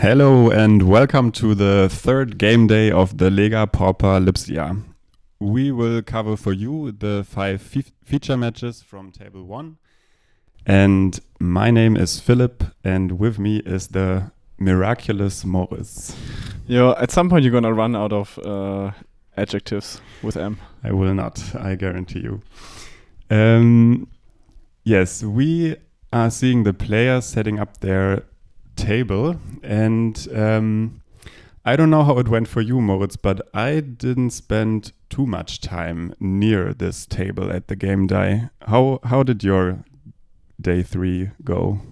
Hello and welcome to the third game day of the Lega Pauper Lipsia. We will cover for you the 5 feature matches from Table 1. And my name is Philip, and with me is the miraculous Moritz. Yo, at some point you're gonna run out of adjectives with M. I will not, I guarantee you. Yes, we are seeing the players setting up their table, and I don't know how it went for you, Moritz, but I didn't spend too much time near this table at the Gameday. How did your day 3 go?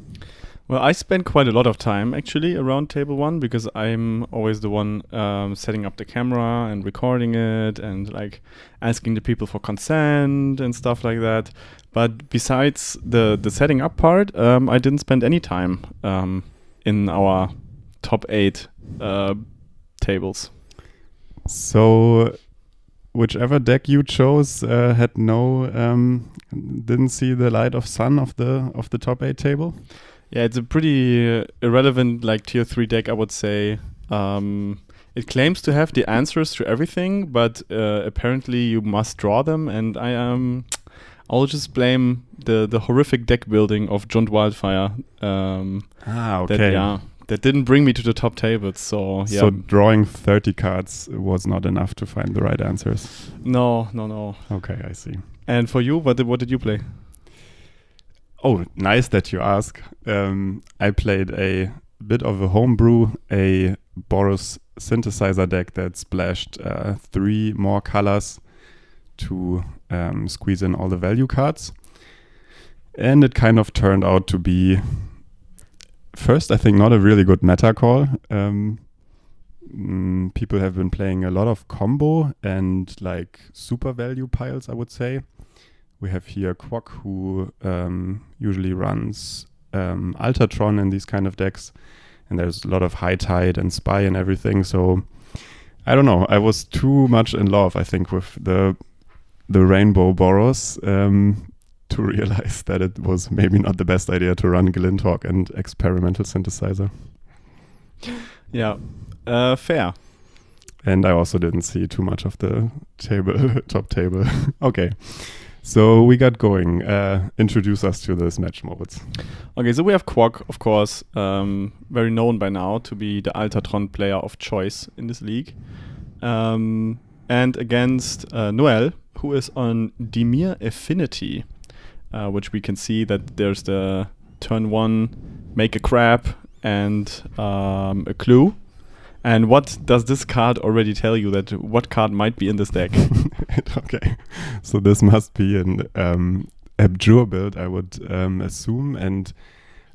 Well, I spent quite a lot of time actually around table 1 because I'm always the one setting up the camera and recording it and like asking the people for consent and stuff like that. But besides the setting up part, I didn't spend any time in our top 8 tables. So whichever deck you chose had didn't see the light of sun of the top 8 table. Yeah, it's a pretty irrelevant like tier 3 deck, I would say. It claims to have the answers to everything, but apparently you must draw them, and I'll just blame the horrific deck building of Jund Wildfire. Okay. That didn't bring me to the top tables. So yeah. So drawing 30 cards was not enough to find the right answers. No. Okay, I see. And for you, what did you play? Oh, nice that you ask. I played a bit of a homebrew, a Boros synthesizer deck that splashed 3 more colors to squeeze in all the value cards. And it kind of turned out to be, first, I think not a really good meta call. People have been playing a lot of combo and like super value piles, I would say. We have here Quack, who usually runs Tron in these kind of decks. And there's a lot of High Tide and Spy and everything. So I don't know. I was too much in love, I think, with the Rainbow Boros to realize that it was maybe not the best idea to run Glinthawk and Experimental Synthesizer. Yeah, fair. And I also didn't see too much of the top table. Okay. So we got going. Introduce us to this match, Moritz. Okay, so we have Quack, of course, very known by now to be the Tron player of choice in this league. And against Noel, who is on Dimir Affinity, which we can see that there's the turn 1, make a crab, and a clue. And what does this card already tell you that what card might be in this deck? Okay, so this must be an Abjure build, I would assume, and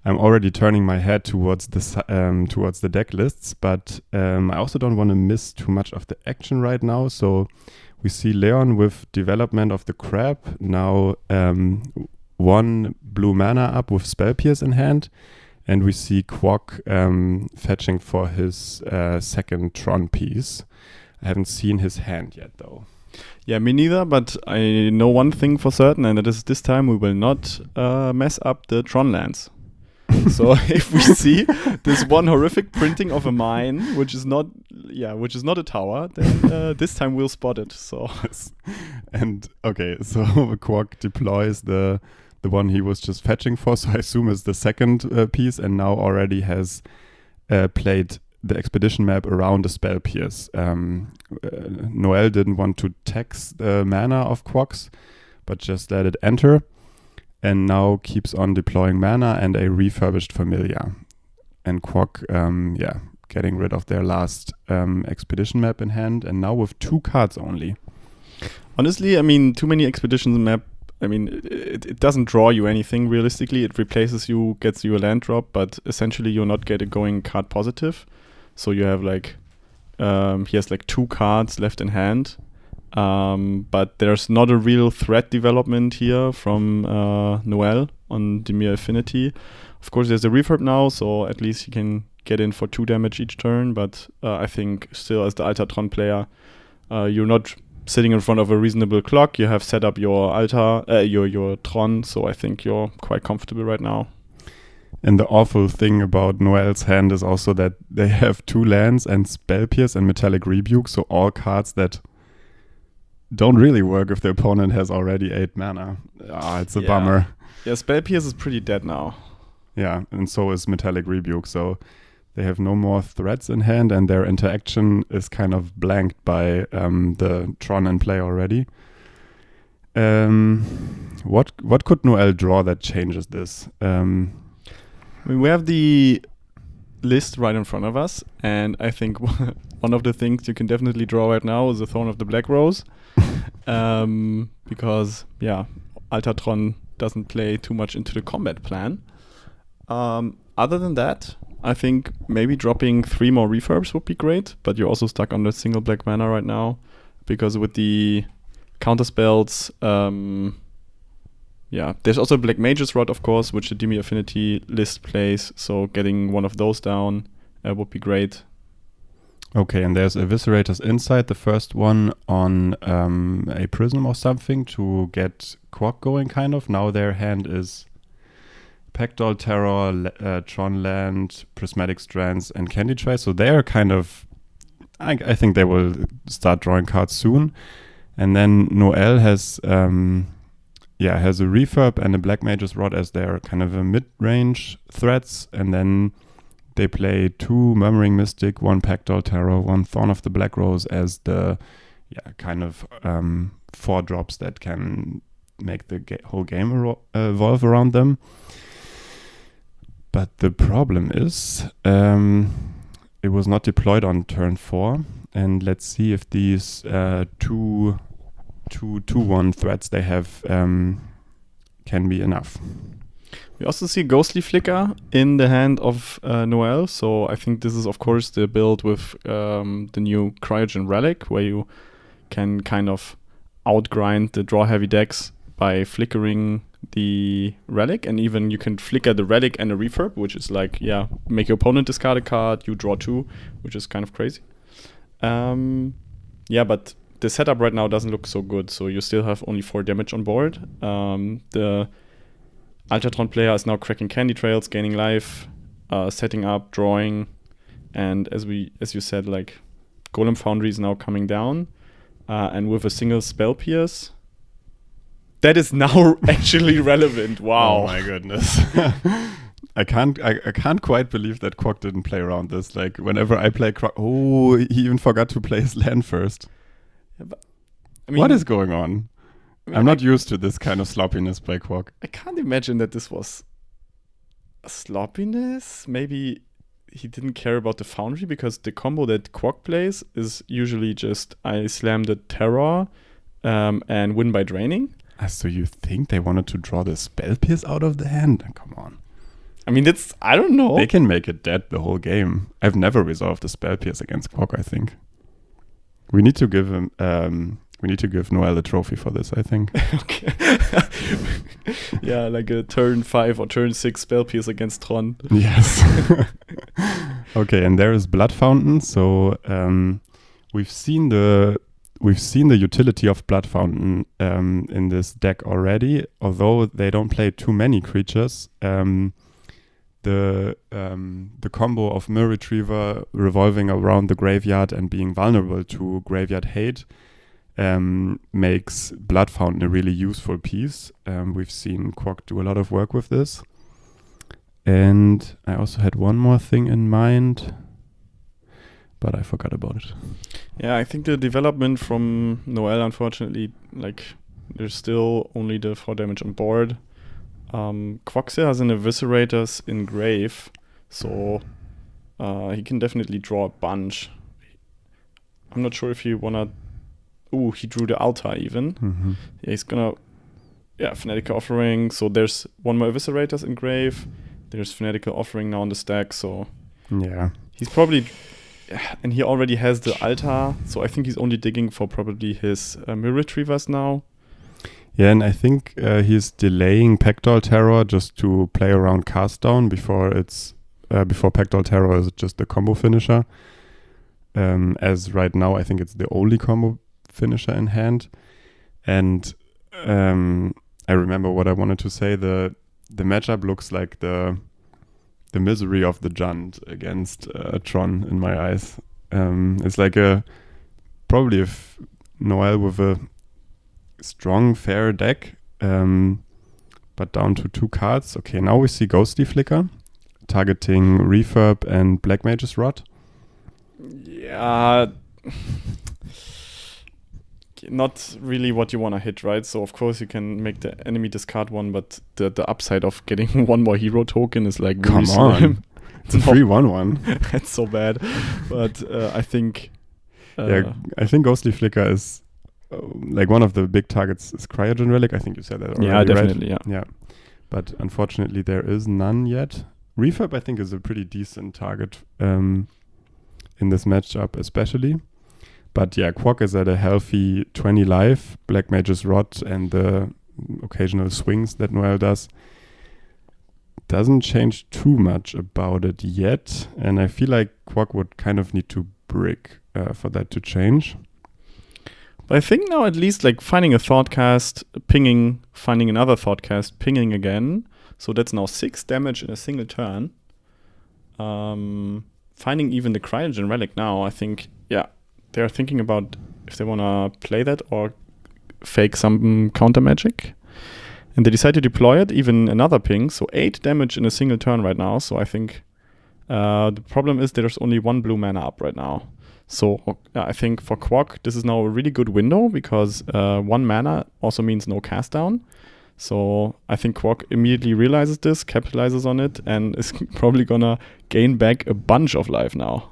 I'm already turning my head towards the deck lists, but I also don't want to miss too much of the action right now. So we see Leon with development of the crab, now 1 blue mana up with Spell Pierce in hand. And we see Quack fetching for his second Tron piece. I haven't seen his hand yet, though. Yeah, me neither, but I know one thing for certain, and that is this time we will not mess up the Tron lands. So if we see this one horrific printing of a mine, which is not a tower, then this time we'll spot it. So and okay, so Quack deploys the one he was just fetching for, so I assume is the second piece, and now already has played the expedition map around the Spell Pierce. Noel didn't want to tax the mana of Quack's, but just let it enter, and now keeps on deploying mana and a refurbished Familiar. And Quack, getting rid of their last expedition map in hand, and now with 2 cards only. Honestly, I mean, too many expeditions map. I mean, it doesn't draw you anything realistically. It replaces you, gets you a land drop, but essentially you're not going card positive. So you have like, he has like 2 cards left in hand. But there's not a real threat development here from Noel on Dimir Affinity. Of course, there's a refurb now, so at least he can get in for 2 damage each turn. But I think still as the Tron player, you're not sitting in front of a reasonable clock. You have set up your your Tron, so I think you're quite comfortable right now. And the awful thing about Noel's hand is also that they have 2 lands and Spell Pierce and Metallic Rebuke, so all cards that don't really work if the opponent has already 8 mana. It's a bummer. Yeah, Spell Pierce is pretty dead now. Yeah, and so is Metallic Rebuke, so they have no more threats in hand, and their interaction is kind of blanked by the Tron in play already. What could Noel draw that changes this? I mean, we have the list right in front of us, and I think one of the things you can definitely draw right now is the Thorn of the Black Rose. Because, Altatron doesn't play too much into the combat plan. Other than that, I think maybe dropping 3 more refurbs would be great, but you're also stuck on the single black mana right now, because with the counter spells, there's also Black Mage's Rod, of course, which the Dimir Affinity list plays, so getting one of those down would be great. Okay, and there's Eviscerators Insight, the first one on a Prism or something to get Quack going, kind of. Now their hand is Pactol Terror, Tron Land, Prismatic Strands, and Candy Tray, so they're kind of... I think they will start drawing cards soon. And then Noel has a refurb and a Black Mage's Rod as their kind of a mid-range threats, and then they play 2 Murmuring Mystic, 1 Pactol Terror, 1 Thorn of the Black Rose as the kind of 4 drops that can make the whole game evolve around them. But the problem is it was not deployed on turn 4, and let's see if these 2/1 threats they have can be enough. We also see Ghostly Flicker in the hand of Noel, so I think this is of course the build with the new Cryogen Relic, where you can kind of outgrind the draw heavy decks by flickering the relic, and even you can flicker the relic and a refurb, which is like, make your opponent discard a card, you draw 2, which is kind of crazy. But the setup right now doesn't look so good, so you still have only 4 damage on board. The Altatron player is now cracking Candy Trails, gaining life, setting up, drawing, and as you said, like, Golem Foundry is now coming down, and with a single Spell Pierce, that is now actually relevant. Wow! Oh my goodness! I can't quite believe that Quack didn't play around this. Like, whenever I play Quack, he even forgot to play his land first. Yeah, but, I mean, what is going on? I'm not used to this kind of sloppiness by Quack. I can't imagine that this was a sloppiness. Maybe he didn't care about the Foundry, because the combo that Quack plays is usually just I slam the Terror and win by draining. So you think they wanted to draw the Spell Pierce out of the hand? Come on. I mean, I don't know. They can make it dead the whole game. I've never resolved a Spell Pierce against Quack, I think. We need to give him... we need to give Noel a trophy for this, I think. Okay. Like a turn 5 or turn 6 Spell Pierce against Tron. Yes. Okay, and there is Blood Fountain. So we've seen the utility of Blood Fountain in this deck already. Although they don't play too many creatures, the combo of Mill Retriever revolving around the graveyard and being vulnerable to graveyard hate makes Blood Fountain a really useful piece. We've seen Quack do a lot of work with this. And I also had one more thing in mind, but I forgot about it. Yeah, I think the development from Noel, unfortunately, like, there's still only the 4 damage on board. Quack still has an Eviscerators in grave, so he can definitely draw a bunch. I'm not sure if you wanna... Ooh, he drew the Altar even. Mm-hmm. Yeah, he's gonna... Yeah, Fanatical Offering, so there's one more Eviscerators in grave. There's Fanatical Offering now on the stack, so... Yeah. He's probably... And he already has the Altar, so I think he's only digging for probably his Mill Retrievers now. Yeah, and I think he's delaying Pactol Terror just to play around Cast Down before Pactol Terror is just the combo finisher. As right now, I think it's the only combo finisher in hand. And I remember what I wanted to say. The matchup looks like the the misery of the Junt against Tron in my eyes. It's like probably if Noel with a strong, fair deck, but down to 2 cards. Okay, now we see Ghostly Flicker, targeting Refurb and Black Mage's Rod. Yeah, not really what you want to hit, right? So of course you can make the enemy discard 1, but the upside of getting 1 more hero token is like really Come on. slim. It's a 3/1/1. That's so bad. But I think... I think Ghostly Flicker is like one of the big targets is Cryogen Relic. I think you said that already, yeah, definitely, right? Yeah. But unfortunately there is none yet. Refurb I think is a pretty decent target in this matchup especially. But yeah, Quack is at a healthy 20 life. Black Mage's Rod and the occasional swings that Noel does doesn't change too much about it yet. And I feel like Quack would kind of need to brick for that to change. But I think now at least like finding a Thoughtcast, pinging, finding another Thoughtcast, pinging again. So that's now 6 damage in a single turn. Finding even the Cryogen Relic now, I think, yeah, they're thinking about if they want to play that or fake some counter magic. And they decide to deploy it, even another ping. So 8 damage in a single turn right now. So I think the problem is there's only 1 blue mana up right now. So I think for Quack, this is now a really good window because 1 mana also means no cast down. So I think Quack immediately realizes this, capitalizes on it, and is probably gonna gain back a bunch of life now.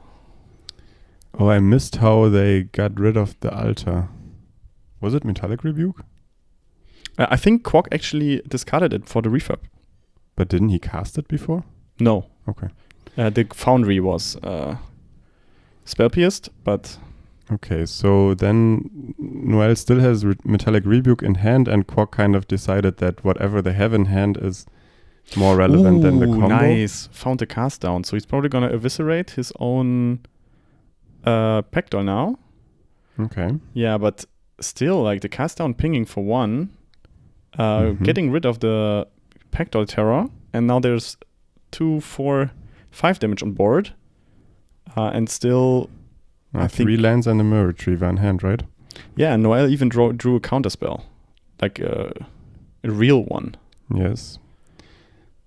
Oh, I missed how they got rid of the altar. Was it Metallic Rebuke? I think Quack actually discarded it for the refurb. But didn't he cast it before? No. Okay. The Foundry was spell pierced, but... Okay, so then Noel still has Metallic Rebuke in hand, and Quack kind of decided that whatever they have in hand is more relevant than the combo. Nice. Found the cast down. So he's probably going to eviscerate his own Pector now. Okay. Yeah, but still, like the cast down pinging for 1, getting rid of the Pector Terror, and now there's 2, 4, 5 damage on board, and still... I think 3 lands and a Mirror Retriever in hand, right? Yeah, Noel even drew a counterspell, like a real one. Yes.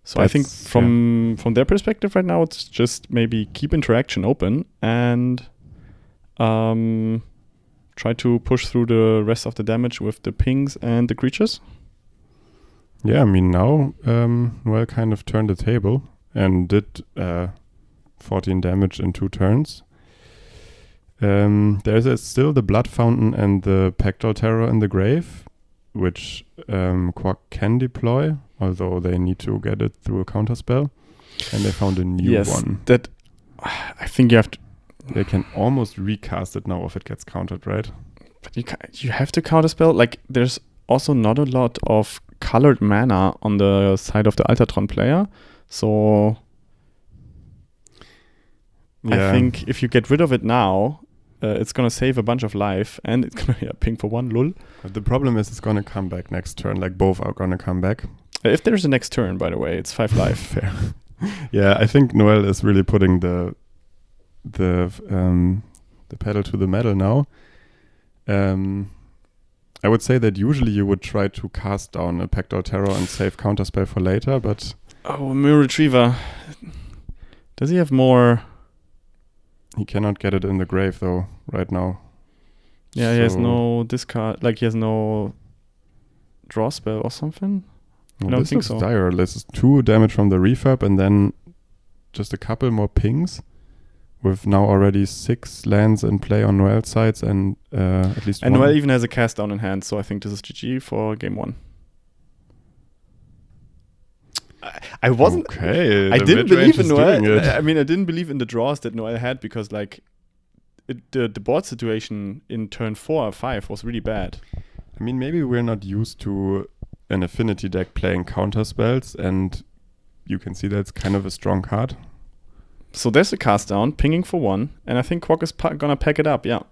So I think from their perspective right now, it's just maybe keep interaction open and try to push through the rest of the damage with the pings and the creatures. Yeah, I mean now Noel kind of turned the table and did 14 damage in 2 turns. There's still the Blood Fountain and the Pectoral Terror in the grave, which Quack can deploy, although they need to get it through a counterspell. And they found a new one. That I think you have to... They can almost recast it now if it gets countered, right? But you have to counterspell. Like, there's also not a lot of colored mana on the side of the Altatron player. So... Yeah. I think if you get rid of it now, it's going to save a bunch of life, and it's going to ping for 1, lol. But the problem is it's going to come back next turn, like both are going to come back. If there's a next turn, by the way, it's 5 life. Fair. Yeah, I think Noel is really putting the pedal to the metal now. I would say that usually you would try to cast down a Pectoral Terror and save counterspell for later, but... Oh, Mirror Retriever. Does he have more... He cannot get it in the grave, though, right now. Yeah, he has no discard... Like, he has no draw spell or something? Well, I don't think so. Dire. This is 2 damage from the refurb, and then just a couple more pings, with now already 6 lands in play on Noel's sides, and at least and 1. Noel even has a cast down in hand, so I think this is GG for game 1. I wasn't... Okay. I didn't believe in Noel. I mean, I didn't believe in the draws that Noel had because, like, the board situation in turn 4 or 5 was really bad. I mean, maybe we're not used to an Affinity deck playing counter spells, and you can see that's kind of a strong card. So there's a cast down, pinging for 1, and I think Quack is gonna pack it up, yeah.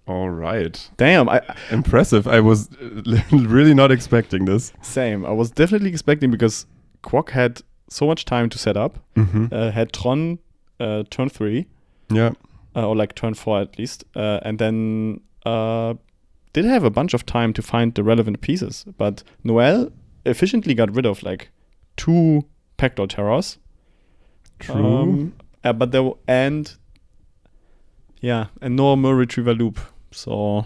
All right. Damn. Impressive. I was really not expecting this. Same. I was definitely expecting because Quack had so much time to set up. Had Tron turn 3. Yeah. Or like turn 4 at least. And then did have a bunch of time to find the relevant pieces. But Noel efficiently got rid of like 2 Pector Terrors. True. But there and no more Retriever Loop. So,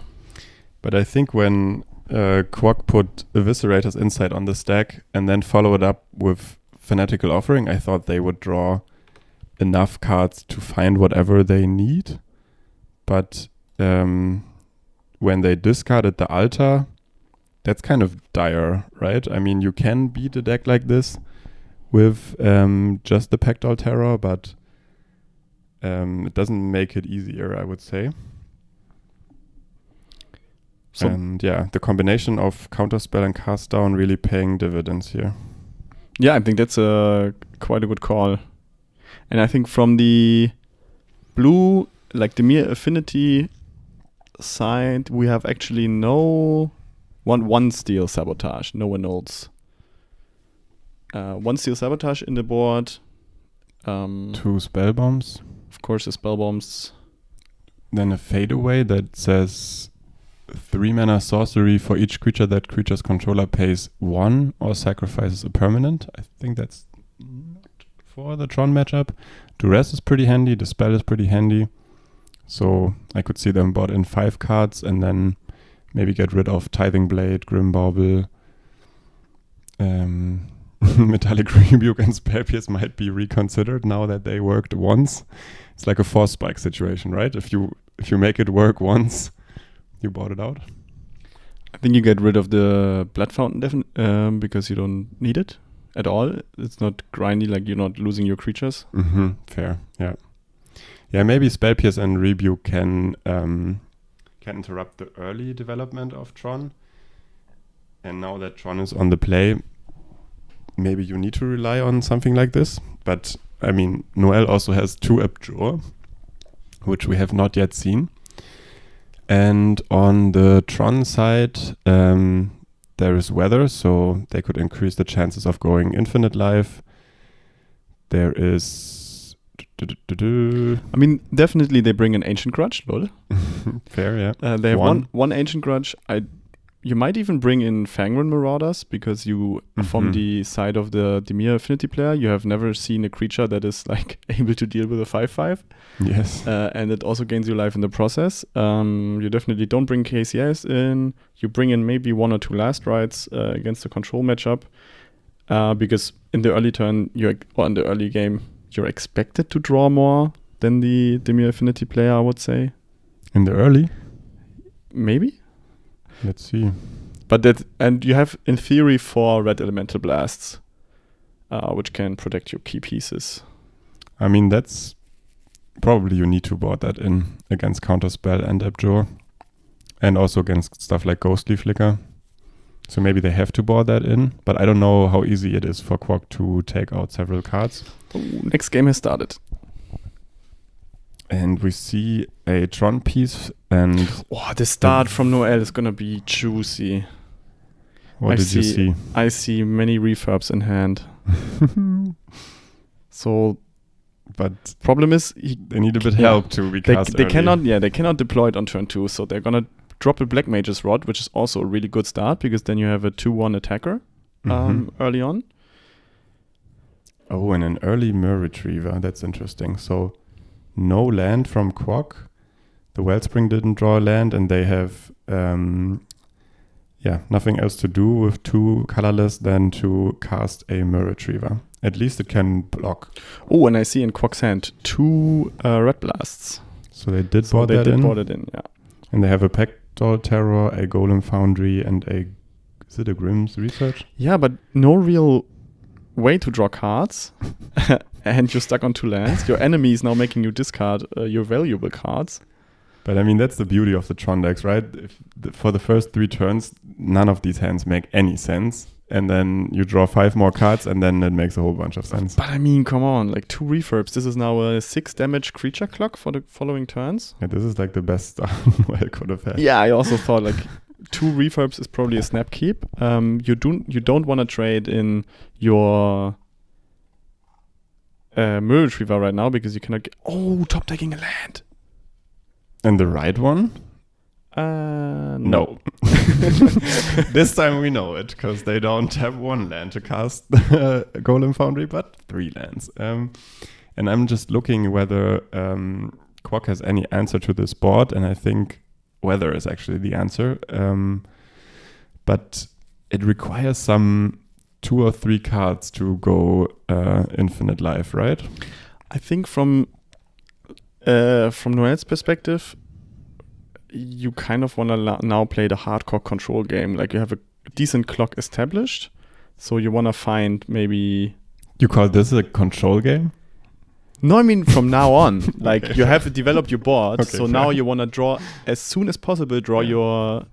but I think when Quack put Eviscerators Insight on the stack and then follow it up with Fanatical Offering, I thought they would draw enough cards to find whatever they need. But when they discarded the Altar, that's kind of dire, right? I mean, you can beat a deck like this with just the Pectoral Terror, but it doesn't make it easier, I would say. So, and the combination of Counterspell and Cast Down really paying dividends here. Yeah, I think that's quite a good call. And I think from the blue, like Dimir Affinity side, we have actually no one Steel Sabotage, no Annuls. 1 Steel Sabotage in the board. 2 Spell Bombs. Of course, the Spell Bombs. Then a Fadeaway that says 3 mana sorcery for each creature that creature's controller pays 1 or sacrifices a permanent. I think that's not for the Tron matchup. Duress is pretty handy. The spell is pretty handy. So I could see them bought in 5 cards and then maybe get rid of Tithing Blade, Grim Bauble. Metallic Rebuke and Spell Pierce might be reconsidered now that they worked once. It's like a Force Spike situation, right? If you make it work once, you bought it out. I think you get rid of the Blood Fountain because you don't need it at all. It's not grindy, like you're not losing your creatures. Fair, yeah. Yeah, maybe Spell Pierce and Rebuke can interrupt the early development of Tron. And now that Tron is on the play, maybe you need to rely on something like this. But, I mean, Noel also has 2 Abjure, which we have not yet seen. And on the Tron side, there is Weather, so they could increase the chances of going Infinite Life. There is... I mean, definitely they bring an Ancient Grudge, lol. Fair, yeah. They have one Ancient Grudge. You might even bring in Fangren Marauders because you, from the side of the Dimir Affinity player, you have never seen a creature that is like able to deal with a 5/5. Yes. And it also gains you life in the process. You definitely don't bring KCS in. You bring in maybe 1 or 2 Last Rites against the control matchup. Because in the early turn, or in the early game, you're expected to draw more than the Dimir Affinity player, I would say. In the early? Maybe. Let's see. And you have, in theory, 4 Red Elemental Blasts, which can protect your key pieces. I mean, that's probably you need to board that in against Counterspell and Abjure, and also against stuff like Ghostly Flicker. So maybe they have to board that in, but I don't know how easy it is for Quack to take out several cards. Next game has started. And we see a Tron piece and... the start from Noel is going to be juicy. What did you see? I see many refurbs in hand. So... But problem is... they need a bit help to recast they cannot deploy it on turn 2, so they're going to drop a Black Mage's Rod, which is also a really good start, because then you have a 2/1 attacker early on. Oh, and an early Myr Retriever. That's interesting. So... no land from Quack. The Wellspring didn't draw a land, and they have nothing else to do with 2 colorless than to cast a Myr Retriever. At least it can block. Oh, and I see in Quack's hand 2 Red Blasts. So they did board that in? Board it in, yeah. And they have a Pectoral Terror, a Golem Foundry, and is it a Grimm's Research? Yeah, but no real way to draw cards. And you're stuck on 2 lands. Your enemy is now making you discard your valuable cards. But I mean, that's the beauty of the Tron decks, right? For the first 3 turns, none of these hands make any sense. And then you draw 5 more cards, and then it makes a whole bunch of sense. But I mean, come on, like 2 refurbs. This is now a 6 damage creature clock for the following turns. Yeah, this is like the best start I could have had. Yeah, I also thought like 2 refurbs is probably a snap keep. You don't want to trade in your Mill Retriever right now because you cannot get... Oh, top decking a land. And the right one? No. This time we know it, because they don't have one land to cast Golem Foundry, but 3 lands. And I'm just looking whether Quack has any answer to this board, and I think weather is actually the answer. But it requires some 2 or 3 cards to go infinite life, right? I think from Noel's perspective, you kind of want to now play the hardcore control game. Like, you have a decent clock established, so you want to find maybe... You call this a control game? No, I mean from now on. Like, okay, you have to develop your board, okay, so now you want to draw as soon as possible. Draw your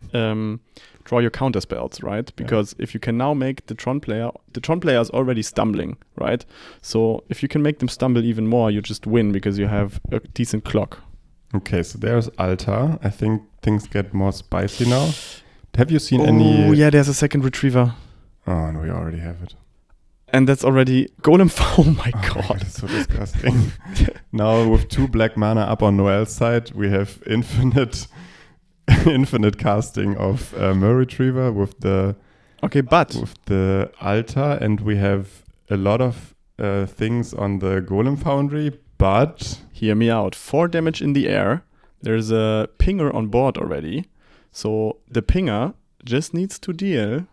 counter spells, right? Because if you can now make the Tron player is already stumbling, right? So if you can make them stumble even more, you just win because you have a decent clock. Okay, so there's Altar. I think things get more spicy now. Have you seen any... Oh, yeah, there's a second Retriever. Oh, no, we already have it. And that's already Golem. Oh my god. That's so disgusting. Now with 2 black mana up on Noel's side, we have infinite casting of Mill Retriever with the... Okay, but... With the Altar, and we have a lot of things on the Golem Foundry, but... Hear me out. 4 damage in the air. There's a pinger on board already. So the pinger just needs to deal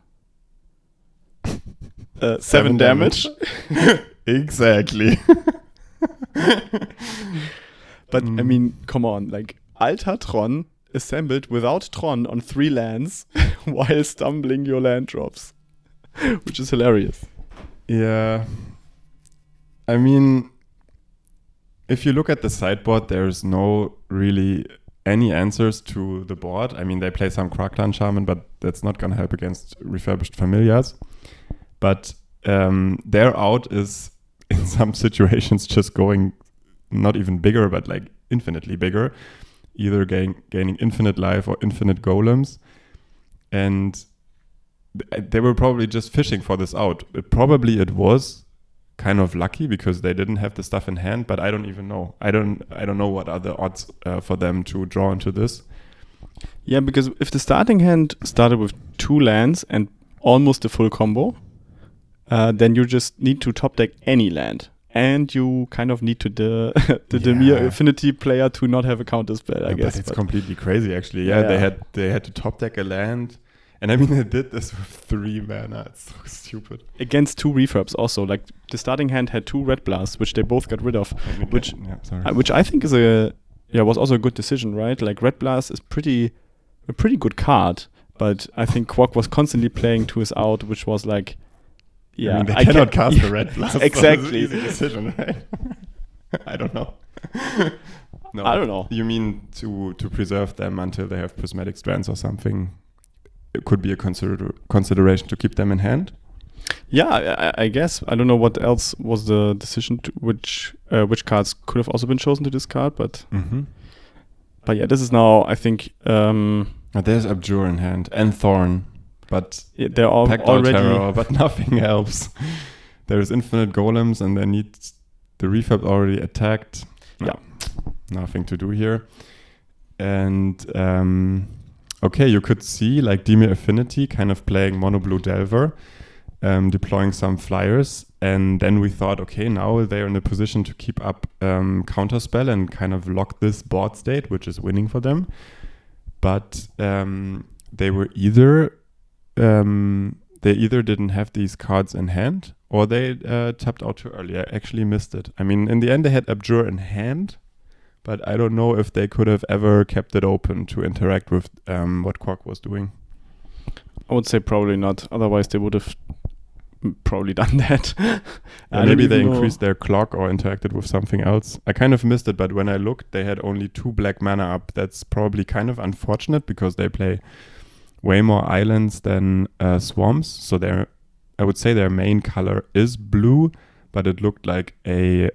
7 damage. Exactly. But I mean, come on. Like, Altar Tron assembled without Tron on 3 lands while stumbling your land drops. Which is hilarious. Yeah. I mean... If you look at the sideboard, there's no really any answers to the board. I mean, they play some Kraglan Shaman, but that's not going to help against Refurbished Familiars. But their out is, in some situations, just going not even bigger, but like infinitely bigger. Either gaining infinite life or infinite golems. And they were probably just fishing for this out. Probably it was kind of lucky because they didn't have the stuff in hand, but I don't even know. I don't know what are the odds for them to draw into this. Yeah, because if the starting hand started with 2 lands and almost a full combo, then you just need to top deck any land, and you kind of need to the Dimir Affinity player to not have a counter spell. I guess but it's completely crazy actually. Yeah, they had to top deck a land. And I mean, they did this with 3 mana. It's so stupid. Against 2 refurbs also. Like, the starting hand had 2 red blasts, which they both got rid of. Which I think is was also a good decision, right? Like, red blast is a pretty good card. But I think Quack was constantly playing to his out, which was like, yeah, I mean, they cannot cast a red blast. Exactly. So easy decision, right? I don't know. No, I don't know. You mean to preserve them until they have prismatic strands or something? It could be a consideration to keep them in hand. Yeah, I guess. I don't know what else was the decision to which cards could have also been chosen to discard, but yeah, this is now, I think. There's Abjure in hand and Thorn, but they're all already terror, but nothing helps. There's infinite golems, and they need the refurb already attacked. No, nothing to do here, and. Okay, you could see like Dimir Affinity kind of playing mono blue Delver, deploying some flyers, and then we thought, okay, now they're in a position to keep up counterspell and kind of lock this board state, which is winning for them. But they were either didn't have these cards in hand, or they tapped out too early. I actually missed it. I mean, in the end, they had Abjure in hand. But I don't know if they could have ever kept it open to interact with what Quack was doing. I would say probably not. Otherwise, they would have probably done that. Maybe they increased their clock or interacted with something else. I kind of missed it, but when I looked, they had only 2 black mana up. That's probably kind of unfortunate because they play way more islands than swamps. So I would say their main color is blue, but it looked like a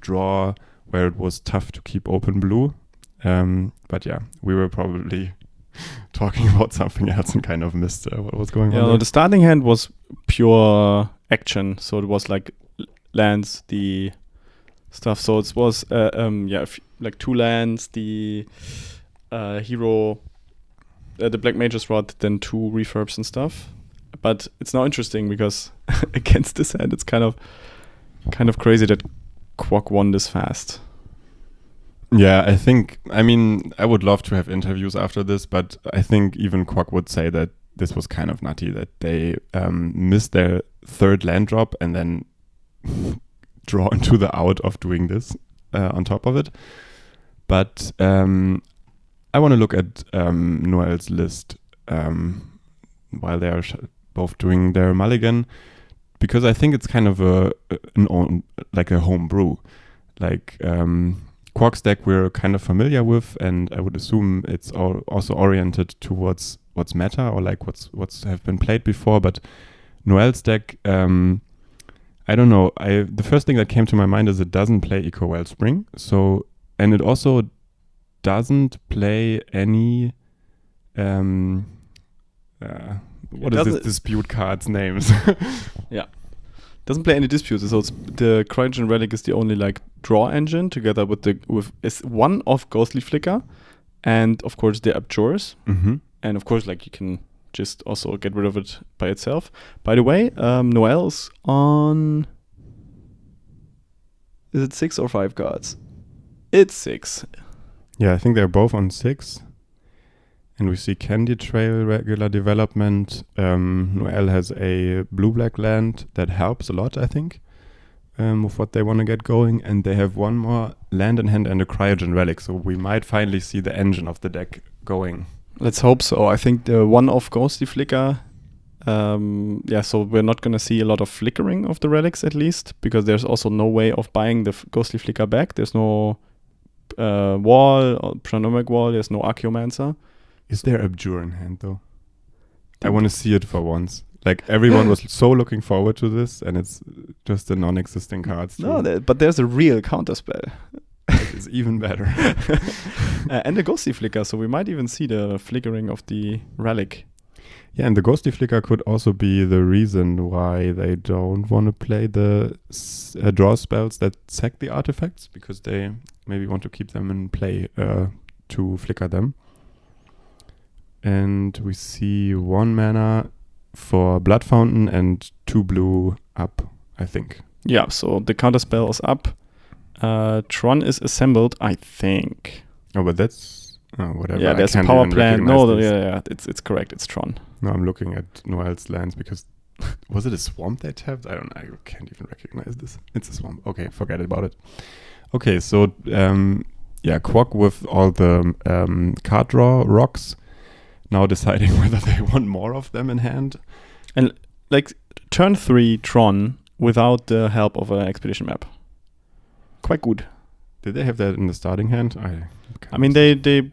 draw where it was tough to keep open blue. But yeah, we were probably talking about something else and kind of missed what was going on. No, the starting hand was pure action. So it was like lands, the stuff. So it was like 2 lands, the hero, the Black Mage's Rod, then 2 refurbs and stuff. But it's now interesting because against this hand, it's kind of crazy that Quack won this fast. Yeah, I mean, I would love to have interviews after this, but I think even Quack would say that this was kind of nutty, that they missed their 3rd land drop and then draw into the out of doing this on top of it. But I want to look at Noel's list while they are both doing their mulligan, because I think it's kind of a home brew. Like Quack's deck we're kind of familiar with, and I would assume it's also oriented towards what's meta or like what's have been played before. But Noel's deck, I don't know. The first thing that came to my mind is it doesn't play Eco Wellspring. So, and it also doesn't play any what is this dispute cards names? Yeah. Doesn't play any disputes. So the Cryogen Relic is the only like draw engine together with one of Ghostly Flicker, and of course the Abjures. Mm-hmm. And of course, like you can just also get rid of it by itself. By the way, Noel's on. Is it 6 or 5 cards? It's 6. Yeah, I think they're both on 6. And we see Candy Trail, regular development. Noel has a blue-black land that helps a lot, I think, with what they want to get going. And they have one more land in hand and a Cryogen Relic. So we might finally see the engine of the deck going. Let's hope so. I think the one of Ghostly Flicker, so we're not going to see a lot of flickering of the relics at least, because there's also no way of buying the Ghostly Flicker back. There's no wall, or Pronomic wall, there's no Archaeomancer. Is there Abjure in hand though? I want to see it for once. Like everyone was so looking forward to this, and it's just the non-existing cards. No, but there's a real counterspell. It's even better. And the Ghostly Flicker, so we might even see the flickering of the relic. Yeah, and the Ghostly Flicker could also be the reason why they don't want to play the draw spells that sack the artifacts, because they maybe want to keep them in play to flicker them. And we see 1 mana for Blood Fountain and 2 blue up, I think. Yeah, so the counterspell is up. Tron is assembled, I think. Oh, but that's whatever. Yeah, there's a power plant. No, it's correct. It's Tron. No, I'm looking at Noel's lands because was it a swamp they tapped? I don't know. I can't even recognize this. It's a swamp. Okay, forget about it. Okay, so Quack with all the card draw rocks. Now deciding whether they want more of them in hand. And like turn 3 Tron without the help of an expedition map. Quite good. Did they have that in the starting hand? I mean, they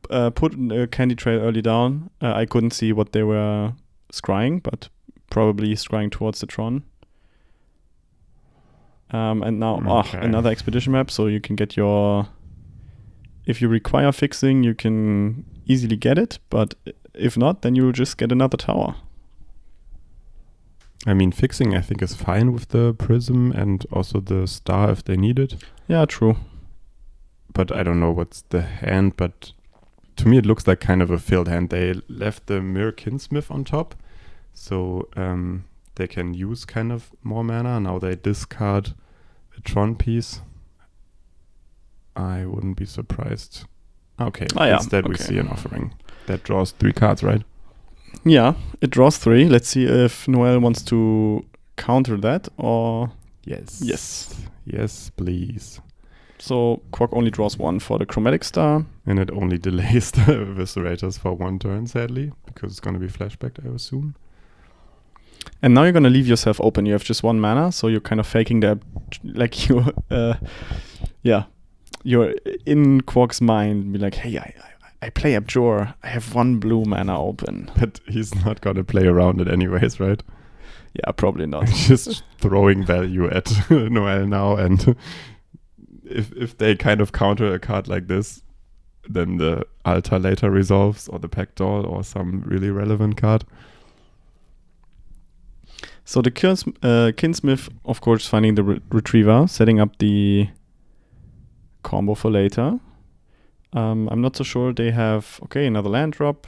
put a Candy Trail early down. I couldn't see what they were scrying, but probably scrying towards the Tron. And now another expedition map, so you can get your... If you require fixing, you can easily get it, but if not, then you'll just get another tower. I mean, fixing I think is fine with the prism and also the star if they need it. Yeah, true. But I don't know what's the hand, but to me it looks like kind of a filled hand. They left the Mirror Kinsmith on top, so they can use kind of more mana. Now they discard a Tron piece. I wouldn't be surprised. Okay, instead we see an offering that draws 3 cards, right? Yeah, it draws 3. Let's see if Noel wants to counter that or... Yes, please. So Quack only draws 1 for the Chromatic Star. And it only delays the Eviscerators for 1 turn, sadly, because it's going to be flashbacked, I assume. And now you're going to leave yourself open. You have just 1 mana, so you're kind of faking that, like you're in Quack's mind, be like, hey, I play Abjure. I have 1 blue mana open. But he's not going to play around it anyways, right? Yeah, probably not. Just throwing value at Noel now, and if they kind of counter a card like this, then the Altar later resolves, or the Pact Doll, or some really relevant card. So the Kinsmith, of course, finding the retriever, setting up the combo for later. I'm not so sure they have... Okay, another land drop.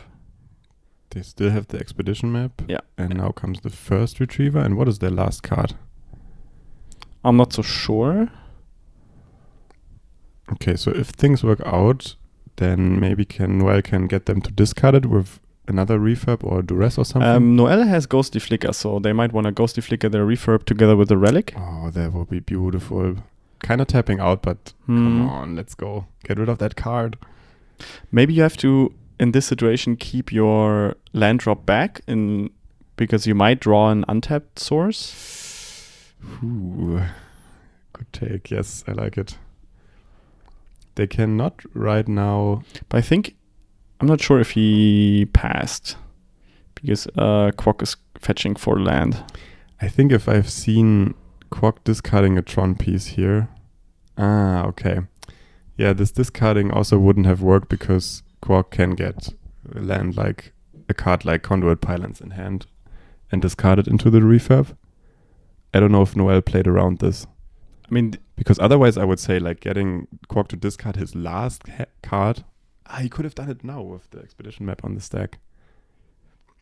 They still have the expedition map. Yeah. And now comes the first retriever. And what is their last card? I'm not so sure. Okay, so if things work out, then maybe Noel can get them to discard it with another refurb or duress or something. Noel has Ghostly Flicker, so they might want to Ghostly Flicker their refurb together with the relic. Oh, that would be beautiful. Kind of tapping out, but come on, let's go. Get rid of that card. Maybe you have to, in this situation, keep your land drop back because you might draw an untapped source. Ooh, good take. Yes, I like it. They cannot right now. But I think, I'm not sure if he passed because Quack is fetching for land. I think if I've seen Quack discarding a Tron piece here. Ah, okay. Yeah, this discarding also wouldn't have worked because Quack can get land like a card like Conduit Pylons in hand and discard it into the refurb. I don't know if Noel played around this. I mean, because otherwise I would say like getting Quack to discard his last card. He could have done it now with the expedition map on the stack.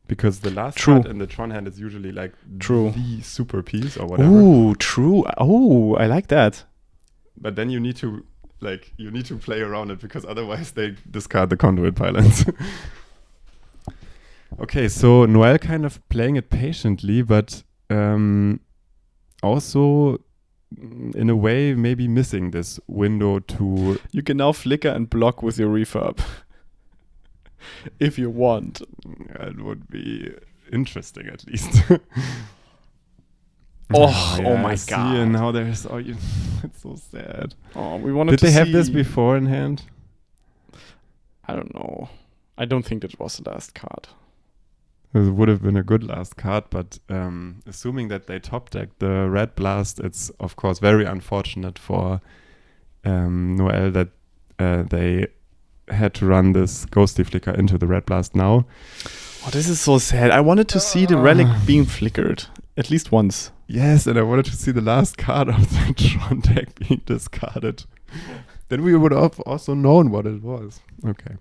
Because the last card in the Tron hand is usually like the super piece or whatever. Ooh, true. Oh, I like that. But then you need to play around it because otherwise they discard the Conduit Pylons. Okay, so Noel kind of playing it patiently, but also in a way maybe missing this window to... You can now flicker and block with your refurb. If you want. It would be interesting at least. Oh my see, god. And now there's... it's so sad. Oh, we wanted Did to they see... have this before in hand? I don't know. I don't think that was the last card. It would have been a good last card, but assuming that they top deck the Red Blast, it's of course very unfortunate for Noel that they had to run this Ghostly Flicker into the Red Blast now. Oh, this is so sad. I wanted to see the relic being flickered at least once. Yes, and I wanted to see the last card of the Tron deck being discarded. Then we would have also known what it was. Okay.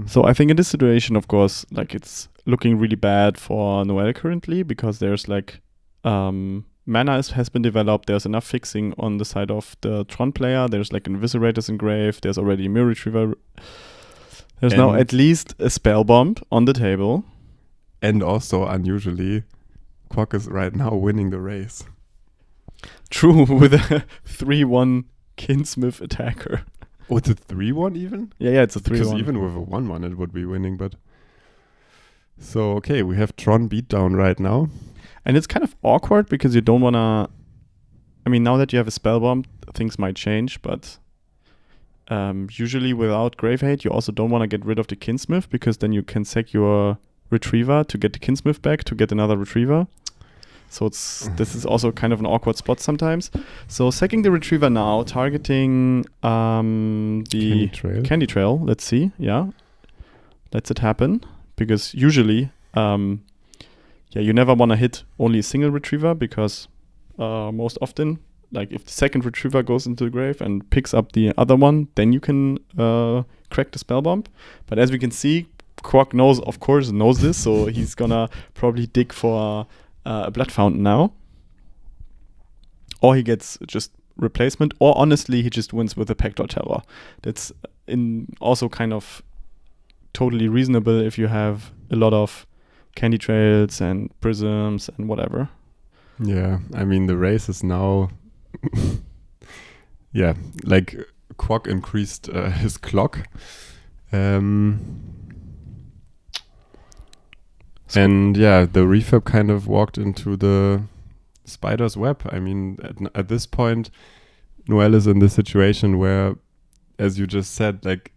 So I think in this situation, of course, like it's looking really bad for Noel currently because there's like mana has been developed. There's enough fixing on the side of the Tron player. There's like Inviscerators engraved. There's already a Mirror Retriever. There's now at least a Spell Bomb on the table. And also, unusually, Quack is right now winning the race. True, with a 3-1 Kinsmith attacker. Oh, it's a 3-1 even? Yeah, it's a 3-1. Because even with a 1-1 it would be winning, but... So, okay, we have Tron beatdown right now. And it's kind of awkward because you don't want to... I mean, now that you have a spell bomb, things might change, but usually without Grave Hate, you also don't want to get rid of the Kinsmith because then you can sack your Retriever to get the Kinsmith back to get another Retriever. So this is also kind of an awkward spot sometimes. So sacking the Retriever now, targeting the Candy Trail. Let's see. Yeah. Lets it happen. Because usually, you never want to hit only a single Retriever because most often, like if the second Retriever goes into the grave and picks up the other one, then you can crack the Spell Bomb. But as we can see, Quack knows this, so he's gonna probably dig for a Blood Fountain now. Or he gets just replacement, or honestly, he just wins with a Pector Terror. That's also kind of totally reasonable if you have a lot of Candy Trails and Prisms and whatever. Yeah, I mean, the race is now... yeah, like Quack increased his clock. And yeah, the refurb kind of walked into the spider's web. I mean, at this point, Noel is in this situation where, as you just said, like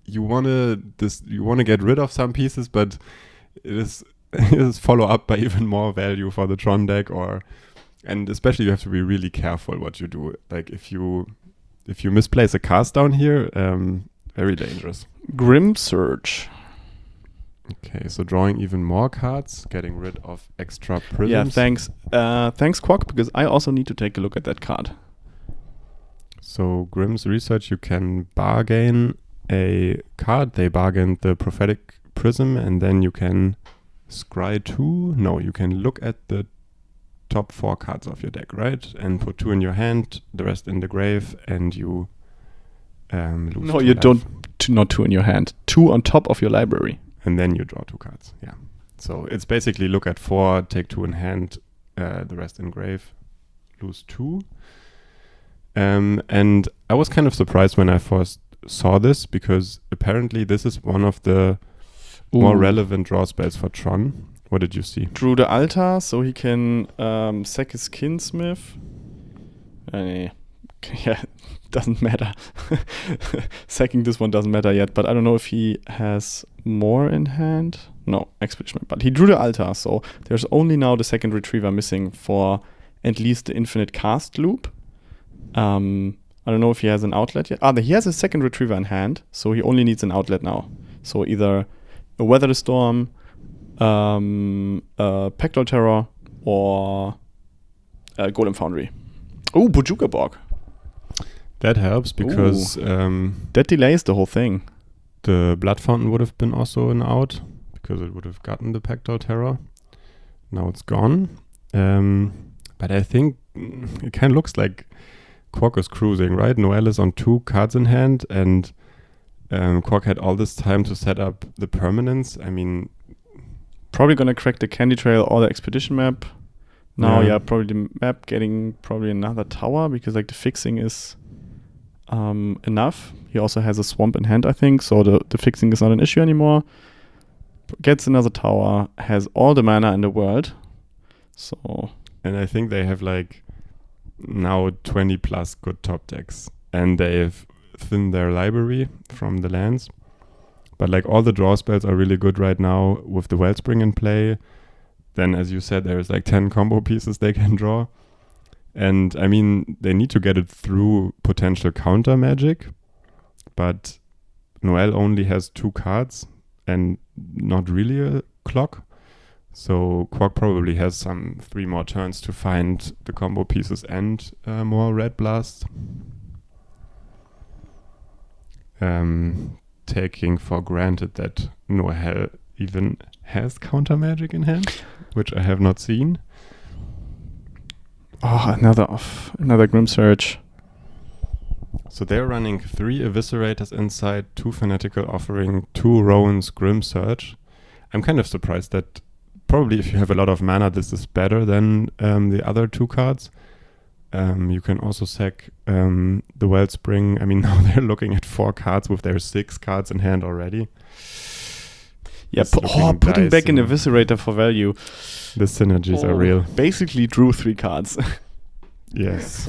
you want to get rid of some pieces, but it is follow up by even more value for the Tron deck, and especially you have to be really careful what you do. Like if you misplace a cast down here, very dangerous. Grim Surge. Okay, so drawing even more cards, getting rid of extra prisms. Yeah, thanks. Thanks, Quack, because I also need to take a look at that card. So Grimm's research, you can bargain a card. They bargained the prophetic prism, and then you can scry 2. No, you can look at the top 4 cards of your deck, right? And put 2 in your hand, the rest in the grave, and you lose. No, you don't. Not 2 in your hand. 2 on top of your library. And then you draw 2 cards. Yeah. So it's basically look at 4, take 2 in hand, the rest in grave, lose 2. And I was kind of surprised when I first saw this, because apparently this is one of the more relevant draw spells for Tron. What did you see? Drew the altar, so he can sack his kinsmith. Yeah, doesn't matter. Sacking this one doesn't matter yet, but I don't know if he has more in hand. No, expedition map. But he drew the altar, so there's only now the second retriever missing for at least the infinite cast loop. I don't know if he has an outlet yet. He has a second retriever in hand, so he only needs an outlet now. So either a Weather the Storm, Pectoral Terror, or Golem Foundry. Oh, Bojuka Borg. That helps because that delays the whole thing. The Blood Fountain would have been also an out because it would have gotten the Pectoral Terror. Now it's gone. But I think it kind of looks like Quark is cruising, right? Noel is on 2 cards in hand, and Quark had all this time to set up the permanents. I mean, probably gonna crack the Candy Trail or the Expedition map. Now, probably the map getting probably another tower, because like the fixing is enough. He also has a swamp in hand, I think, so the fixing is not an issue anymore. Gets another tower, has all the mana in the world. So, and I think they have like now 20 plus good top decks, and they've thinned their library from the lands. But like all the draw spells are really good right now with the Wellspring in play. Then, as you said, there's like 10 combo pieces they can draw. And I mean, they need to get it through potential counter magic. But Noel only has 2 cards and not really a clock. So Quark probably has some 3 more turns to find the combo pieces and more red blast. Taking for granted that Noel even has counter magic in hand, which I have not seen. Oh, another Grim Surge. So they're running 3 Eviscerators inside, 2 Fanatical Offering, 2 Rowan's Grim Surge. I'm kind of surprised that probably if you have a lot of mana, this is better than the other 2 cards. You can also sack the Wellspring. I mean, now they're looking at 4 cards with their 6 cards in hand already. Yeah, putting back an Eviscerator for value. The synergies are real. Basically drew 3 cards. Yes.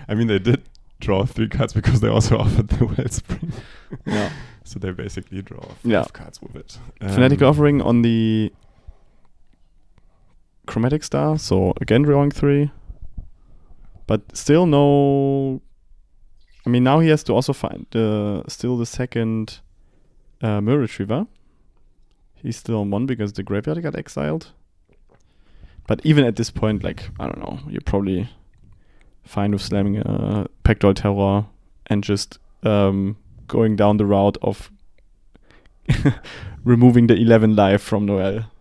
I mean, they did draw 3 cards because they also offered the Wellspring. Yeah. So they basically draw 5 cards with it. Fanatical Offering on the Chromatic Star, so again drawing 3. But still no... I mean, now he has to also find still the second Mirror Retriever. He's still on 1 because the Graveyard got exiled. But even at this point, like, I don't know, you're probably fine with slamming a Pectoral Terror and just going down the route of removing the 11 life from Noel.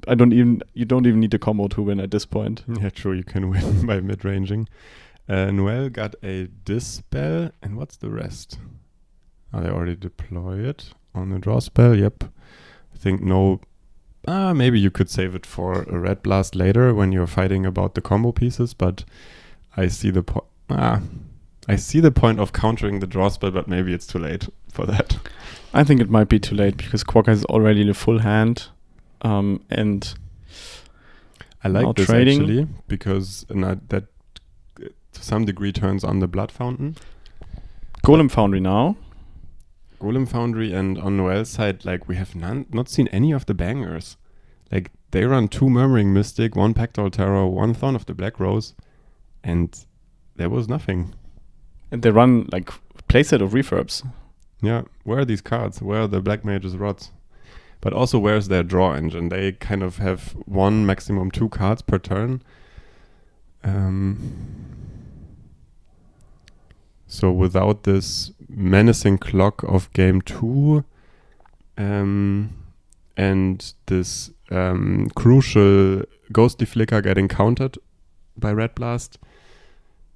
You don't even need a combo to win at this point. Yeah, true, you can win by mid-ranging. Noel got a Dispel, and what's the rest? Oh, they already deploy it on the draw spell, yep. I think no... maybe you could save it for a Red Blast later when you're fighting about the combo pieces, but I see the point of countering the draw spell, but maybe it's too late for that. I think it might be too late because Quark has already the full hand, and I like this trading. Actually because that to some degree turns on the Blood Fountain. Golem Foundry now. Golem Foundry, and on Noel's side, like, we have not seen any of the bangers. Like, they run 2 Murmuring Mystic, 1 Pectoral Terror, 1 Thorn of the Black Rose, and there was nothing. And they run like playset of refurbs. Yeah, where are these cards? Where are the Black Mage's Rods? But also, where's their draw engine? They kind of have 1, maximum 2 cards per turn. So without this menacing clock of game 2 and this crucial ghostly flicker getting countered by Red Blast,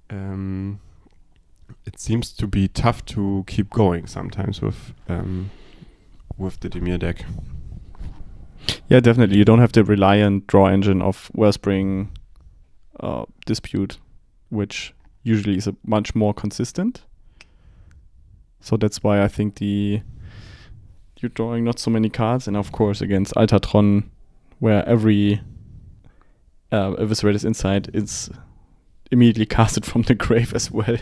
it seems to be tough to keep going sometimes with the Dimir deck. Yeah, definitely. You don't have the reliant draw engine of Wellspring Dispute, which usually is a much more consistent. So that's why I think you're drawing not so many cards, and of course against Tron, where every Eviscerator's Insight is immediately casted from the grave as well.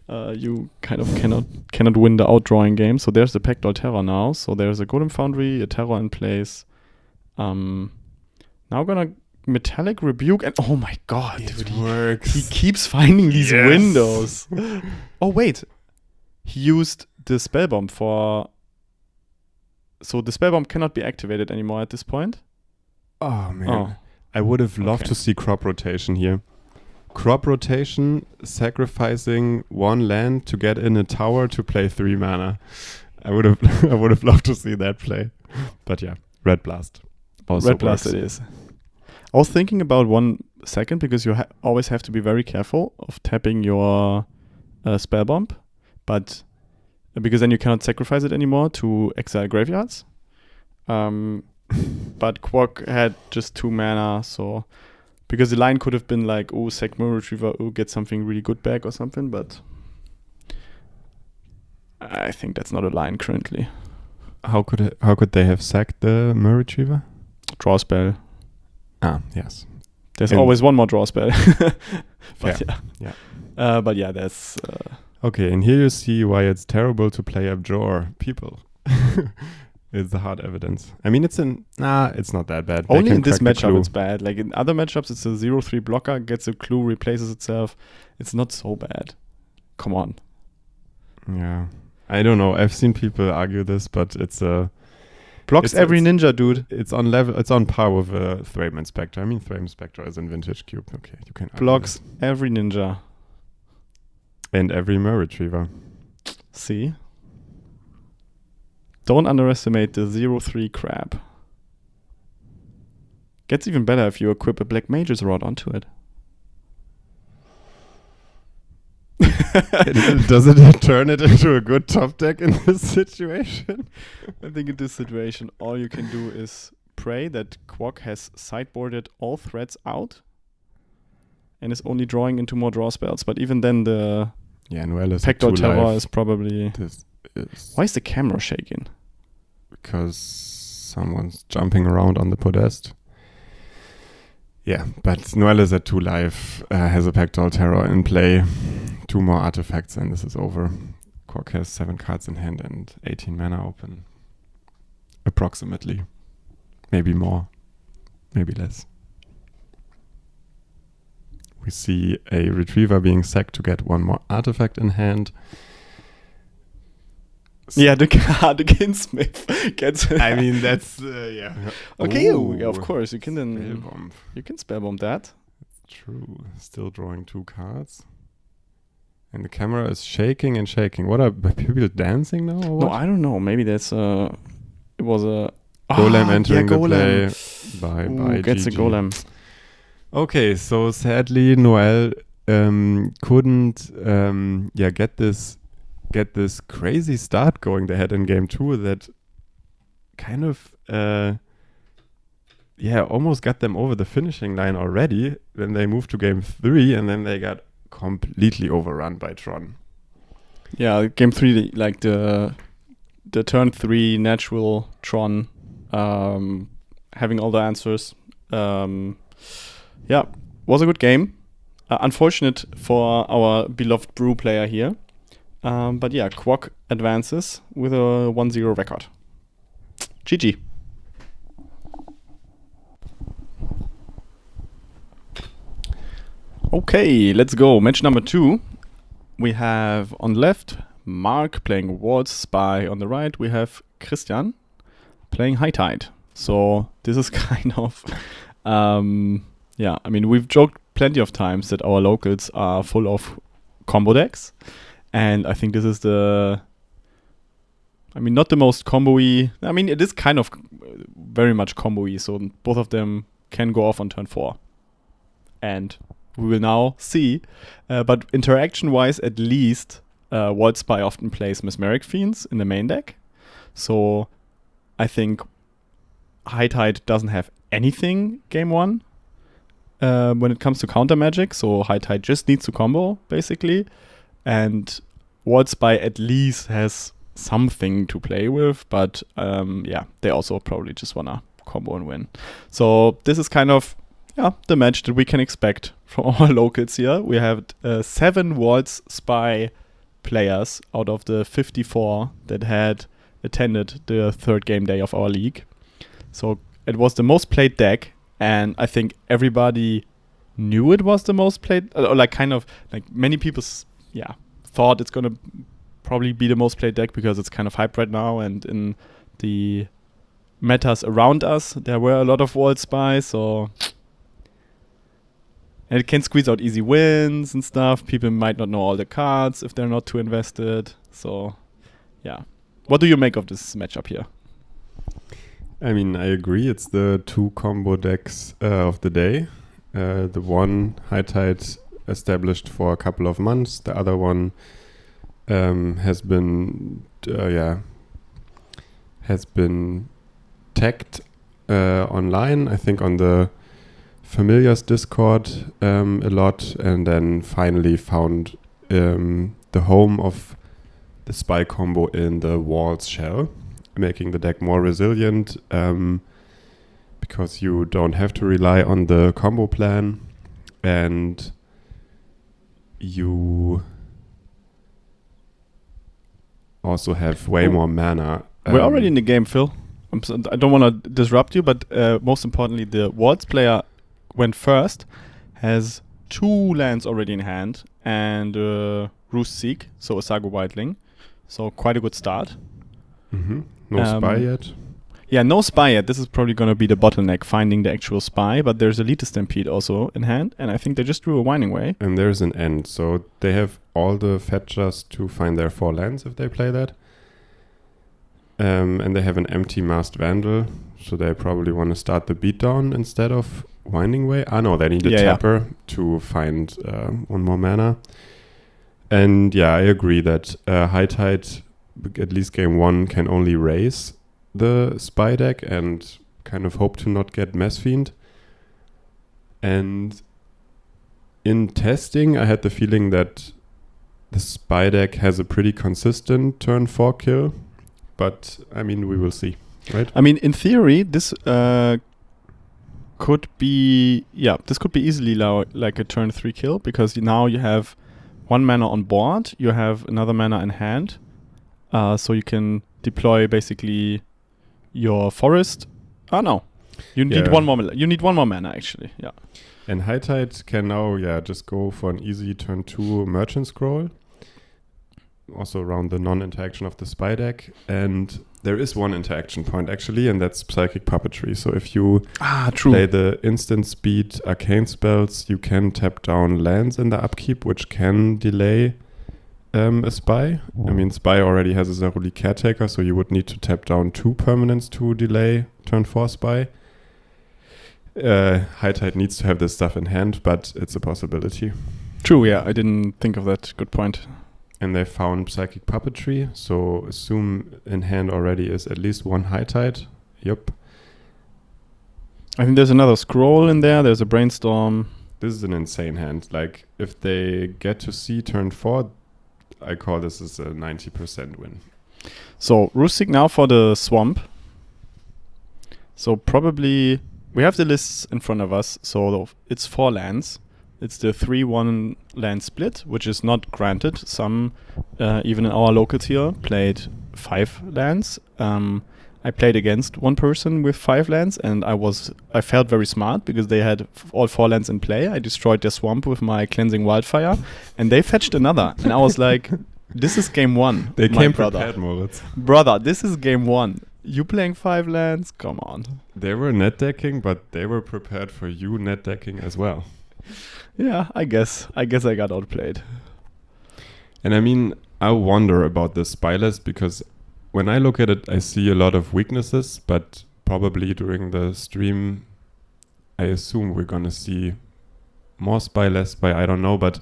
You kind of cannot win the outdrawing game. So there's the Pectoral Terror now. So there's a Golem Foundry, a Terror in place. Now gonna Metallic Rebuke, and oh my god, it dude, works. he keeps finding these windows. Oh wait, he used the Spellbomb for... So the Spellbomb cannot be activated anymore at this point? Oh man, I would have loved to see Crop Rotation here. Crop Rotation, sacrificing 1 land to get in a tower to play 3 mana. I would have loved to see that play. But yeah, Red Blast. Also Red Blast it is. I was thinking about 1 second, because you always have to be very careful of tapping your Spellbomb, but because then you cannot sacrifice it anymore to exile graveyards. But Quack had just 2 mana, so... Because the line could have been like, oh, sack Mirror Retriever, oh, get something really good back or something, but I think that's not a line currently. How could they have sacked the Mirror Retriever? Draw spell. Ah, yes. There's always one more draw spell. But yeah. But yeah, that's... Okay, and here you see why it's terrible to play Abjure people. It's the hard evidence. I mean, it's not that bad. Only in this matchup it's bad. Like in other matchups, it's a 0/3 blocker, gets a clue, replaces itself. It's not so bad. Come on. Yeah. I don't know. I've seen people argue this, but it's a... Blocks every ninja, dude. It's on level. It's on par with Thrame Inspector. I mean, Thrame Inspector is in Vintage Cube. Okay, you can argue blocks this. every ninja. And every Mirror Retriever. See? Don't underestimate the 0/3 crab. Gets even better if you equip a Black Mage's Rod onto it. Does it turn it into a good top deck in this situation? I think in this situation, all you can do is pray that Quack has sideboarded all threats out and is only drawing into more draw spells. But even then, the Pectoral Terror is probably... Why is the camera shaking? Because someone's jumping around on the podest. Yeah, but Noel is at 2 life, has a Pectoral Terror in play, 2 more artifacts, and this is over. Quack has 7 cards in hand and 18 mana open. Approximately. Maybe more, maybe less. We see a Retriever being sacked to get 1 more artifact in hand. Yeah, the Kinsmith gets... I mean, that's... yeah. Okay, yeah, of course. You can then... Spellbomb. You can Spellbomb that. True. Still drawing 2 cards. And the camera is shaking and shaking. What are people dancing now? Or what? No, I don't know. Maybe that's it was a... Golem entering the play. Bye, gets GG. a Golem. Okay, so sadly, Noel couldn't get this crazy start going they had in game 2 that kind of almost got them over the finishing line already. Then they moved to game 3 and then they got completely overrun by Tron. Yeah, game 3, like the turn 3 natural Tron having all the answers. Yeah, was a good game. Unfortunate for our beloved Brew player here. But yeah, Quack advances with a 1-0 record. GG. Okay, let's go. Match number 2. We have on the left Mark playing Ward's Spy. On the right, we have Christian playing High Tide. So this is kind of, I mean, we've joked plenty of times that our locals are full of combo decks. And I think this is not the most combo-y. I mean, it is kind of very much combo-y. So both of them can go off on turn 4. And we will now see. But interaction-wise, at least, World Spy often plays Mesmeric Fiends in the main deck. So I think High Tide doesn't have anything game 1 when it comes to counter magic. So High Tide just needs to combo, basically. And World Spy at least has something to play with. But they also probably just want to combo and win. So this is kind of the match that we can expect from our locals here. We have 7 World Spy players out of the 54 that had attended the third game day of our league. So it was the most played deck, and I think everybody knew it was the most played, or many people thought it's gonna probably be the most played deck because it's kind of hyped right now, and in the metas around us there were a lot of World Spies, so and it can squeeze out easy wins and stuff. People might not know all the cards if they're not too invested. So, what do you make of this matchup here? I mean, I agree. It's the 2 combo decks of the day. The one, High Tide, established for a couple of months. The other one has been tagged online. I think on the Familiars Discord a lot, and then finally found the home of the Spy combo in the Walls shell, making the deck more resilient because you don't have to rely on the combo plan, and you also have way more mana. We're already in the game, Phil. I don't want to disrupt you, but most importantly, the Walls player went first, has 2 lands already in hand, and Roost Seek, so a Sago Wildling. So quite a good start. Mm-hmm. No Spy yet? Yeah, no Spy yet. This is probably going to be the bottleneck, finding the actual Spy, but there's Elite Stampede also in hand, and I think they just drew a Winding Way. And there's an end, so they have all the fetchers to find their 4 lands if they play that. And they have an empty Masked Vandal, so they probably want to start the beatdown instead of Winding Way. No, they need a tapper to find 1 more mana. And I agree that High Tide, at least game 1, can only raise the Spy deck and kind of hope to not get Mess Fiend. And in testing, I had the feeling that the Spy deck has a pretty consistent turn 4 kill. But, I mean, we will see, right? I mean, in theory, this could be easily like a turn 3 kill, because now you have 1 mana on board, you have another mana in hand, so you can deploy basically your forest. You need one more. You need 1 more mana actually. Yeah. And High Tide can now just go for an easy turn 2 Merchant Scroll. Also around the non-interaction of the Spy deck, and there is one interaction point actually, and that's Psychic Puppetry. So if you play the instant speed arcane spells, you can tap down lands in the upkeep, which can delay a Spy. I mean, Spy already has a Zaruli Caretaker, so you would need to tap down 2 permanents to delay turn 4 Spy. High Tide needs to have this stuff in hand, but it's a possibility. True, I didn't think of that. Good point. And they found Psychic Puppetry, so assume in hand already is at least 1 High Tide. Yep. I think there's another scroll in there. There's a Brainstorm. This is an insane hand. Like, if they get to see turn 4, I call this as a 90% win. So, Rustic now for the Swamp. So, probably we have the lists in front of us. So, it's 4 lands. It's the 3-1 land split, which is not granted. Some, even in our locals here, played 5 lands. I played against one person with 5 lands, and I felt very smart because they had all 4 lands in play. I destroyed their swamp with my Cleansing Wildfire, and they fetched another. And I was like, this is game 1. They came prepared, Moritz. Brother, this is game 1. You playing 5 lands? Come on. They were net decking, but they were prepared for you net decking as well. Yeah, I guess I got outplayed. And I mean, I wonder about this spy list because when I look at it, I see a lot of weaknesses, but probably during the stream, I assume we're going to see more spy, less spy, I don't know, but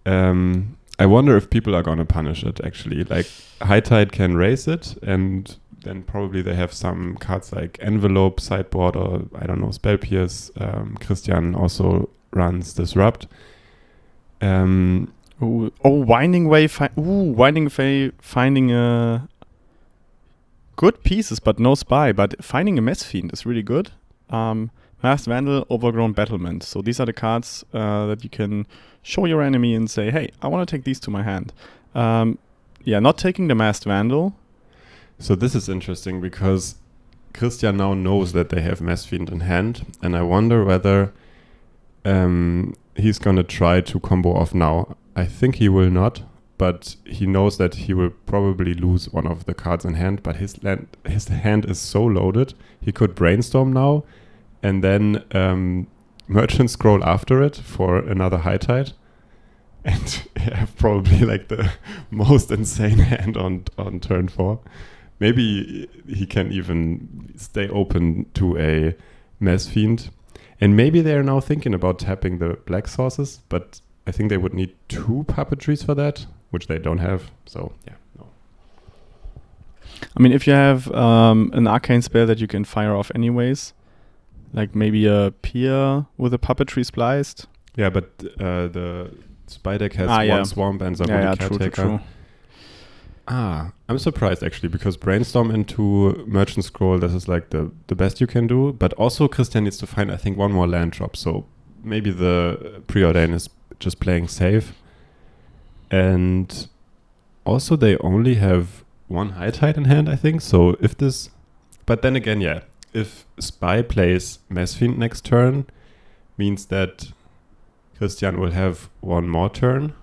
I wonder if people are going to punish it, actually. Like, High Tide can raise it, and then probably they have some cards like Envelope, Sideboard, or, I don't know, Spell Pierce. Christian also runs Disrupt. Winding Way. Winding Way finding good pieces, but no spy. But finding a Mess Fiend is really good. Masked Vandal, Overgrown Battlement. So these are the cards that you can show your enemy and say, hey, I want to take these to my hand. Not taking the Masked Vandal. So this is interesting because Christian now knows that they have Mess Fiend in hand, and I wonder whether he's going to try to combo off now. I think he will not, but he knows that he will probably lose one of the cards in hand, but his hand is so loaded, he could Brainstorm now, and then Merchant Scroll after it for another High Tide, and have probably like the most insane hand on turn 4. Maybe he can even stay open to a Mess Fiend. And maybe they're now thinking about tapping the black sources, but I think they would need 2 puppetries for that, which they don't have. So, yeah, no. I mean, if you have an arcane spell that you can fire off anyways, like maybe a Pier with a puppetry spliced. Yeah, but the spy deck has one Swamp and Zabuni Caretaker. True. I'm surprised actually, because Brainstorm into Merchant Scroll, this is like the best you can do. But also Christian needs to find, I think, one more land drop. So maybe the Preordain is just playing safe. And also they only have 1 High Tide in hand, I think. So if this... But then again, yeah, if Spy plays Mess Fiend next turn, means that Christian will have 1 more turn.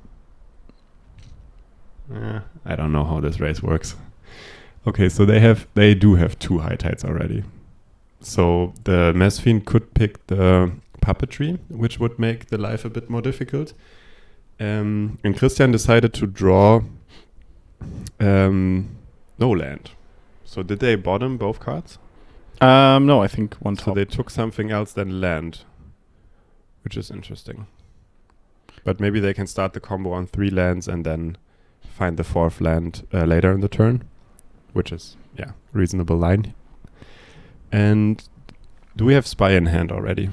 I don't know how this race works. Okay, so they do have 2 High Tides already. So the Mess Fiend could pick the puppetry, which would make the life a bit more difficult. And Christian decided to draw no land. So did they bottom both cards? No, I think one top. So they took something else than land, which is interesting. But maybe they can start the combo on 3 lands and then find the 4th land later in the turn, which is, reasonable line. And do we have spy in hand already?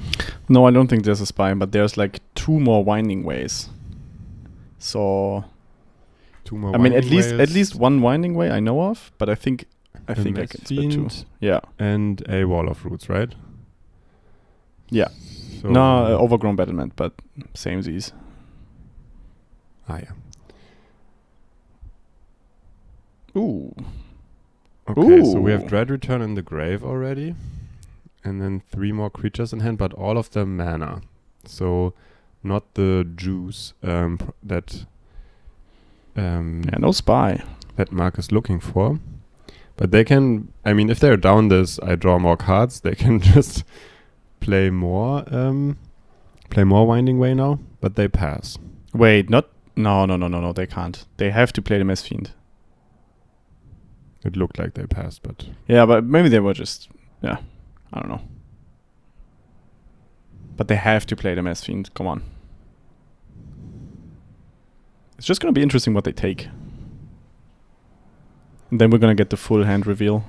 No, I don't think there's a spy, but there's like 2 more Winding Ways. So 2 more. I mean, at least 1 Winding Way I know of, but I think I can split 2. Yeah, and a Wall of Roots, right? Yeah. So Overgrown Battlement, but same Z's. Yeah. Ooh. Okay, so we have Dread Return in the grave already. And then 3 more creatures in hand, but all of them mana. So not the juice that no spy. That Mark is looking for. But they can, I mean, if they're down this, I draw more cards, they can just play more Winding Way now, but they pass. Wait, no, they can't. They have to play the Mess Fiend. It looked like they passed, but... Yeah, but maybe they were just... Yeah, I don't know. But they have to play the Mess Fiend. Come on. It's just going to be interesting what they take. And then we're going to get the full hand reveal.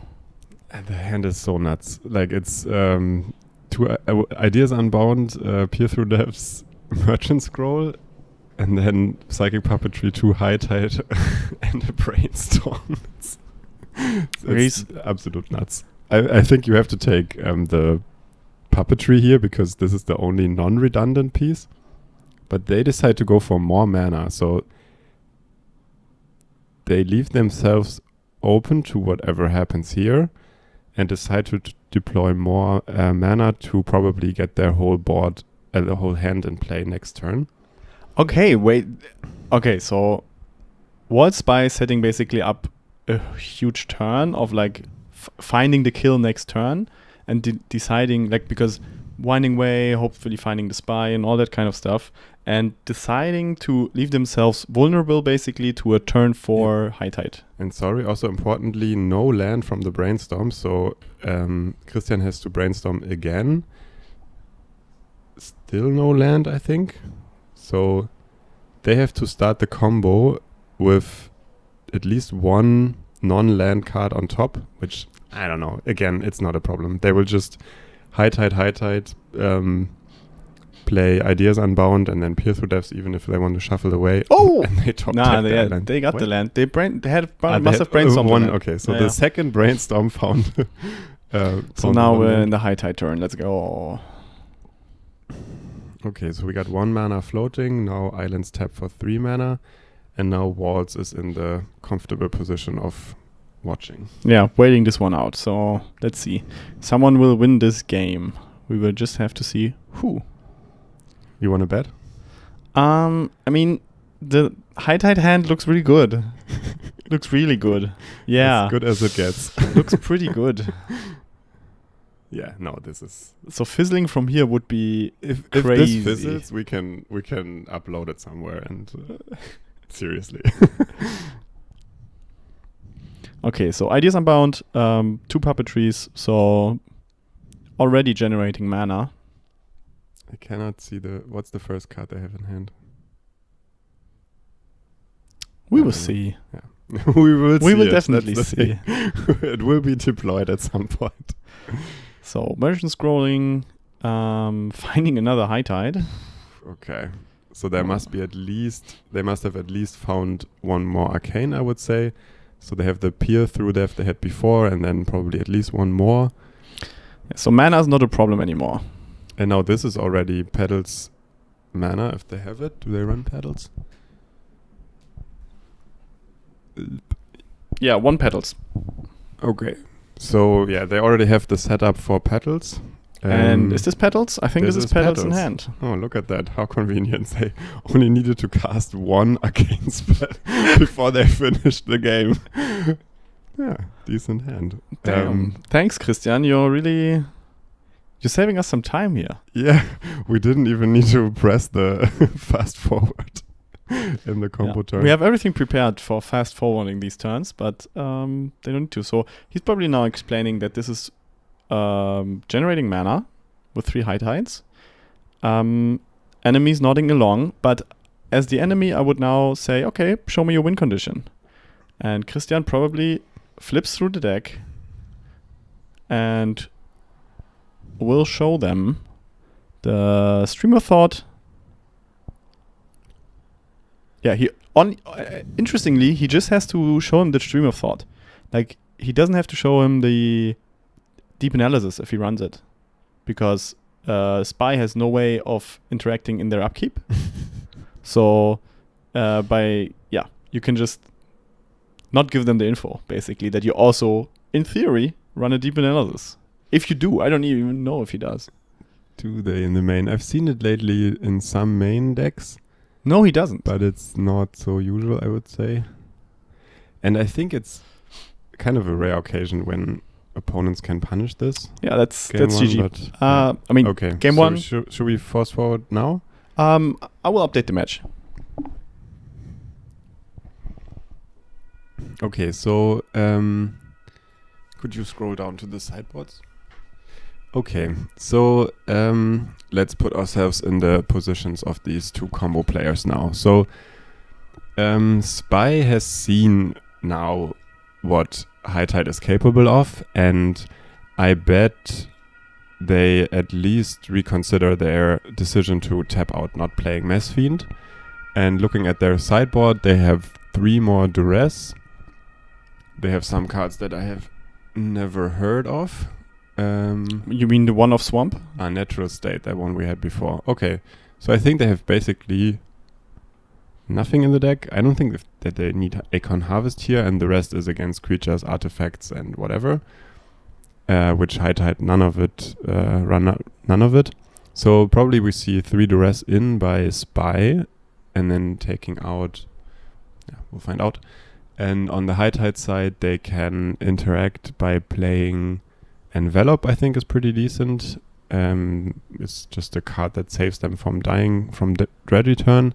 And the hand is so nuts. Like, it's 2 Ideas Unbound, Peer Through Depths, Merchant Scroll, and then Psychic Puppetry, 2 High Tide, and a Brainstorm. It's absolute nuts. I think you have to take the puppetry here because this is the only non-redundant piece. But they decide to go for more mana, so they leave themselves open to whatever happens here and decide to deploy more mana to probably get their whole board, the whole hand in play next turn. Okay, wait. Okay, so Wall Spy is setting basically up a huge turn of like finding the kill next turn and deciding, like, because winding way, hopefully finding the spy and all that kind of stuff, and deciding to leave themselves vulnerable basically to a turn 4 high tide. And sorry, also importantly, no land from the brainstorm, so Christian has to brainstorm again. Still no land, I think. So they have to start the combo with at least one non-land card on top, which, I don't know, again, it's not a problem. They will just high tide, play Ideas Unbound and then peer through depths even if they want to shuffle away. Oh! And they top tap the island. They got What? the land. They had must have brainstormed one. the land. Okay, so Yeah. the second brainstorm found. So now we're in the high tide turn. Let's go. Okay, so we got 1 mana floating. Now islands tap for 3 mana. And now Waltz is in the comfortable position of watching. Yeah, waiting this one out. So let's see. Someone will win this game. We will just have to see who. You want to bet? I mean, the high tide hand looks really good. Looks really good. Yeah. As good as it gets. Looks pretty good. Yeah, no, this is... So fizzling from here would be If crazy. this fizzles, we can upload it somewhere and... seriously. Okay, so Ideas Unbound, 2 puppetries, so already generating mana. I cannot see what's the first card they have in hand. We I will don't know. see. Yeah. we will definitely That's the see. thing. It will be deployed at some point. So motion scrolling, finding another high tide. Okay. So they must have at least found one more arcane, I would say. So they have the peer through depth they had before, and then probably at least one more. Yeah, so mana is not a problem anymore. And now this is already Pedals mana, if they have it. Do they run Pedals? Yeah, 1 petals. Okay. So, yeah, they already have the setup for Pedals. And is this petals? I think this is petals in Petals. hand. Oh, look at that. How convenient. They only needed to cast 1 arcane spell before they finished the game. Yeah, decent hand. Damn. Thanks, Christian. You're saving us some time here. Yeah, we didn't even need to press the fast forward in the combo turn. We have everything prepared for fast forwarding these turns, but they don't need to. So he's probably now explaining that this is generating mana with 3 high tides. Enemies nodding along, but as the enemy, I would now say, okay, show me your win condition. And Christian probably flips through the deck and will show them the Stream of Thought. Yeah, interestingly, he just has to show him the Stream of Thought. Like, he doesn't have to show him the Deep Analysis if he runs it, because Spy has no way of interacting in their upkeep. So you can just not give them the info, basically, that you also, in theory, run a Deep Analysis. If you do, I don't even know if he does. Do they in the main? I've seen it lately in some main decks. No, he doesn't. But it's not so usual, I would say. And I think it's kind of a rare occasion when opponents can punish this. Yeah, that's Game GG. one, but, I mean, okay. game so one. Should we fast forward now? I will update the match. Okay, so could you scroll down to the sideboards? Okay, so let's put ourselves in the positions of these 2 combo players now. So Spy has seen now what High Tide is capable of, and I bet they at least reconsider their decision to tap out not playing Mass Fiend. And looking at their sideboard, they have 3 more Duress. They have some cards that I have never heard of. You mean the one of Swamp? Natural State, that one we had before. Okay, so I think they have basically nothing in the deck. I don't think that they need Acorn Harvest here, and the rest is against creatures, artifacts, and whatever. Which High Tide, none of it. So probably we see 3 Duress in by Spy, and then taking out. Yeah, we'll find out. And on the high tide side, they can interact by playing Envelope, I think is pretty decent. It's just a card that saves them from dying from the dread return.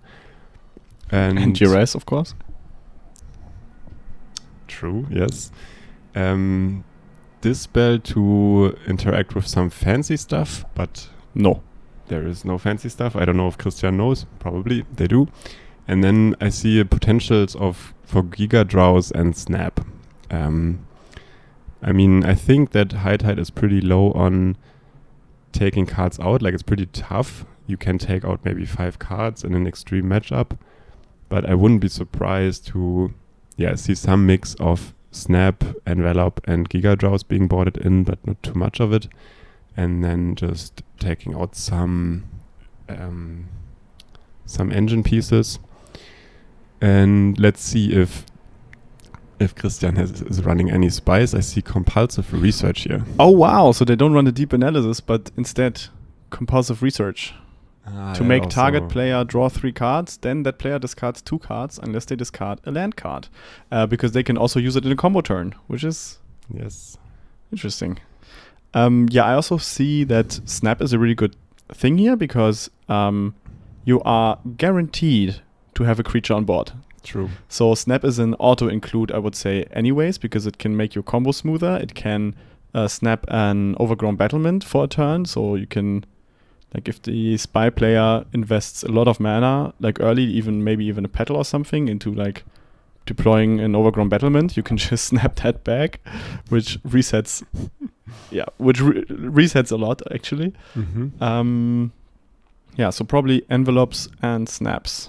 And duress, of course. True, yes. Dispel to interact with some fancy stuff, but no. There is no fancy stuff. I don't know if Christian knows. Probably they do. And then I see potentials for Giga Draws and Snap. I mean, I think that High Tide is pretty low on taking cards out. Like, it's pretty tough. You can take out maybe 5 cards in an extreme matchup. But I wouldn't be surprised to see some mix of Snap, Envelope, and Giga Draws being boarded in, but not too much of it. And then just taking out some engine pieces. And let's see if Christian is running any spies. I see compulsive research here. Oh, wow. So they don't run the deep analysis, but instead compulsive research. To make target player draw 3 cards, then that player discards 2 cards unless they discard a land card. Because they can also use it in a combo turn, which is interesting. I also see that Snap is a really good thing here because you are guaranteed to have a creature on board. True. So Snap is an auto-include, I would say, anyways, because it can make your combo smoother. It can snap an Overgrown Battlement for a turn, so you can, like, if the spy player invests a lot of mana, like early, maybe even a petal or something, into like deploying an Overgrown Battlement, you can just snap that back, which resets. Resets a lot, actually. Mm-hmm. So probably envelopes and snaps.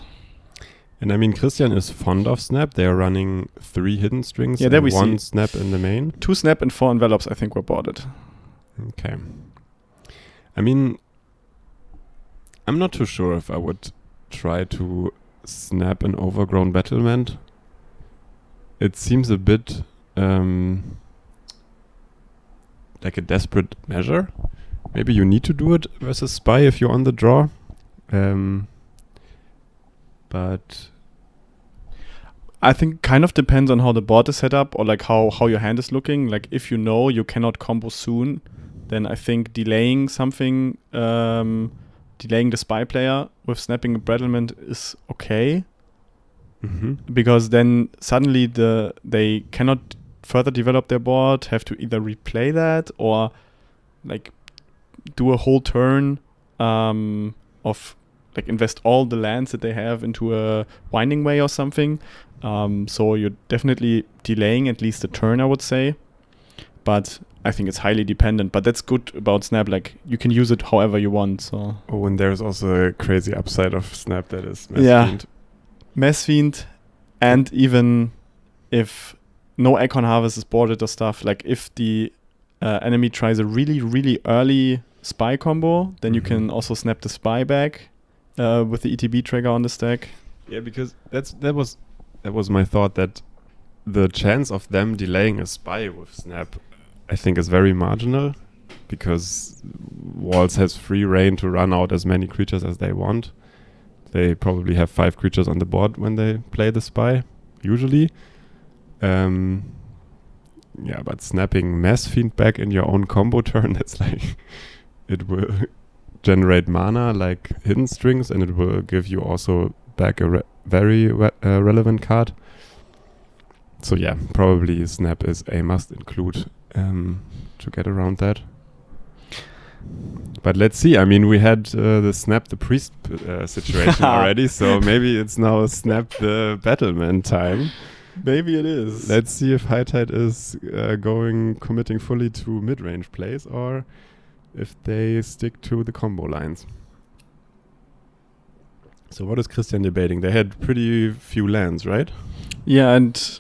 And I mean, Christian is fond of Snap. They are running 3 hidden strings and and 1 Snap in the main. 2 Snap and 4 envelopes, I think, were boarded. Okay. I mean, I'm not too sure if I would try to snap an Overgrown Battlement. It seems a bit like a desperate measure. Maybe you need to do it versus Spy if you're on the draw. But I think kind of depends on how the board is set up or like how your hand is looking. Like if you know you cannot combo soon, then I think delaying something, delaying the spy player with snapping a battlement is okay. Mm-hmm. Because then suddenly they cannot further develop their board, have to either replay that or like do a whole turn of like invest all the lands that they have into a Winding Way or something. So you're definitely delaying at least a turn, I would say. But I think it's highly dependent. But that's good about Snap. Like you can use it however you want. So. Oh, and there's also a crazy upside of Snap that is Mess Fiend. Mess Fiend, and even if no Acorn Harvest is boarded or stuff, like if the enemy tries a really, really early spy combo, then you can also snap the spy back with the ETB trigger on the stack. Yeah, because that was my thought, that the chance of them delaying a spy with Snap, I think, is very marginal, because Walls has free reign to run out as many creatures as they want. They probably have 5 creatures on the board when they play the spy, usually. But snapping Mess Fiend back in your own combo turn, that's like, it will generate mana like Hidden Strings, and it will give you also back a very relevant card. So yeah, probably Snap is a must include to get around that. But let's see. I mean, we had the Snap the Priest situation already, so maybe it's now Snap the Battlement time. Maybe it is. Let's see if High Tide is committing fully to mid-range plays, or if they stick to the combo lines. So what is Christian debating? They had pretty few lands, right? Yeah, and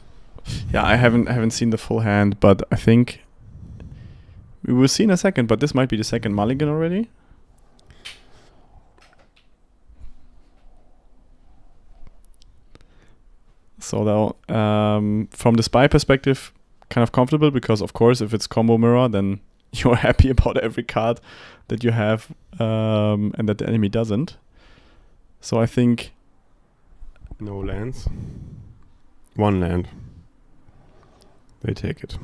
I haven't seen the full hand, but I think we will see in a second. But this might be the second mulligan already. So though, from the spy perspective, kind of comfortable, because of course if it's combo mirror, then you're happy about every card that you have and that the enemy doesn't. So I think no lands. 1 land. They take it.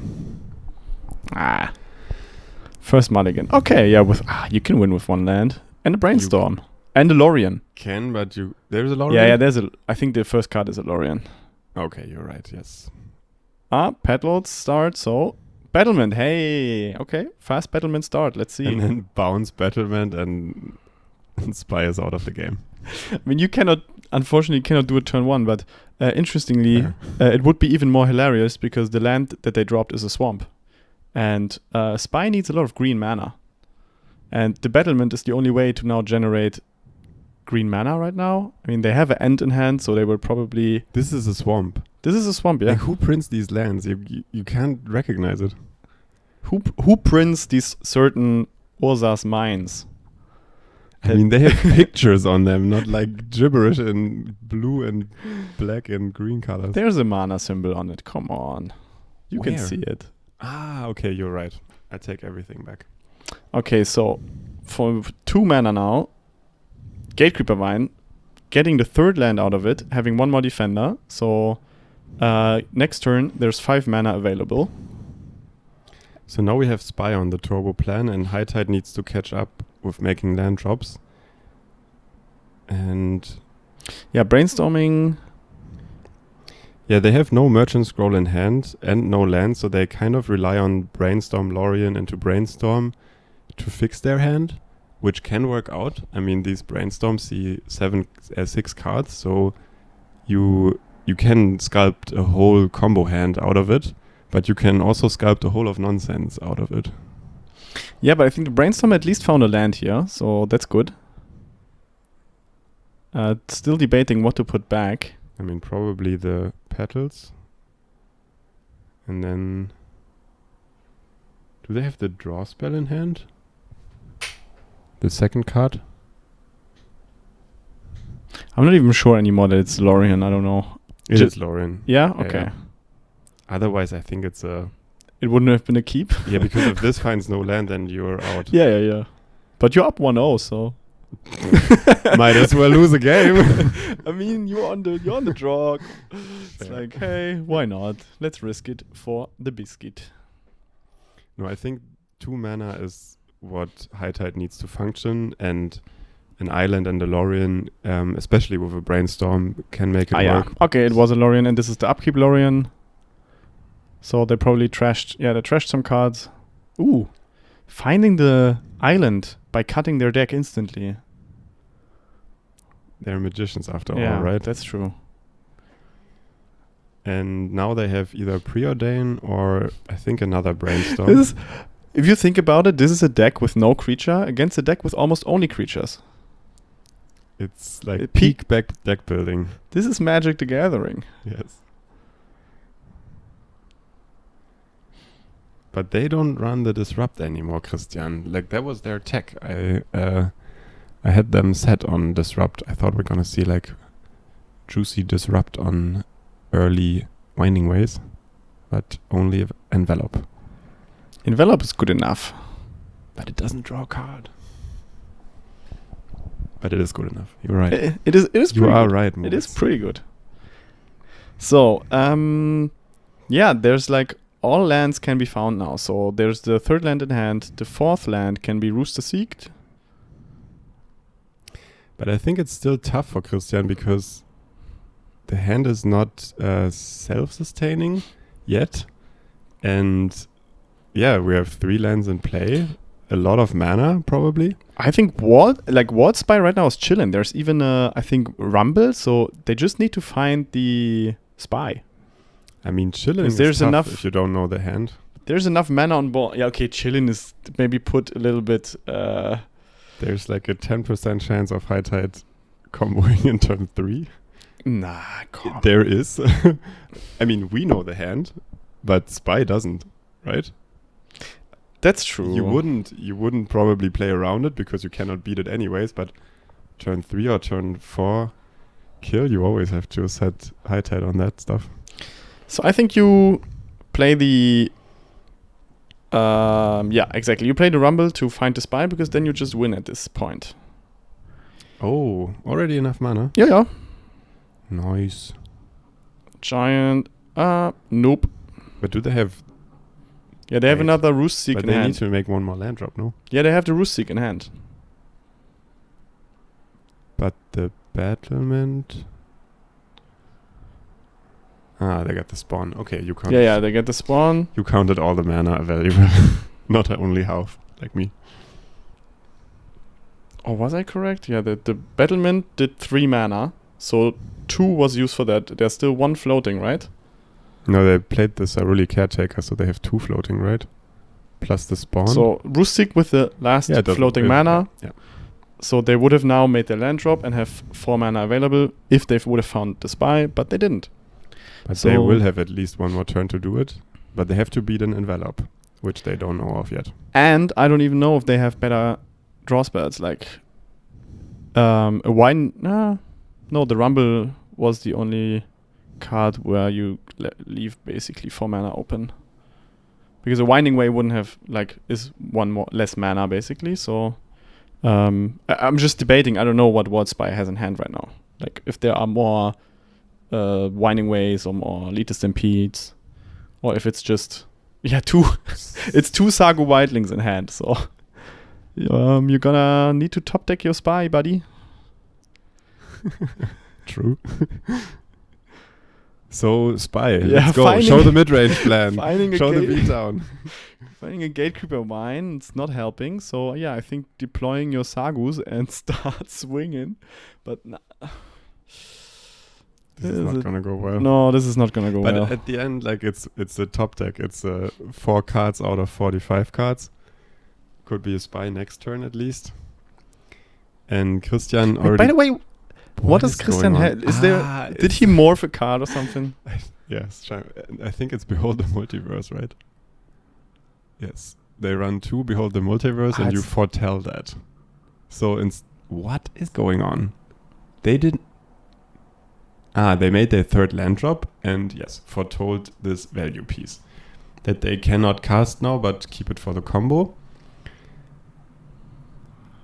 First mulligan. Okay, yeah, you can win with one land. And a Brainstorm. And a Lorien. But there's a Lorien? Yeah, I think the first card is a Lorien. Okay, you're right, yes. Petaled start, so Battlement, hey! Okay, fast Battlement start, let's see. And then bounce Battlement and Spy is out of the game. I mean, unfortunately cannot do it turn 1, but interestingly, it would be even more hilarious because the land that they dropped is a swamp. And Spy needs a lot of green mana. And the Battlement is the only way to now generate green mana right now. I mean, they have an End in hand, so they will probably... This is a swamp. This is a swamp, yeah. Like, who prints these lands? You can't recognize it. Who prints these certain Urza's mines? I mean, they have pictures on them, not like gibberish in blue and black and green colors. There's a mana symbol on it. Come on. You can see it. Okay, you're right. I take everything back. Okay, so for 2 mana now, Gatecreeper Vine, getting the 3rd land out of it, having 1 more defender. So next turn, there's 5 mana available. So now we have Spy on the turbo plan, and High Tide needs to catch up with making land drops. And yeah, Brainstorming. Yeah, they have no Merchant Scroll in hand and no land, so they kind of rely on Brainstorm Lorien into Brainstorm to fix their hand, which can work out. I mean, these Brainstorms see 6 cards, so you can sculpt a whole combo hand out of it, but you can also sculpt a whole of nonsense out of it. Yeah, but I think the Brainstorm at least found a land here, so that's good. Still debating what to put back. I mean, probably the Petals. And then... Do they have the draw spell in hand? The second card? I'm not even sure anymore that it's Lorien. I don't know. It is Lorien. Yeah? Okay. Yeah. Otherwise, I think it's a... It wouldn't have been a keep. Yeah, because if this finds no land, then you're out. Yeah. But you're up 1-0, so... Might as well lose a game. I mean, you're on the draw. It's like, hey, why not? Let's risk it for the biscuit. No, I think 2 mana is what High Tide needs to function, and an island and a Lorien, especially with a Brainstorm, can make it work. Yeah. Okay, it was a Lorien, and this is the upkeep Lorien. So they probably trashed. Yeah, they trashed some cards. Ooh, finding the island by cutting their deck instantly. They're magicians after all, right? That's true. And now they have either Preordain or I think another Brainstorm. If you think about it, this is a deck with no creature against a deck with almost only creatures. It's like peak deck building. This is Magic the Gathering. Yes. But they don't run the Disrupt anymore, Christian. Like, that was their tech. I had them set on Disrupt. I thought we're gonna see like juicy Disrupt on early Winding Ways, but only Envelope. Envelope is good enough. But it doesn't draw a card. But it is good enough. You're right. It is. You are good. right. It is pretty good. So, yeah, there's like all lands can be found now. So there's the 3rd land in hand. The 4th land can be Rooster Seeked. But I think it's still tough for Christian because the hand is not self-sustaining yet. And yeah, we have 3 lands in play. A lot of mana, probably. I think Wall Spy right now is chilling. There's even I think Rumble, so they just need to find the Spy. I mean, chilling is there's tough enough if you don't know the hand. There's enough mana on board. Yeah, okay, chilling is maybe put a little bit... There's like a 10% chance of High Tide comboing in turn 3. Nah, come on. There is. I mean, we know the hand, but Spy doesn't, right? That's true. You wouldn't probably play around it because you cannot beat it anyways, but turn 3 or turn 4 kill, you always have to set High Tide on that stuff. So I think you play the... yeah, exactly. You play the Rumble to find the Spy because then you just win at this point. Oh, already enough mana? Yeah. Nice. Giant. Nope. But do they have... Yeah, they have Wait. another Roost Seek But in they hand. need to make one more land drop, no? Yeah, they have the Roost Seek in hand. But the battlement... Ah, they got the spawn. Okay, you counted. Yeah, they get the spawn. You counted all the mana available, not only half, like me. Oh, was I correct? Yeah, the battlement did 3 mana, so 2 was used for that. There's still 1 floating, right? No, they played the Saruli Caretaker, so they have 2 floating, right? Plus the spawn. So Roost Seek with the last floating mana. Yeah. So they would have now made their land drop and have 4 mana available if they would have found the spy, but they didn't. But So- they will have at least one more turn to do it. But they have to beat an envelope, which they don't know of yet. And I don't even know if they have better draw spells, like a wine. No, the Rumble was the only card where you leave basically 4 mana open. Because a Winding Way wouldn't have, is 1 more less mana basically. So I'm just debating. I don't know what Spy has in hand right now. Like if there are more Winding Ways or more Elite Stampedes, or if it's just 2. It's 2 Sago Wildlings in hand. So you're gonna need to top deck your Spy, buddy. True. So, Spy, Yeah, let's go. Show the mid-range plan. Show the beatdown. Finding a Gatekeeper mine, it's not helping. So, yeah, I think deploying your Sagus and start swinging. But This is not gonna go well. no, this is not gonna go But well. at the end, it's a top deck. It's 4 cards out of 45 cards. Could be a Spy next turn at least. And Christian already... By the way, what does is Christian going on? have? Is there? Did he morph a card or something? Yes, I think it's Behold the Multiverse, right? Yes. They run 2 Behold the Multiverse and you it's- foretell that. So, what is going on? They didn't... they made their 3rd land drop and, yes, foretold this value piece. That they cannot cast now, but keep it for the combo.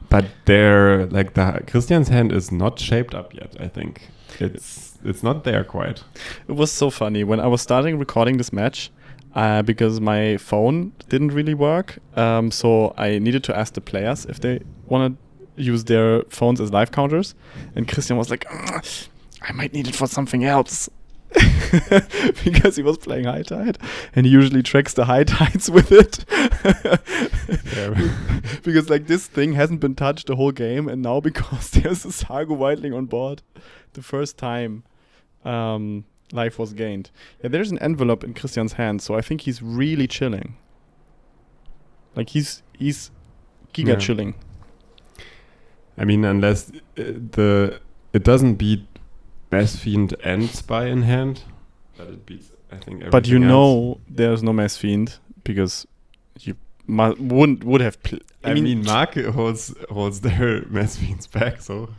But the Christian's hand is not shaped up yet, I think. It's not there quite. It was so funny when I was starting recording this match, because my phone didn't really work. So I needed to ask the players if they want to use their phones as live counters, and Christian was like, "I might need it for something else." Because he was playing High Tide and he usually tracks the high tides with it. Because this thing hasn't been touched the whole game, and now because there's a Sago Wildling on board, the first time life was gained. Yeah, there's an envelope in Christian's hand, so I think he's really chilling. He's giga chilling. I mean, unless it doesn't beat Mass Fiend and Spy in hand, but it beats, I think, everything But else. There's no Mass Fiend because you would have. I mean, Mark holds their Mass Fiends back, so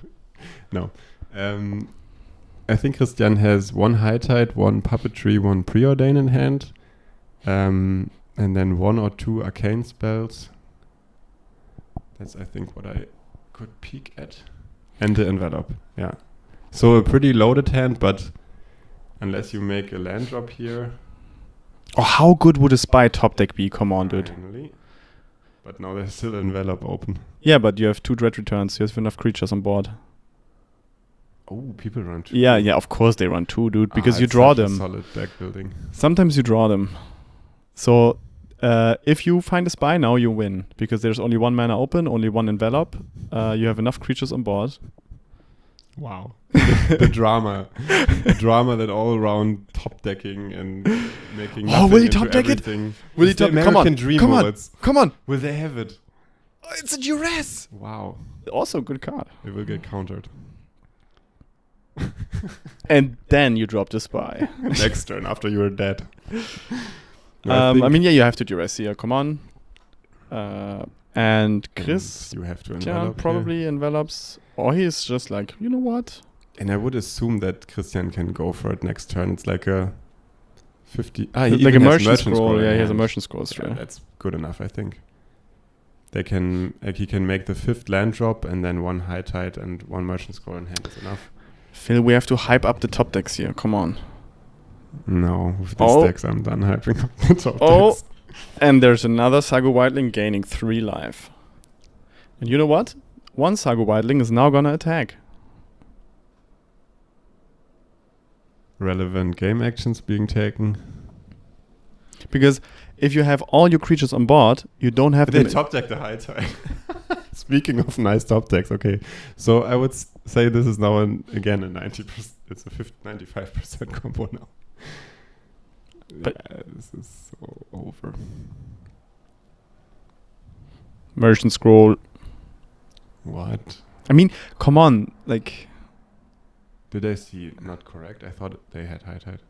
no. I think Christian has 1 High Tide, 1 Puppetry, 1 Preordain in hand, and then 1 or 2 Arcane spells. That's, I think, what I could peek at. And the envelope, yeah. So a pretty loaded hand, but unless you make a land drop here... Oh, how good would a Spy top deck be? Come on, dude. Finally. But now there's still envelope open. Yeah, but you have 2 Dread Returns. You have enough creatures on board. Oh, people run 2. Yeah, of course they run 2, dude, because you it's draw such a them. solid deck building. Sometimes you draw them. So if you find a Spy now, you win. Because there's only 1 mana open, only 1 envelope. You have enough creatures on board. Wow. The drama. The drama that all around top decking and making nothing will he into top deck it? everything. Will he It's the top? Come on, American Dream come on, bullets. come on. Will they have it? Oh, it's a duress. Wow. Also a good card. It will get countered. And then you drop the Spy. Next turn after you're dead. No, I mean, you have to duress here. Come on. And Chris, you have to envelop probably envelops. Or he's just like, you know what? And I would assume that Christian can go for it next turn. It's like a 50... he Like a even has merchant scroll. in Yeah, he has a hand. merchant scroll. Yeah, that's good enough, I think. He can make the 5th land drop and then 1 High Tide and 1 merchant scroll in hand is enough. Phil, we have to hype up the top decks here. Come on. No, with these Oh. decks I'm done hyping up the top Oh. decks. And there's another Sago Wildling gaining 3 life. And you know what? One Sago Wildling is now gonna attack. Relevant game actions being taken. Because if you have all your creatures on board, you don't have They them. top deck the high tide. Speaking of nice top decks, okay. So I would say this is now again a 90%. It's a 95% combo now. But yeah, this is so over. Merchant Scroll. What? I mean, come on, like. Did I see not correct? I thought they had high tide.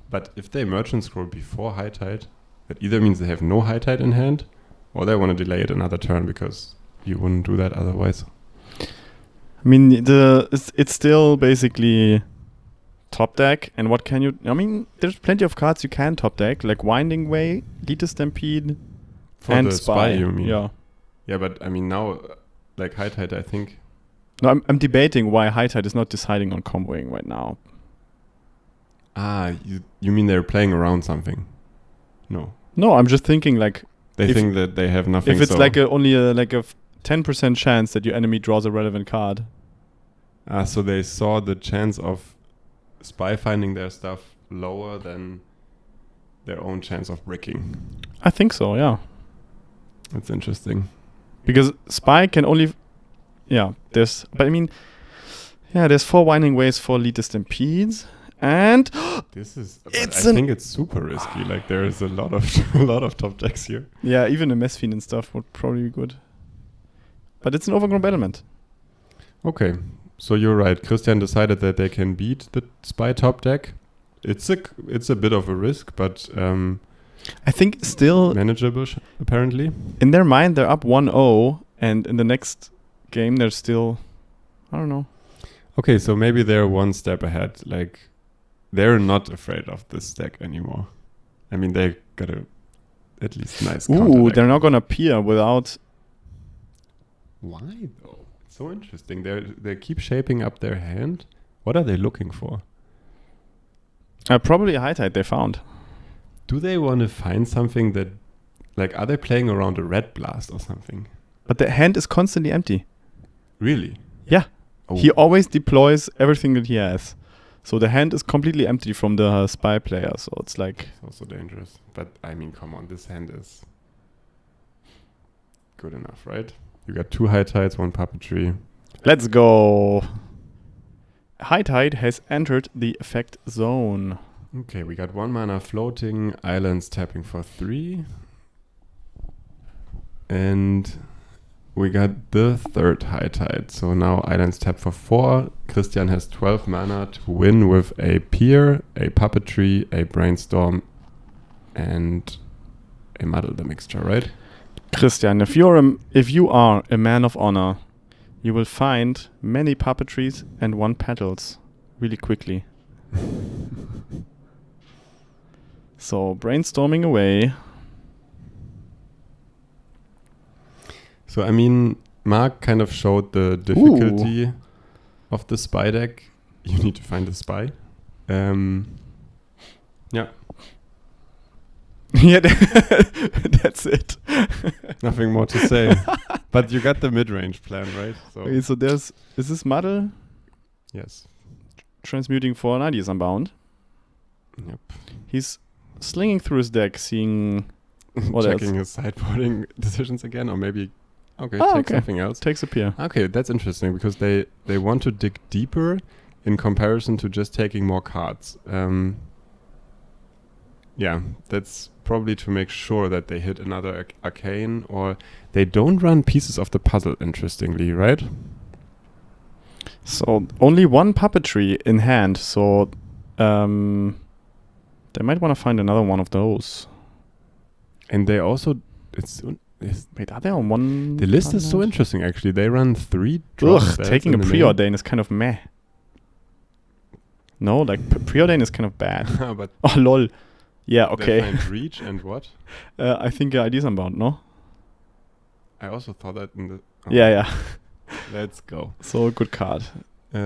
But if they merchant scroll before high tide, that either means they have no high tide in hand, or they want to delay it another turn because you wouldn't do that otherwise. I mean, it's still basically top deck. And what can you? I mean, there's plenty of cards you can top deck, like Winding Way, Leader Stampede, For and the spy, you mean? Yeah. Yeah, but I mean now, like high tide, I think. No, I'm debating why high tide is not deciding on comboing right now. Ah, you mean they're playing around something? No. No, I'm just thinking like They If- think that they have nothing. if it's so like only a 10% chance that your enemy draws a relevant card. so they saw the chance of spy finding their stuff lower than their own chance of bricking. I think so, yeah. That's interesting. Because spy can only, there's 4 Winding Ways for Leader Stampedes, and This is. It's I an- think it's super risky. Like there is a lot of a lot of top decks here. yeah, even a Mess Fiend and stuff would probably be good. But it's an overgrown battlement. Okay, so you're right. Christian decided that they can beat the spy top deck. It's a bit of a risk, but I think still manageable apparently. in their mind they're up 1-0, and in the next game they're still, I don't know. Okay, so maybe they're one step ahead. Like they're not afraid of this deck anymore. I mean, they got a at least nice. counter Ooh, deck. they're not gonna peer without. Why though? It's so interesting. They keep shaping up their hand. What are they looking for? Probably a high tide they found. Do they want to find something that, like, are they playing around a red blast or something? But the hand is constantly empty. Really? Yeah. Oh. He always deploys everything that he has. So the hand is completely empty from the spy player. So it's like... It's also dangerous. But, I mean, come on. This hand is good enough, right? You got 2 high tides, 1 puppetry. Let's go. High tide has entered the effect zone. Okay, we got 1 mana floating, islands tapping for 3. And we got the 3rd high tide. So now islands tap for 4. Christian has 12 mana to win with a pier, a puppetry, a brainstorm, and a muddle the mixture, right? Christian, if you are a man of honor, you will find many puppetries and 1 petals really quickly. So brainstorming away. So, I mean, Mark kind of showed the difficulty of the spy deck. You need to find a spy. Yeah, Yeah, that's it. nothing more to say. But you got the mid-range plan, right? So Okay, so is this Muddle yes. transmuting for an Ideas Unbound? Yep. He's slinging through his deck, seeing what Checking else? his sideboarding decisions again, or maybe take okay. something else. Takes a peer. Okay, that's interesting because they want to dig deeper in comparison to just taking more cards. Yeah, that's probably to make sure that they hit another arcane, or they don't run pieces of the puzzle, interestingly, right? So only 1 puppetry in hand, so they might want to find another one of those. And they also... Wait, are they on 1? the list is so card? interesting, actually. They run 3 draw spells Taking a in the main. preordain is kind of meh. No, like preordain is kind of bad. But Oh, lol. Yeah, they okay. find reach and what? I think Ideas Unbound, no? I also thought that in the... Yeah. Let's go. So good card.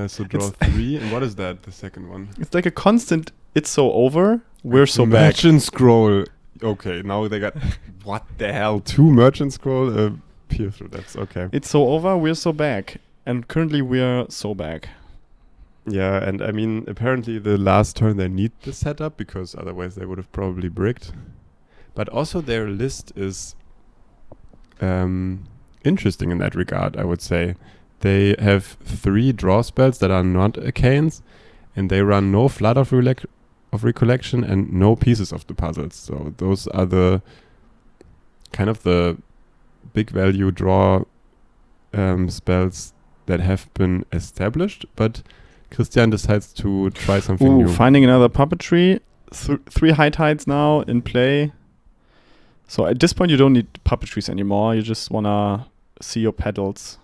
So draw 3. And what is that, the second one? It's like a constant, it's so over, we're so back. Merchant Scroll. Okay, now they got, what the hell? 2 Merchant Scroll? Peer through, that's okay. It's so over, we're so back. And currently we're so back. Yeah, and I mean, apparently the last turn they need the setup because otherwise they would have probably bricked. But also their list is interesting in that regard, I would say. They have 3 draw spells that are not arcanes, and they run no Flood of Recollection and no Pieces of the Puzzles. So those are the kind of the big value draw spells that have been established, but Christian decides to try something new. Finding another puppetry. 3 high tides now in play. So at this point you don't need puppetries anymore. You just want to see your pedals.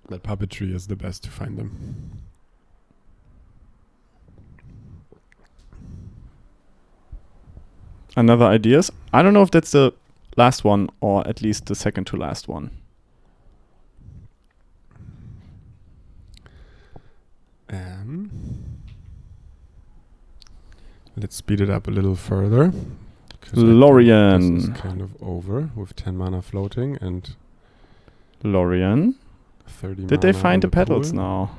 But puppetry is the best to find them. Another ideas? I don't know if that's the last one or at least the second to last one. Let's speed it up a little further. Lorien. This is kind of over with 10 mana floating and Lorien. 30 Did they mana find on the pedals pool. now?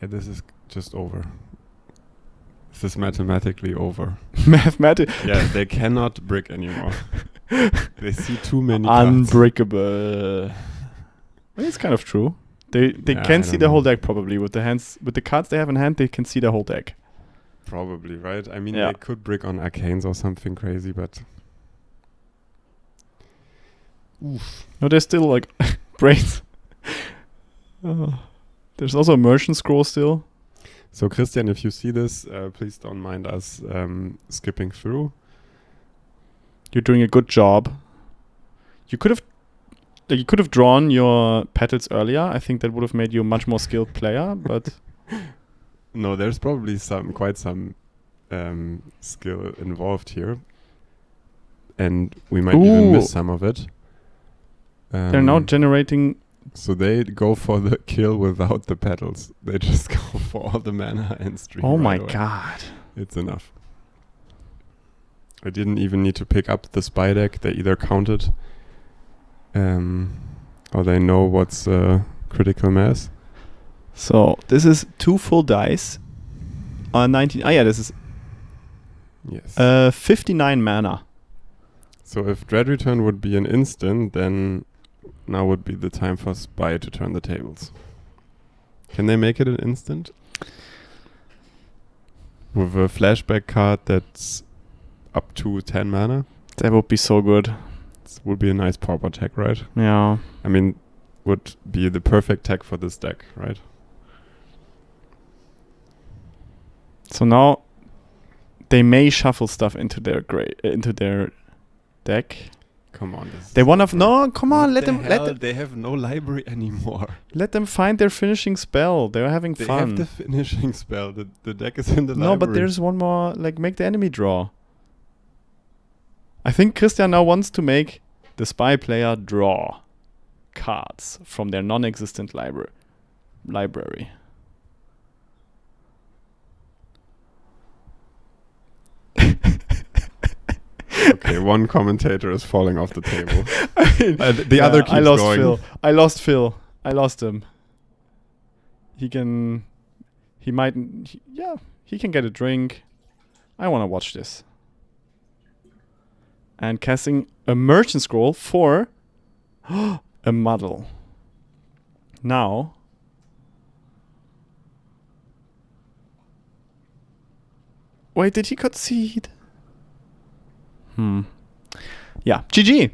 Yeah, this is just over. This is mathematically over. Yeah, they cannot brick anymore. They see too many cards. Unbreakable. It's kind of true. They can see the whole deck probably with the cards they have in hand. They can see the whole deck. Probably, right? I mean, they could brick on arcanes or something crazy, but oof. No, there's still like brains. There's also a merchant scroll still. So Christian, if you see this, please don't mind us skipping through. You're doing a good job. You could have drawn your petals earlier. I think that would have made you a much more skilled player, but no, there's probably quite some skill involved here, and we might even miss some of it. They're now generating. So they go for the kill without the petals. They just go for all the mana and stream. Oh my god! It's enough. I didn't even need to pick up the spy deck. They either counted, or they know what's critical mass. So this is 2 full dice. 19. Oh yeah, this is. Yes. 59 mana. So if Dread Return would be an instant, then now would be the time for Spy to turn the tables. Can they make it an instant? With a flashback card that's up to 10 mana? That would be so good. This would be a nice pauper tech, right? Yeah. I mean, would be the perfect tech for this deck, right? So now they may shuffle stuff into their deck. Come on, they want to no. Come on, let them. They have no library anymore. Let them find their finishing spell. They're having fun. They have the finishing spell. The deck is in the library. No, but there's one more. Like, make the enemy draw. I think Christian now wants to make the spy player draw cards from their non-existent library. Okay, one commentator is falling off the table. The other keeps going. I lost Phil. I lost him. He can get a drink. I want to watch this. And casting a merchant scroll for a muddle. Now. Wait, did he concede? Yeah, GG.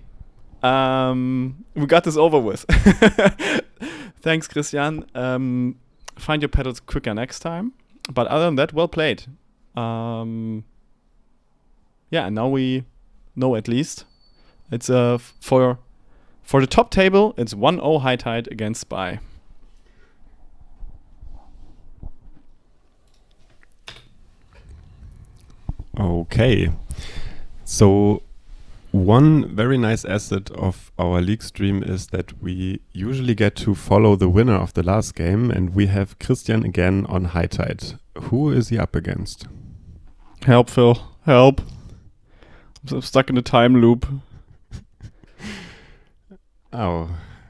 We got this over with. Thanks, Christian. Find your pedals quicker next time. But other than that, well played. Yeah, and now we know at least. It's for the top table, it's 1-0 high tide against Spy. Okay. So One very nice asset of our league stream is that we usually get to follow the winner of the last game, and we have Christian again on high tide. Who is he up against? Help, Phil. Help. I'm stuck in a time loop. Oh.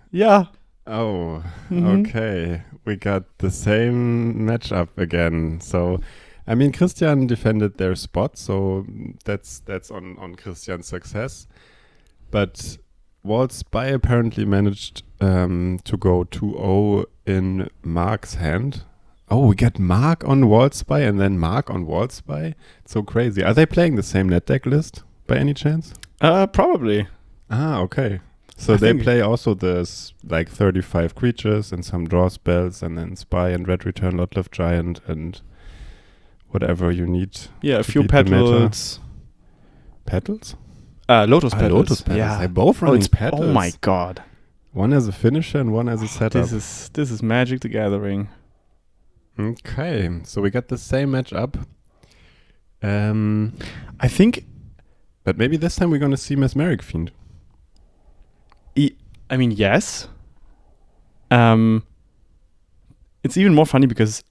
Yeah. Oh, okay. We got the same matchup again. So, I mean, Christian defended their spot, so that's on Christian's success. But Walt Spy apparently managed to go 2-0 in Mark's hand. Oh, we got Mark on Walt Spy and then Mark on Walt Spy? It's so crazy. Are they playing the same net deck list by any chance? Probably. Ah, okay. So they play also the 35 creatures and some draw spells and then Spy and Red Return, Lot Lift Giant and whatever you need. Yeah, a few petals. Petals? Lotus petals. Lotus petals. Yeah. They're both running petals. Oh my god. One as a finisher and one as a setup. This is Magic the Gathering. Okay, so we got the same matchup. I think... But maybe this time we're going to see Mesmeric Fiend. I mean, yes. It's even more funny because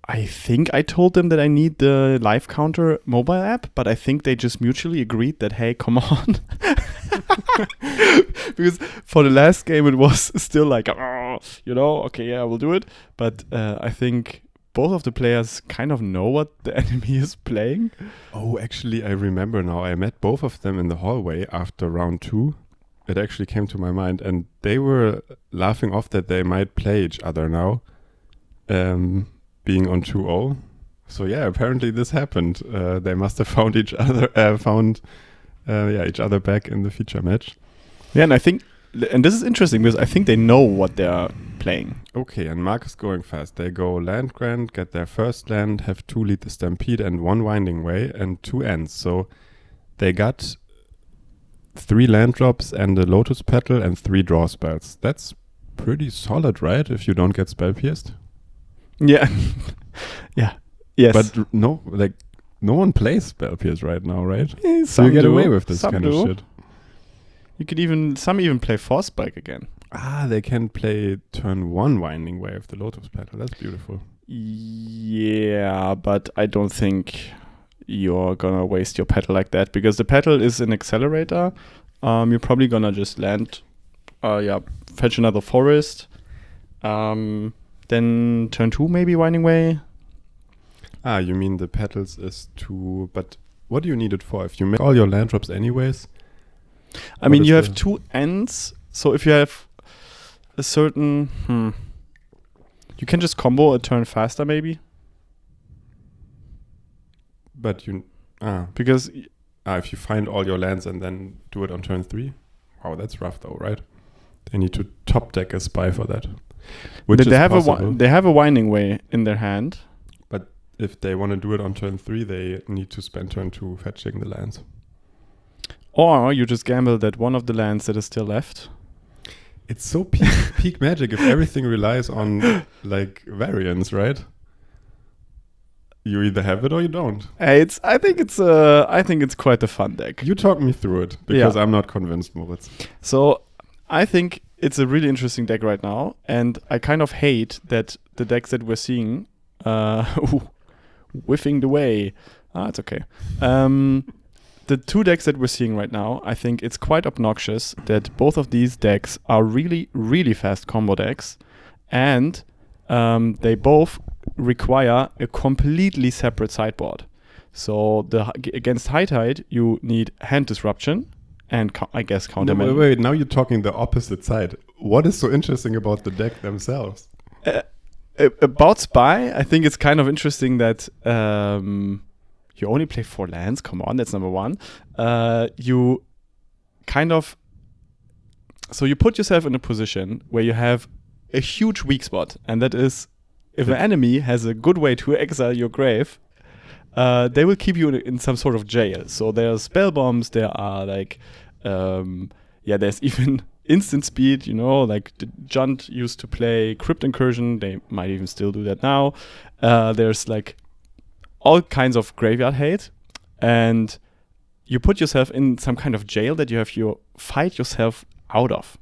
I think I told them that I need the live counter mobile app, but I think they just mutually agreed that, hey, come on. Because for the last game, it was still like, okay, yeah, we'll do it. But I think both of the players kind of know what the enemy is playing. Oh, actually, I remember now. I met both of them in the hallway after round 2. It actually came to my mind, and they were laughing off that they might play each other now, being on 2-0. So yeah, apparently this happened. They must have found each other, each other back in the feature match. Yeah, and I think, and this is interesting because I think they know what they're playing. Okay, and Mark is going fast. They go land grant, get their first land, have 2 lead the Stampede and 1 Winding Way and 2 ends. So they got 3 land drops and a Lotus Petal and 3 draw spells. That's pretty solid, right? If you don't get spell pierced. Yeah. Yeah. Yes. But no one plays spell pierce right now, right? So you get away with this kind of shit. You could some even play Force Spike again. They can play turn 1 Winding Way of the Lotus Petal. That's beautiful. Yeah, but I don't think you're gonna waste your petal like that because the petal is an accelerator. You're probably gonna just land, fetch another forest, then turn 2 maybe Winding Way. You mean the petals is to... But what do you need it for? If you make all your land drops anyways? I mean, you have 2 ends, so if you have a certain... You can just combo a turn faster maybe. But you... Because... if you find all your lands and then do it on turn 3? Wow, that's rough though, right? They need to top deck a Spy for that. Which is possible. They have a Winding Way in their hand. But if they want to do it on turn 3, they need to spend turn 2 fetching the lands. Or you just gamble that one of the lands that is still left. It's so peak Magic if everything relies on variance, right? You either have it or you don't. I think it's quite a fun deck. You talk me through it because I'm not convinced, Moritz. So I think it's a really interesting deck right now, and I kind of hate that the decks that we're seeing, whiffing the way. It's okay. The 2 decks that we're seeing right now, I think it's quite obnoxious that both of these decks are really, really fast combo decks, and they both require a completely separate sideboard. So against High Tide, you need Hand Disruption and I guess counter. No, wait, now you're talking the opposite side. What is so interesting about the deck themselves? About Spy, I think it's kind of interesting that you only play 4 lands. Come on, that's number 1. You kind of... So you put yourself in a position where you have a huge weak spot, and that is if an enemy has a good way to exile your grave, they will keep you in some sort of jail. So there are spell bombs, there are there's even instant speed, like the Junt used to play Crypt Incursion, they might even still do that now. There's all kinds of graveyard hate, and you put yourself in some kind of jail that you have to fight yourself out of,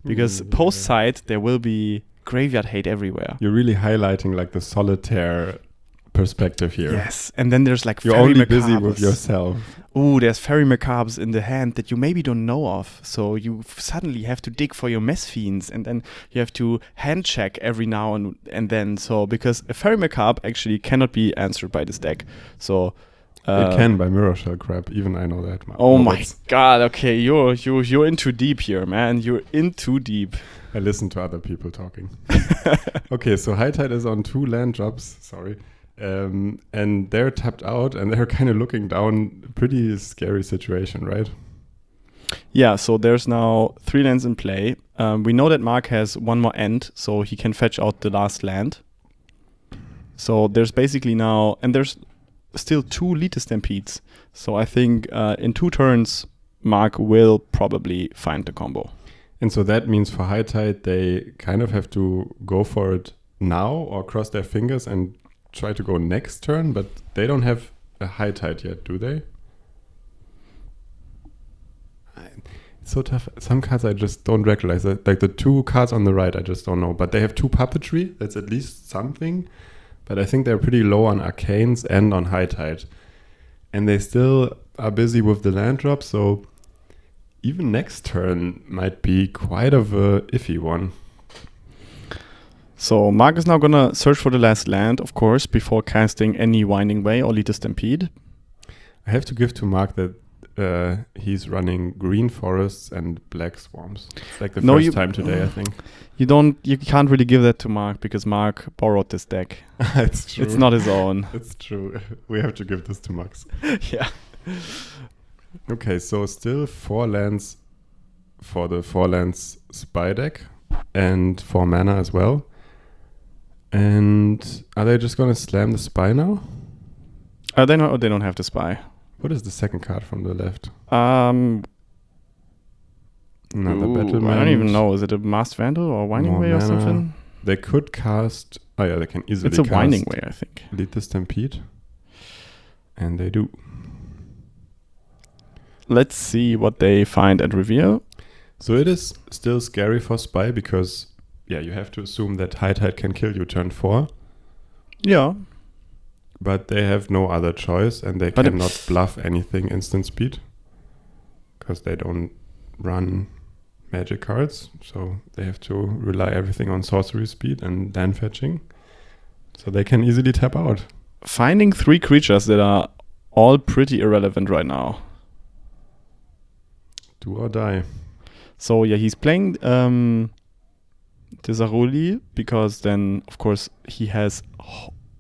because post side there will be graveyard hate everywhere. You're really highlighting like the solitaire perspective here. Yes, and then there's like you're fairy only macabres. Busy with yourself. Ooh, there's fairy macabres in the hand that you maybe don't know of. So you suddenly have to dig for your mess fiends, and then you have to hand check every now and then. So because a fairy macabre actually cannot be answered by this deck. So it can by Mirror Shell Crab. Even I know that. Oh my god! Okay, you're in too deep here, man. You're in too deep. I listen to other people talking. Okay, so High Tide is on 2 land drops. Sorry. And they're tapped out, and they're kind of looking down. Pretty scary situation, right? Yeah, so there's now 3 lands in play. We know that Mark has 1 more end, so he can fetch out the last land. So there's basically now, and there's still 2 Lita Stampedes. So I think in 2 turns, Mark will probably find the combo. And so that means for High Tide, they kind of have to go for it now or cross their fingers and try to go next turn, but they don't have a High Tide yet, do they? It's so tough. Some cards I just don't recognize. Like the 2 cards on the right, I just don't know. But they have 2 Puppetry. That's at least something. But I think they're pretty low on Arcanes and on High Tide. And they still are busy with the land drop, so even next turn might be quite of a iffy one. So Mark is now going to search for the last land, of course, before casting any Winding Way or Lita Stampede. I have to give to Mark that he's running green forests and black swarms. It's like the first time today, I think. You can't really give that to Mark because Mark borrowed this deck. It's true. It's not his own. It's true. We have to give this to Max. Yeah. Okay, so still 4 lands for the 4 lands spy deck and 4 mana as well. And are they just gonna slam the spy now? They don't have the spy. What is the second card from the left? Another Battlement. I don't even know. Is it a Masked Vandal or Winding Way or something? They could cast... Oh yeah, they can easily cast... It's a Winding Way, I think. Lead the Stampede. And they do. Let's see what they find at reveal. So it is still scary for Spy because, yeah, you have to assume that High Tide can kill you turn 4. Yeah. But they have no other choice and they cannot bluff anything instant speed because they don't run magic cards. So they have to rely everything on sorcery speed and land fetching. So they can easily tap out. Finding 3 creatures that are all pretty irrelevant right now. Do or die. So yeah, he's playing Tesaroli because then, of course, he has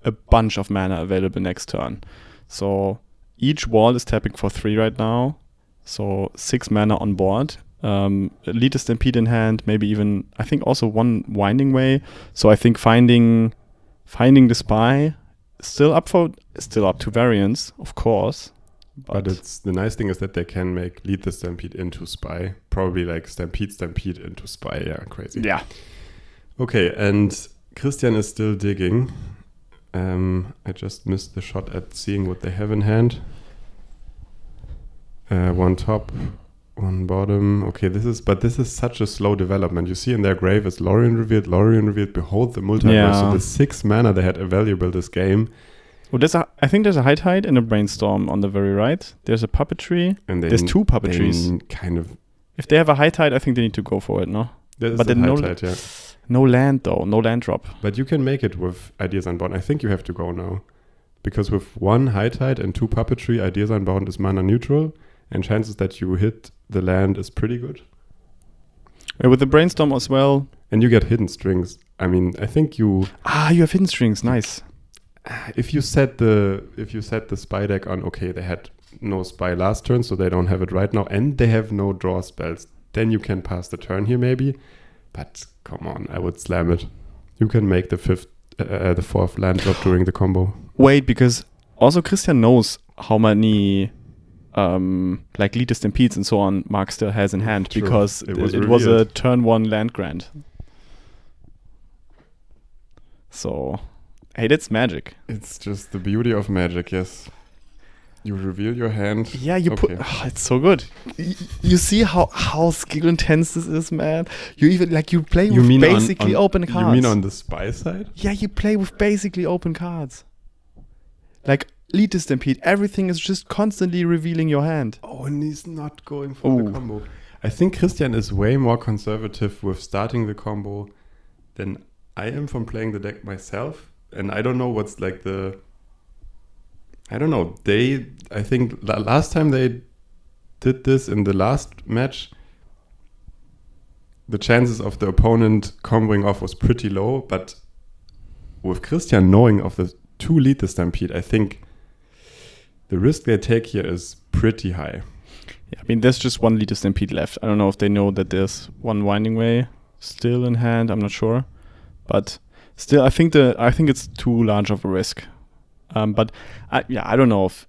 a bunch of mana available next turn. So each wall is tapping for 3 right now. So 6 mana on board. Lead a Stampede in hand, maybe even, I think also 1 Winding Way. So I think finding the spy still up to variance, of course. But it's the nice thing is that they can make Lead the Stampede into Spy. Probably like Stampede into Spy. Yeah, crazy. Yeah. Okay, and Christian is still digging. I just missed the shot at seeing what they have in hand. 1 top, 1 bottom. Okay, this is such a slow development. You see in their grave is Lorien revealed, behold the multiverse. Yeah. So the 6 mana they had available this game. Well, I think there's a High Tide and a Brainstorm on the very right. There's a Puppetry. And there's 2 Puppetries. Kind of. If they have a High Tide, I think they need to go for it, no? But then no land though, no land drop. But you can make it with Ideas Unbound. I think you have to go now. Because with 1 High Tide and 2 Puppetry, Ideas Unbound is mana neutral. And chances that you hit the land is pretty good. With the Brainstorm as well. And you get hidden strings. I mean, I think you... you have hidden strings, nice. If you set the spy deck on, okay, they had no spy last turn, so they don't have it right now, and they have no draw spells, then you can pass the turn here maybe. But come on, I would slam it. You can make the 4th land drop during the combo. Wait, because also Christian knows how many like Lead Stampedes and so on Mark still has in hand. True. Because it was a turn 1 land grant. So... Hey, that's magic. It's just the beauty of magic, yes. You reveal your hand. Yeah, you put. Oh, it's so good. You see how skill intense this is, man. You even you play with basically open cards. You mean on the spy side? Yeah, you play with basically open cards. Like lead the Stampede, everything is just constantly revealing your hand. Oh, and he's not going for the combo. I think Christian is way more conservative with starting the combo than I am from playing the deck myself. And I don't know what's like the... I don't know. I think last time they did this in the last match, the chances of the opponent comboing off was pretty low. But with Christian knowing of the 2 lead the Stampede, I think the risk they take here is pretty high. Yeah, I mean, there's just 1 lead the Stampede left. I don't know if they know that there's 1 Winding Way still in hand. I'm not sure. But still, I think it's too large of a risk. But I don't know if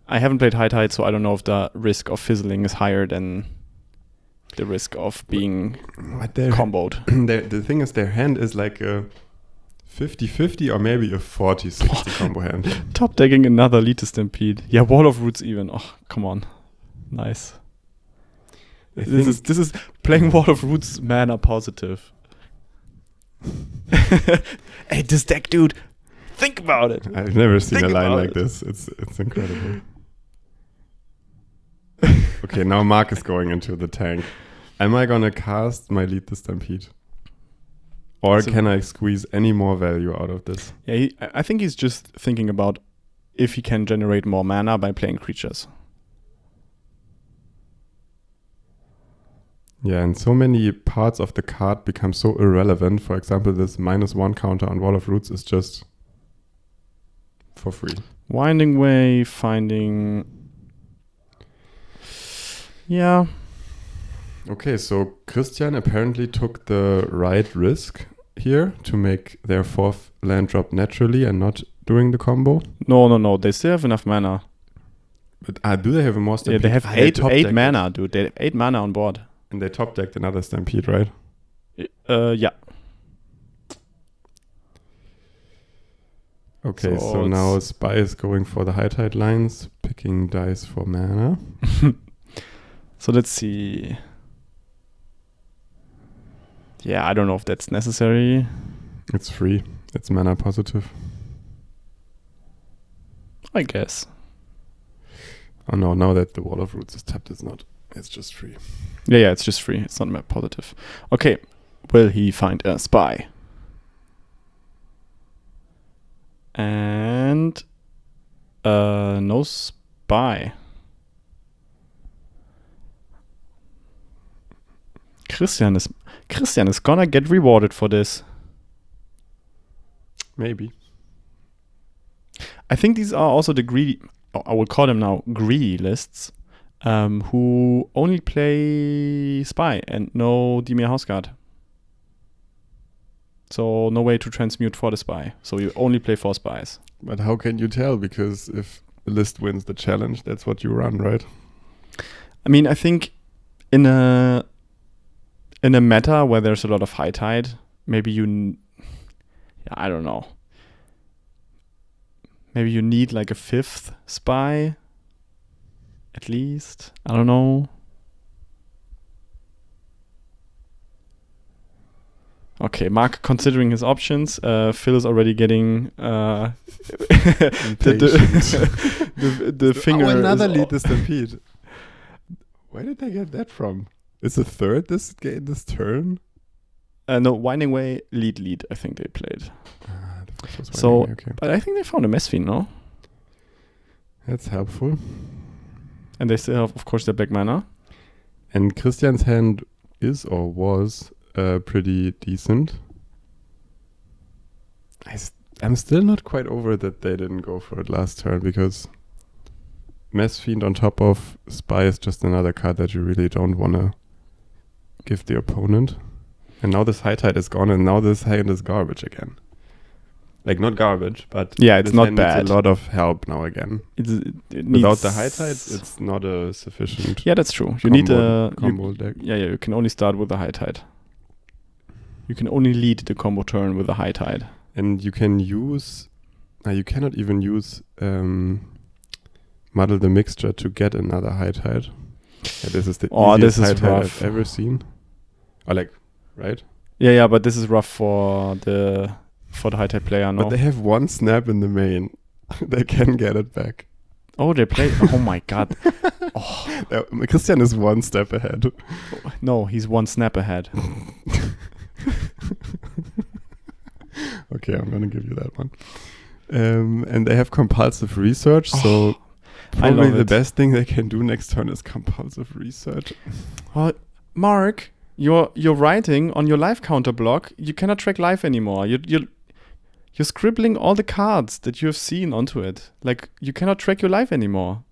I haven't played High Tide, so I don't know if the risk of fizzling is higher than the risk of being comboed. The thing is, their hand is like a 50-50 or maybe a 40-60 combo hand. Top decking another lead to Stampede. Yeah, Wall of Roots even. Oh, come on, nice. This is playing Wall of Roots mana positive. Hey, this deck, dude. Think about it. I've never seen a line like this. It's incredible. Okay, now Mark is going into the tank. Am I gonna cast my Lead the Stampede? Or can I squeeze any more value out of this? Yeah, I think he's just thinking about if he can generate more mana by playing creatures. Yeah, and so many parts of the card become so irrelevant. For example, this -1 counter on Wall of Roots is just for free. Winding Way, finding... Yeah. Okay, so Christian apparently took the right risk here to make their 4th land drop naturally and not doing the combo. No. They still have enough mana. But do they have a more Stampede? Yeah, they have 8 mana, dude. They have 8 mana on board. And they top decked another Stampede, right? Yeah. Okay, so now Spy is going for the High Tide lines, picking dice for mana. So let's see. Yeah, I don't know if that's necessary. It's free. It's mana positive. I guess. Oh no, now that the Wall of Roots is tapped, it's just free. Yeah, it's just free. It's not map positive. Okay, will he find a Spy? And no Spy. Christian is gonna get rewarded for this. Maybe. I think these are also the greedy, I will call them now greedy lists, who only play Spy and no Dimir Houseguard. So no way to transmute for the Spy. So you only play 4 Spies. But how can you tell? Because if the list wins the challenge, that's what you run, right? I mean, I think in a meta where there's a lot of High Tide, maybe I don't know. Maybe you need like a 5th Spy, at least. I don't know. Okay, Mark considering his options. Phil is already getting the finger. Oh, another Lead the Stampede. Where did they get that from? Is the 3rd this turn? No, Winding Way, lead. I think they played. The 1st was Winding So, Way, okay. but I think they found a Mess Fiend, no? That's helpful. And they still have, of course, their black mana. And Christian's hand is or was pretty decent. I'm still not quite over that they didn't go for it last turn, because Mess Fiend on top of Spy is just another card that you really don't want to give the opponent. And now this High Tide is gone, and now this hand is garbage again. Like, not garbage, but yeah, it's not bad. Needs a lot of help now again. Without the High Tide, it's not a sufficient. Yeah, that's true. You need a combo deck. Yeah, you can only start with the High Tide. You can only lead the combo turn with a High Tide. And you can use... you cannot even use muddle the mixture to get another high tide. Yeah, this is the this easiest is high tide this is the easiest this high is tide rough. I've ever seen. Or like, right? Yeah, but this is rough for the high tide player, no? But they have one snap in the main. They can get it back. Oh, they play. Oh my god. Christian is one step ahead. No, he's one snap ahead. Okay, I'm gonna give you that one. And they have compulsive research, so probably the best thing they can do next turn is compulsive research. Mark, you're writing on your life counter block. You cannot track life anymore. You're scribbling all the cards that you have seen onto it. Like, you cannot track your life anymore.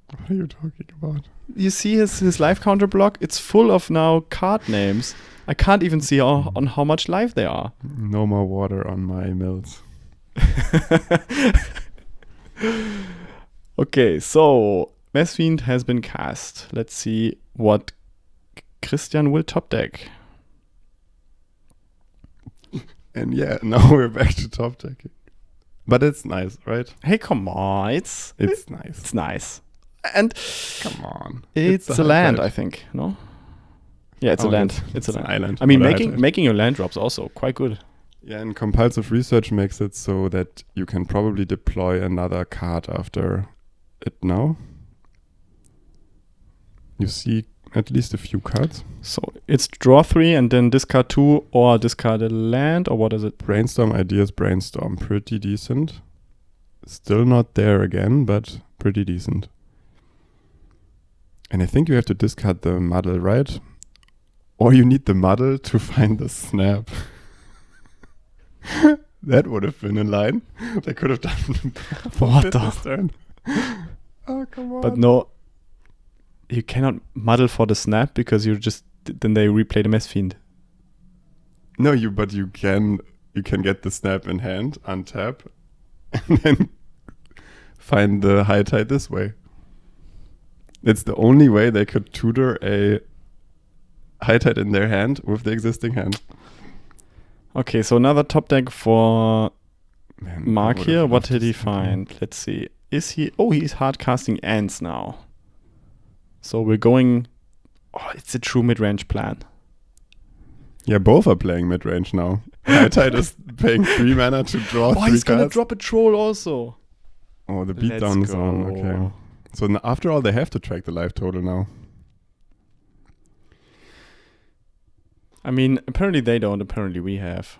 What are you talking about? You see his life counter block? It's full of now card names. I can't even see on how much life they are. No more water on my mills. Okay, so Messfiend has been cast. Let's see what Christian will top deck. And yeah, now we're back to top decking. But it's nice, right? Hey, come on. It's nice. It's nice. And come on. It's a land, I think, no? Yeah, it's a land. It's an island. I mean, making your land drops also quite good. Yeah, and compulsive research makes it so that you can probably deploy another card after it now. You see at least a few cards. So it's draw 3 and then discard 2 or discard a land, or what is it? Brainstorm ideas, brainstorm. Pretty decent. Still not there again, but pretty decent. And I think you have to discard the muddle, right? Or you need the muddle to find the snap. That would have been a line. They could have done what the turn. Oh, come on. But no, you cannot muddle for the snap because then they replay the Messfiend. No, but you can get the snap in hand, untap, and then find the high tide this way. It's the only way they could tutor a high tide in their hand with the existing hand. Okay, so another top deck for Mark here. What did he find? Let's see. He's hard casting ants now. So we're going... Oh, it's a true mid-range plan. Yeah, both are playing mid-range now. High tide is paying 3 mana to draw 3 cards. He's gonna drop a troll also. Oh, the beatdown zone. Okay. So after all, they have to track the life total now. I mean, apparently they don't. Apparently we have.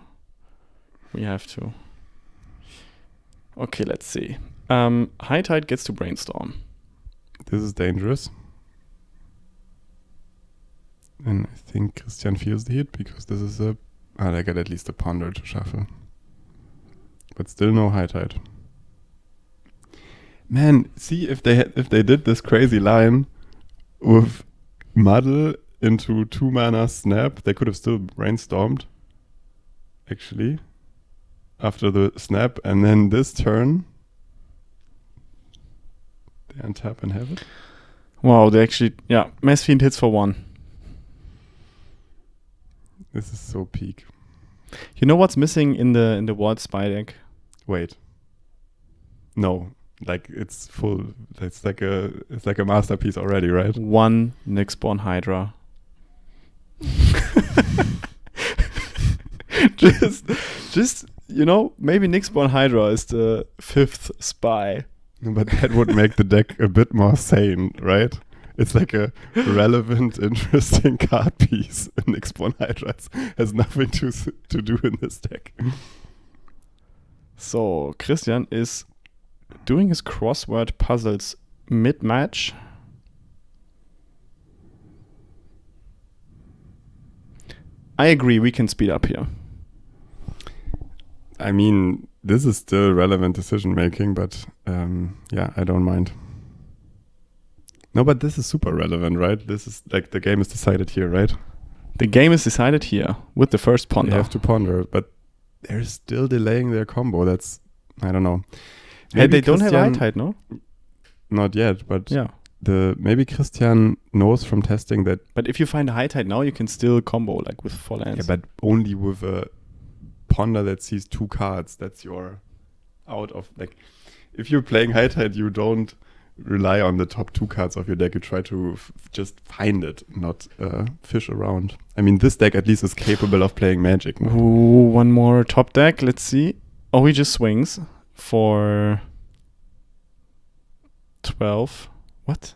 We have to. Okay, let's see. High tide gets to brainstorm. This is dangerous. And I think Christian feels the heat because this is they get at least a ponder to shuffle. But still no high tide. Man, see if they did this crazy line with muddle into 2 mana snap, they could have still brainstormed. Actually, after the snap, and then this turn, they untap and have it. Wow, they actually, Messfiend hits for 1. This is so peak. You know what's missing in the Wild Spy deck? Wait. No, like it's full. It's like a masterpiece already, right? 1 Nyxborn Hydra. just maybe Nyxborn Hydra is the 5th spy. But that would make the deck a bit more sane, right? It's like a relevant, interesting card piece. Nyxborn Hydra has nothing to do in this deck. So Christian is doing his crossword puzzles mid-match. I agree, we can speed up here. I mean, this is still relevant decision making, but I don't mind. No, but this is super relevant, right? This is like the game is decided here, right? The game is decided here with the first ponder. They have to ponder, but they're still delaying their combo. That's, I don't know. Hey, they don't have high tide, no? Not yet, but yeah. Maybe Christian knows from testing that. But if you find a high tide now, you can still combo like with 4 lands. Yeah, but only with a ponder that sees 2 cards. That's your out of like. If you're playing high tide, you don't rely on the top 2 cards of your deck. You try to just find it, not fish around. I mean, this deck at least is capable of playing Magic. Ooh, one more top deck. Let's see. Oh, he just swings for 12. What?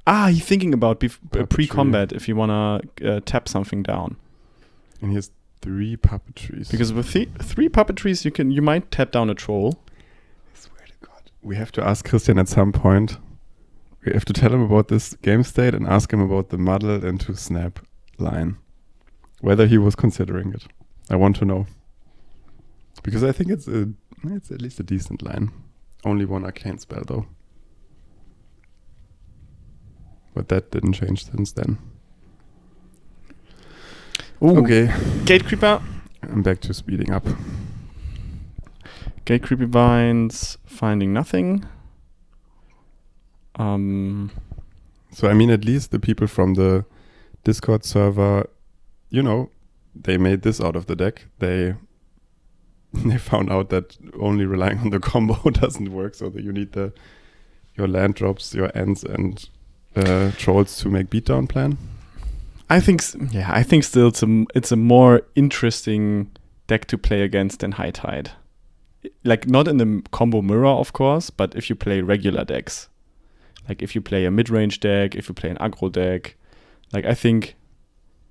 He's thinking about pre-combat if you want to tap something down. And he has 3 puppetries. Because with 3 puppetries, you might tap down a troll. I swear to God. We have to ask Christian at some point. We have to tell him about this game state and ask him about the muddle into snap line. Whether he was considering it. I want to know. Because I think it's at least a decent line. Only 1 arcane spell though. But that didn't change since then. Ooh. Okay. Gatecreeper. I'm back to speeding up. Gatecreeper Vines, finding nothing. So I mean, at least the people from the Discord server, they made this out of the deck. They found out that only relying on the combo doesn't work, so that you need your land drops, your ends, and trolls to make beatdown plan. I think still it's a more interesting deck to play against than High Tide. Like, not in the combo mirror, of course, but if you play regular decks. Like, if you play a mid-range deck, if you play an aggro deck, like, I think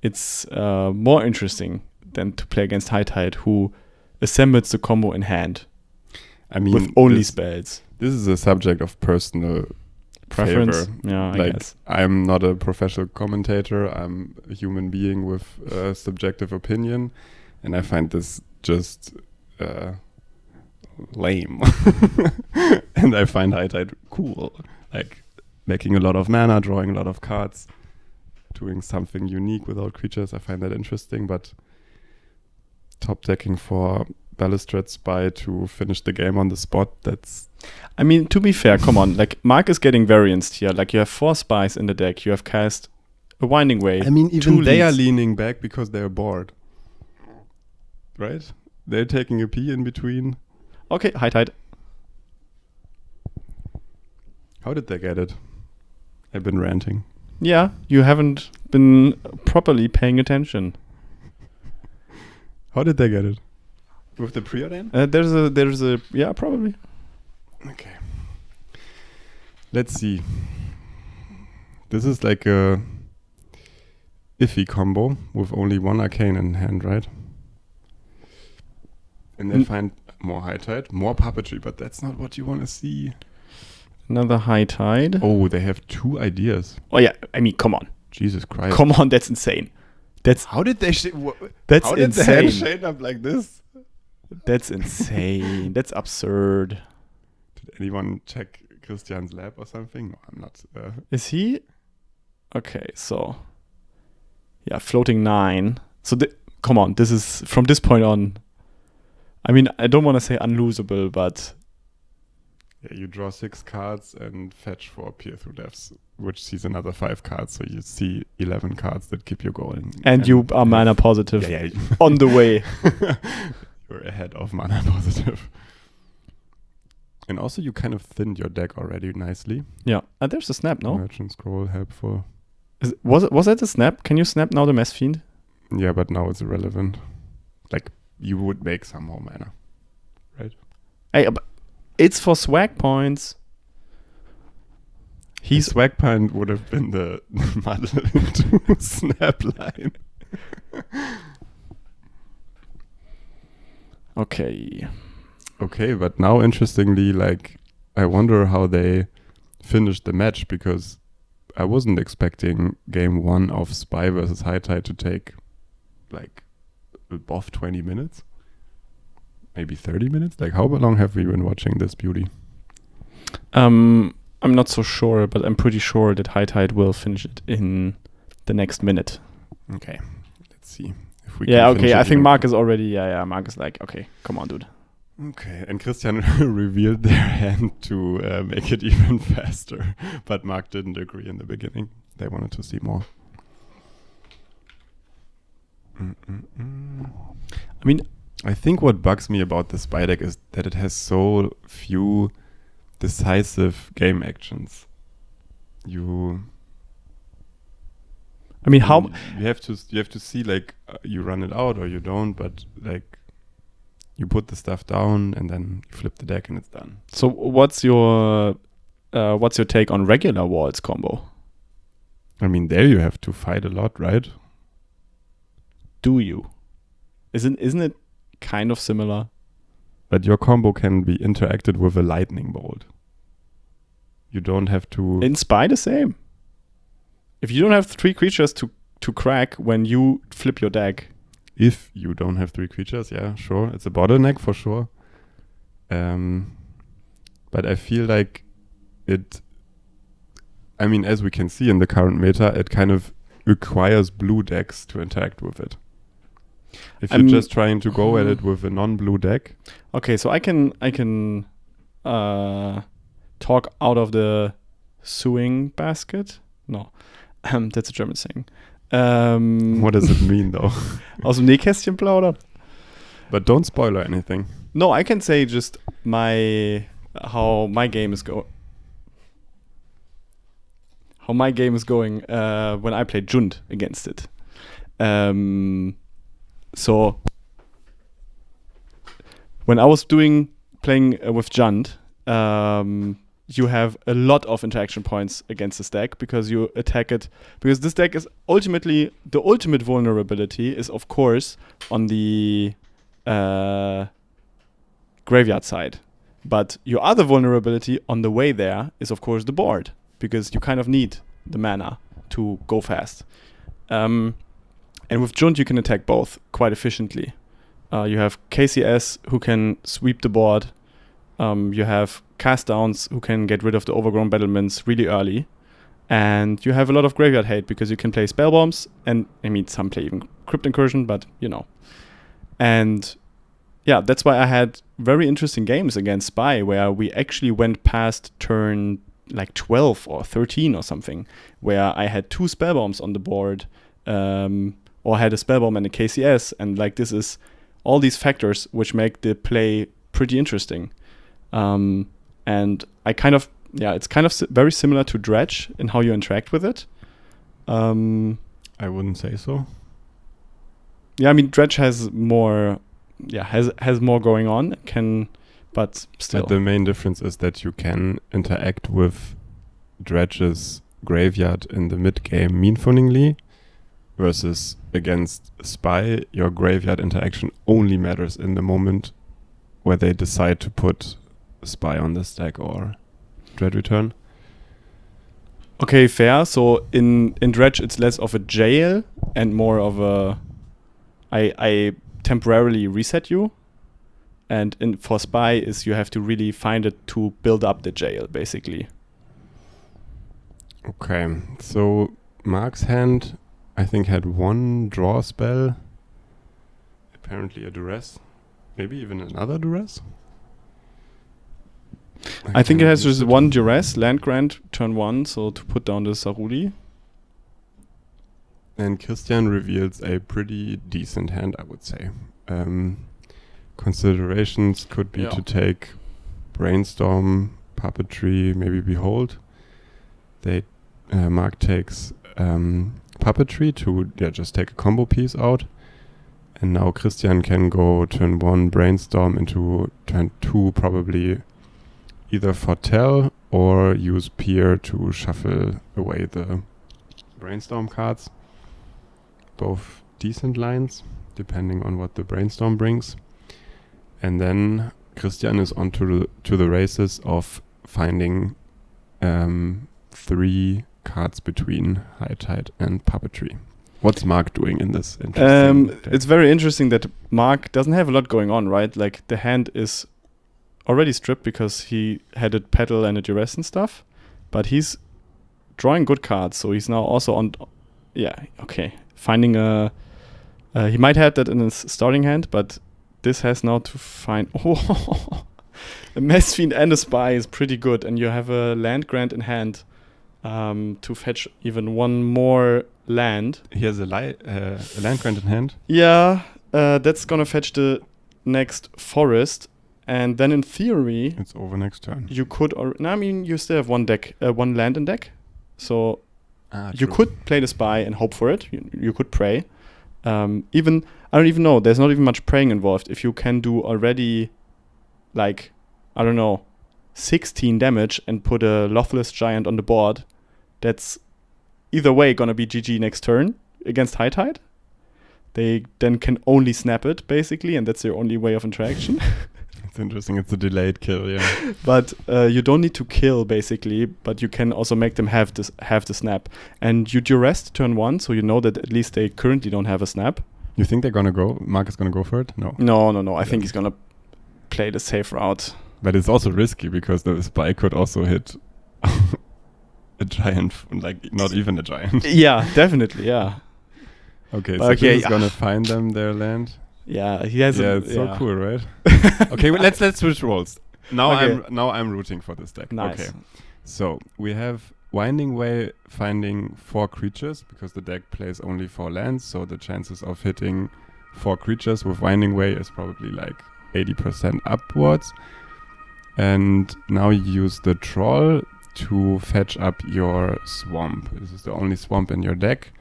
it's more interesting than to play against High Tide, who assembles the combo in hand. I mean, with only spells. This is a subject of personal preference. Favor. Yeah, I guess. I'm not a professional commentator. I'm a human being with a subjective opinion, and I find this just lame. And I find High Tide cool. Like, making a lot of mana, drawing a lot of cards, doing something unique without creatures. I find that interesting, but top decking for Balustrade Spy to finish the game on the spot, that's... I mean, to be fair, come on. Like, Mark is getting varianced here. Like, you have 4 spies in the deck. You have cast a Winding Way. I mean, even they are leaning back because they're bored. Right? They're taking a pee in between. Okay, High Tide. How did they get it? I've been ranting. Yeah, you haven't been properly paying attention. How did they get it? With the preordain? There's a yeah, probably. Okay. Let's see. This is like a iffy combo with only 1 arcane in hand, right? And they find more High Tide, more puppetry, but that's not what you want to see. Another High Tide. Oh, they have 2 ideas. Oh yeah, I mean, come on. Jesus Christ. Come on, that's insane. How did they that's how did insane. the hand shade up like this? That's insane. That's absurd. Did anyone check Christian's lab or something? No, I'm not. Is he? Okay, so yeah, floating 9. So come on, this is from this point on. I mean, I don't want to say unlosable, but yeah, you draw 6 cards and fetch for Peer Through Depths, which sees another 5 cards, so you see 11 cards that keep you going. And you are mana positive on the way. You're ahead of mana positive. And also you kind of thinned your deck already nicely. Yeah. And there's a snap, no? Merchant Scroll, helpful. Was that a snap? Can you snap now the Mass Fiend? Yeah, but now it's irrelevant. Like, you would make some more mana, right? Hey, but it's for swag points. Swag point would have been the muddle into snap line. Okay, but now interestingly, like, I wonder how they finished the match, because I wasn't expecting game 1 of Spy versus High Tide to take like above 20 minutes. Maybe 30 minutes? Like, how long have we been watching this beauty? I'm not so sure, but I'm pretty sure that High Tide will finish it in the next minute. Okay, let's see. If we I think Mark is already, Mark is like, okay, come on, dude. Okay, and Christian revealed their hand to make it even faster, but Mark didn't agree in the beginning. They wanted to see more. I mean, I think what bugs me about the Spy deck is that it has so few decisive game actions. You have to see, like, you run it out or you don't, but like you put the stuff down and then you flip the deck and it's done. So what's your take on regular waltz combo? I mean, there you have to fight a lot, right? Do you? Isn't it kind of similar? But your combo can be interacted with a lightning bolt. You don't have to... In Spy, the same. If you don't have 3 creatures to crack when you flip your deck. If you don't have 3 creatures, yeah, sure. It's a bottleneck for sure. But I feel like it... I mean, as we can see in the current meta, it kind of requires blue decks to interact with it. If you're just trying to go at it with a non-blue deck. Okay, so I can talk out of the sewing basket. No, that's a German saying. What does it mean, though? Aus dem Nähkästchen plaudern. But don't spoil anything. No, I can say just how my game is going. How my game is going when I play Jund against it. So when I was playing with Jund, you have a lot of interaction points against this deck because you attack it. Because this deck is ultimately, the ultimate vulnerability is, of course, on the graveyard side. But your other vulnerability on the way there is, of course, the board, because you kind of need the mana to go fast. And with Jund, you can attack both quite efficiently. You have KCS who can sweep the board. You have cast downs who can get rid of the overgrown battlements really early. And you have a lot of graveyard hate because you can play spell bombs. And I mean, some play even Crypt Incursion, but you know. And yeah, that's why I had very interesting games against Spy where we actually went past turn like 12 or 13 or something, where I had 2 spell bombs on the board, or had a spell bomb and a KCS, and like this is all these factors which make the play pretty interesting. And I kind of, it's kind of very similar to Dredge in how you interact with it. I wouldn't say so. Yeah, I mean Dredge has more, has more going on, but still. But the main difference is that you can interact with Dredge's graveyard in the mid-game meaningfully, versus against Spy, your graveyard interaction only matters in the moment where they decide to put Spy on the stack or Dread Return. Okay, fair. So in Dredge, it's less of a jail and more of a I temporarily reset you. And for Spy is you have to really find it to build up the jail, basically. Okay, so Mark's hand, I think, had 1 draw spell. Apparently a duress. Maybe even another duress? I think it has just 1 duress, land grant, turn 1, so to put down the Saruli. And Christian reveals a pretty decent hand, I would say. Considerations could be to take Brainstorm, Puppetry, maybe Behold. Mark takes Puppetry to just take a combo piece out. And now Christian can go turn 1 Brainstorm into turn 2 probably either Foretell or use Peer to shuffle away the Brainstorm cards. Both decent lines, depending on what the Brainstorm brings. And then Christian is on to the races of finding 3 cards between High Tide and Puppetry. What's Mark doing in this interesting It's very interesting that Mark doesn't have a lot going on, right? Like the hand is already stripped because he had a Petal and a Duress and stuff, but he's drawing good cards, so he's now also on... finding a... he might have that in his starting hand, but this has now to find... a Mess Fiend and a Spy is pretty good, and you have a land grant in hand to fetch even 1 more land. He has a land grant in hand? Yeah, that's gonna fetch the next forest, And then in theory, It's over next turn. you could, you still have one land in deck. So you True. could play the spy and hope for it. You could pray. I don't even know. There's not even much praying involved. If you can do already, 16 damage and put a Lothless Giant on the board, that's either way gonna be GG next turn against High Tide. They then can only snap it, basically, and that's their only way of interaction. It's interesting. It's a delayed kill, yeah. But you don't need to kill, basically, but you can also make them have the snap. And you duress turn 1, so you know that at least they currently don't have a snap. You think they're gonna go? Mark is gonna go for it? No. No. I think he's gonna play the safe route. But it's also risky because the spy could also hit a giant, not even a giant. Yeah, definitely, yeah. Okay, so this is gonna find them their land. Yeah, he has. It's so cool, right? Okay, well, let's switch roles. Now I'm rooting for this deck. Nice. Okay, so we have Winding Way finding 4 creatures because the deck plays only 4 lands, so the chances of hitting 4 creatures with Winding Way is probably 80% upwards. And now you use the Troll to fetch up your swamp. This is the only swamp in your deck.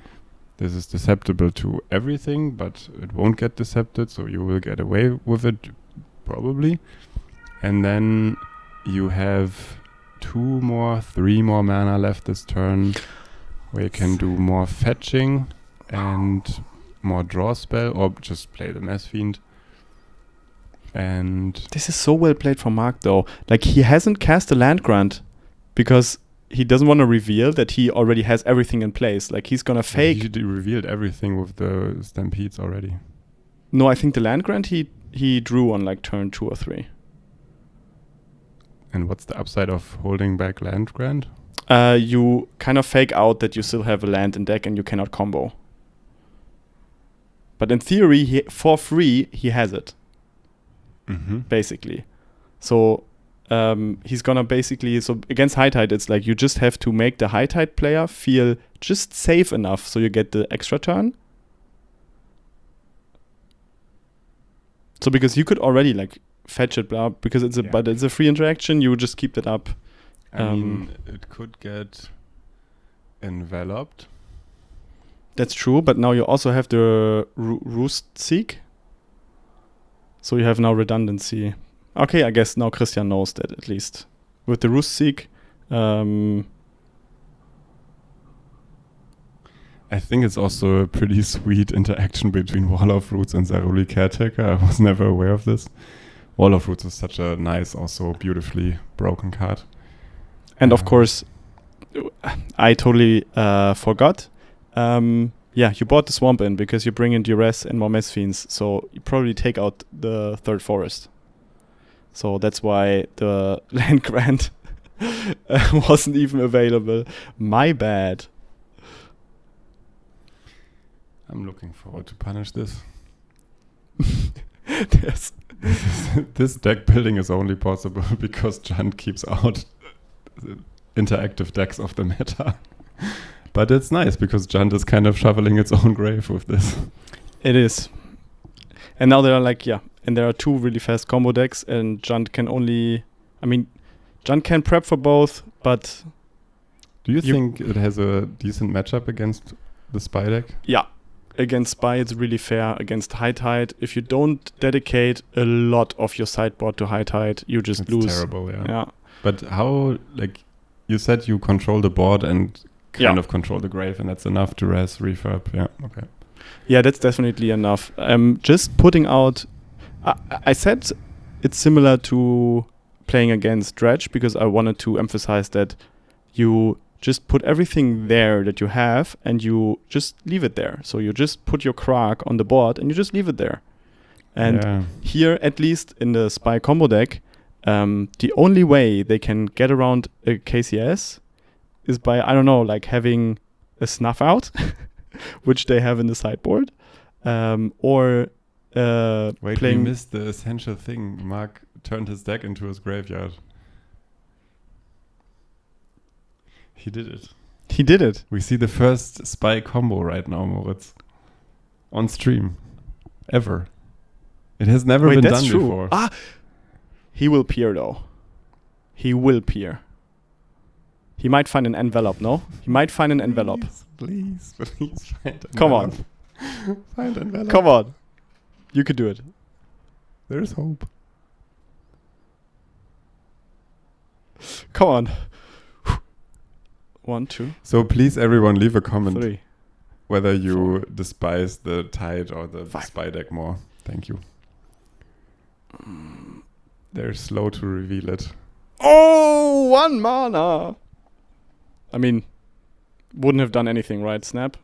This is susceptible to everything, but it won't get decepted, so you will get away with it, probably. And then you have 3 more mana left this turn, where you can do more fetching and more draw spell, or just play the Mass Fiend. And this is so well played from Mark, though. He hasn't cast a land grant because he doesn't want to reveal that he already has everything in place. He's gonna fake. He revealed everything with the Stampedes already. No, I think the land grant he drew on turn 2 or 3. And what's the upside of holding back land grant? You kind of fake out that you still have a land in deck and you cannot combo. But in theory, for free, he has it. Mm-hmm. Basically. So he's gonna basically, so against High Tide, it's you just have to make the High Tide player feel just safe enough so you get the extra turn. So because you could already fetch it, blah, because but it's a free interaction, you would just keep that up. I mean, it could get enveloped. That's true, but now you also have the Roost Seek. So you have now redundancy. Okay, I guess now Christian knows that at least. With the Roost Seek, I think it's also a pretty sweet interaction between Wall of Roots and Zaruli Caretaker. I was never aware of this. Wall of Roots is such a nice, also beautifully broken card. And of course, I totally forgot. You bought the Swamp in because you bring in Duress and more Mess Fiends, so you probably take out the third forest. So that's why the land grant wasn't even available. My bad. I'm looking forward to punish this. Yes. This deck building is only possible because Junt keeps out interactive decks of the meta. But it's nice because Junt is kind of shoveling its own grave with this. It is. And now there are and there are 2 really fast combo decks, and Junt can Junt can prep for both, but... Do you think it has a decent matchup against the Spy deck? Yeah. Against Spy, it's really fair. Against High Tide, if you don't dedicate a lot of your sideboard to High Tide, you just lose. It's terrible, yeah. Yeah. But how, you said you control the board and kind of control the grave, and that's enough to res, refurb. Yeah, okay. Yeah, that's definitely enough. Just putting out... I said it's similar to playing against Dredge because I wanted to emphasize that you just put everything there that you have and you just leave it there. So you just put your Krark on the board and you just leave it there. And here, at least in the Spy combo deck, the only way they can get around a KCS is by, having a Snuff Out, which they have in the sideboard, or Wait, playing... we missed the essential thing. Mark turned his deck into his graveyard. He did it. He did it. We see the first Spy combo right now, Moritz. On stream. Ever. It has never been done before. He will peer, though. He will peer. He might find an envelope, no? He might find an envelope. Please find envelope. Come on. Find envelope. Come on. You could do it. There is hope. Come on. 1, 2. So please, everyone, leave a comment 3. whether you despise the Tide or the 5. Spy deck more. Thank you. They're slow to reveal it. Oh, 1 mana. I mean, wouldn't have done anything, right? Snap.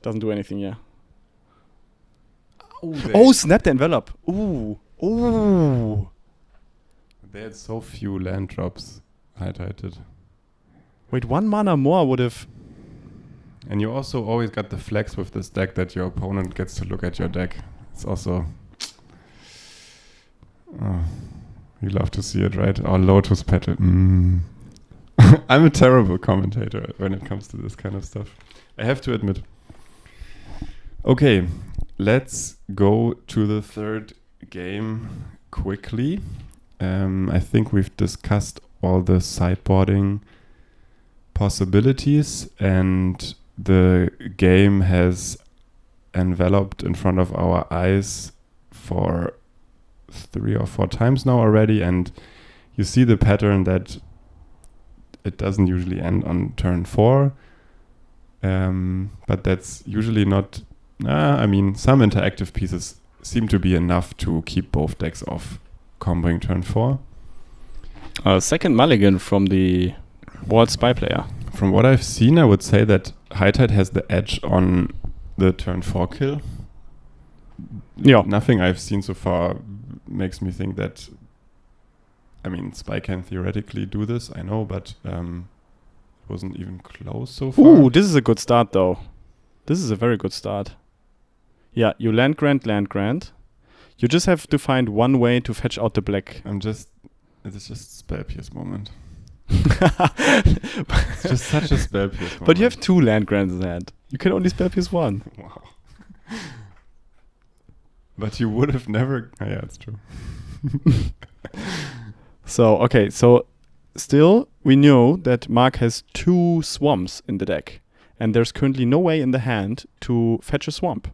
Doesn't do anything, yeah. Oh, snap the envelope. Ooh. Ooh. They had so few land drops highlighted. Wait, 1 mana more would have... And you also always got the flex with this deck that your opponent gets to look at your deck. It's also... Oh, you love to see it, right? Or Lotus Petal. I'm a terrible commentator when it comes to this kind of stuff. I have to admit. Okay, let's go to the third game quickly. I think we've discussed all the sideboarding possibilities, and the game has enveloped in front of our eyes for 3 or 4 times now already, and you see the pattern that it doesn't usually end on turn 4, but that's usually not... I mean, some interactive pieces seem to be enough to keep both decks off comboing turn 4. Second mulligan from the World Spy player. From what I've seen, I would say that High Tide has the edge on the turn 4 kill. Yeah. Nothing I've seen so far makes me think that... I mean, Spy can theoretically do this, I know, but it wasn't even close so far. Ooh, this is a good start, though. This is a very good start. Yeah, you land grant. You just have to find one way to fetch out the black. It's just spell pierce moment. It's just such a spell pierce moment. But you have 2 land grants in hand. You can only spell pierce 1. Wow. But you would have never... Oh, yeah, it's true. So still, we know that Mark has 2 swamps in the deck. And there's currently no way in the hand to fetch a swamp.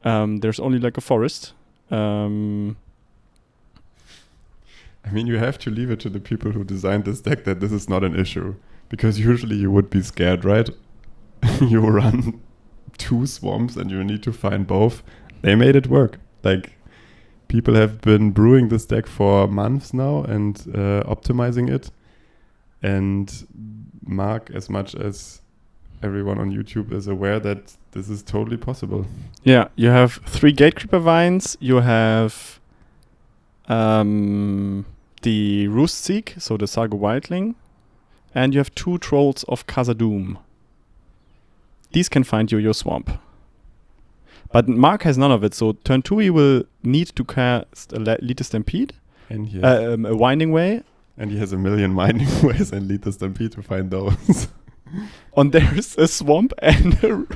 There's only like a forest. I mean, you have to leave it to the people who designed this deck that this is not an issue. Because usually you would be scared, right? You run 2 swamps and you need to find both. They made it work. Like, people have been brewing this deck for months now and optimizing it. And Mark, as much as everyone on YouTube is aware that this is totally possible. Yeah, you have 3 Gatecreeper Vines. You have the Roost Seek, so the Sargo Wildling. And you have 2 Trolls of Khazad-dûm. These can find you your swamp. But Mark has none of it, so turn 2 he will need to cast a Lead the Stampede, And he a Winding Way. And he has a million mining ways and Lead the Stampede to find those. And there's a swamp and a...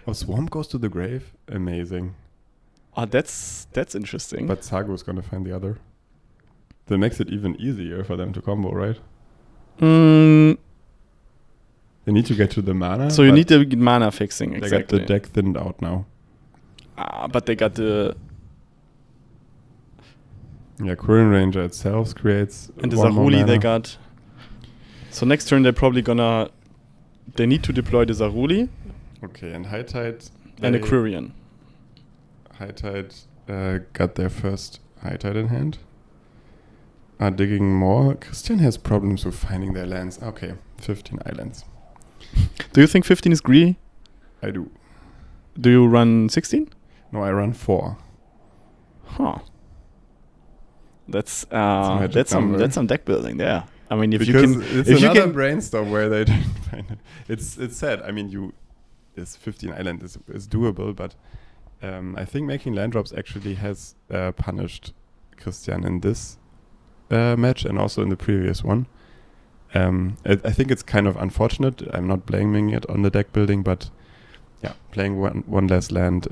Oh, swamp goes to the grave? Amazing. That's interesting. But Sargo's gonna find the other. That makes it even easier for them to combo, right? They need to get to the mana. So you need the mana fixing, exactly. They got the deck thinned out now. But they got the... Yeah, Quirn Ranger itself creates... And the Zaruli they got... So next turn they're probably gonna... They need to deploy the Zaruli. Okay, and High Tide... And a Quirion. High Tide got their first High Tide in hand. Are digging more. Christian has problems with finding their lands. Okay, 15 islands. Do you think 15 is greedy? I do. Do you run 16? No, I run 4. Huh. That's some deck building there. I mean, if because you can, it's if another you can brainstorm where they don't find it. It's sad. I mean, this 15 island is doable, but I think making land drops actually has punished Christian in this match and also in the previous one. I think it's kind of unfortunate. I'm not blaming it on the deck building, but yeah, playing one less land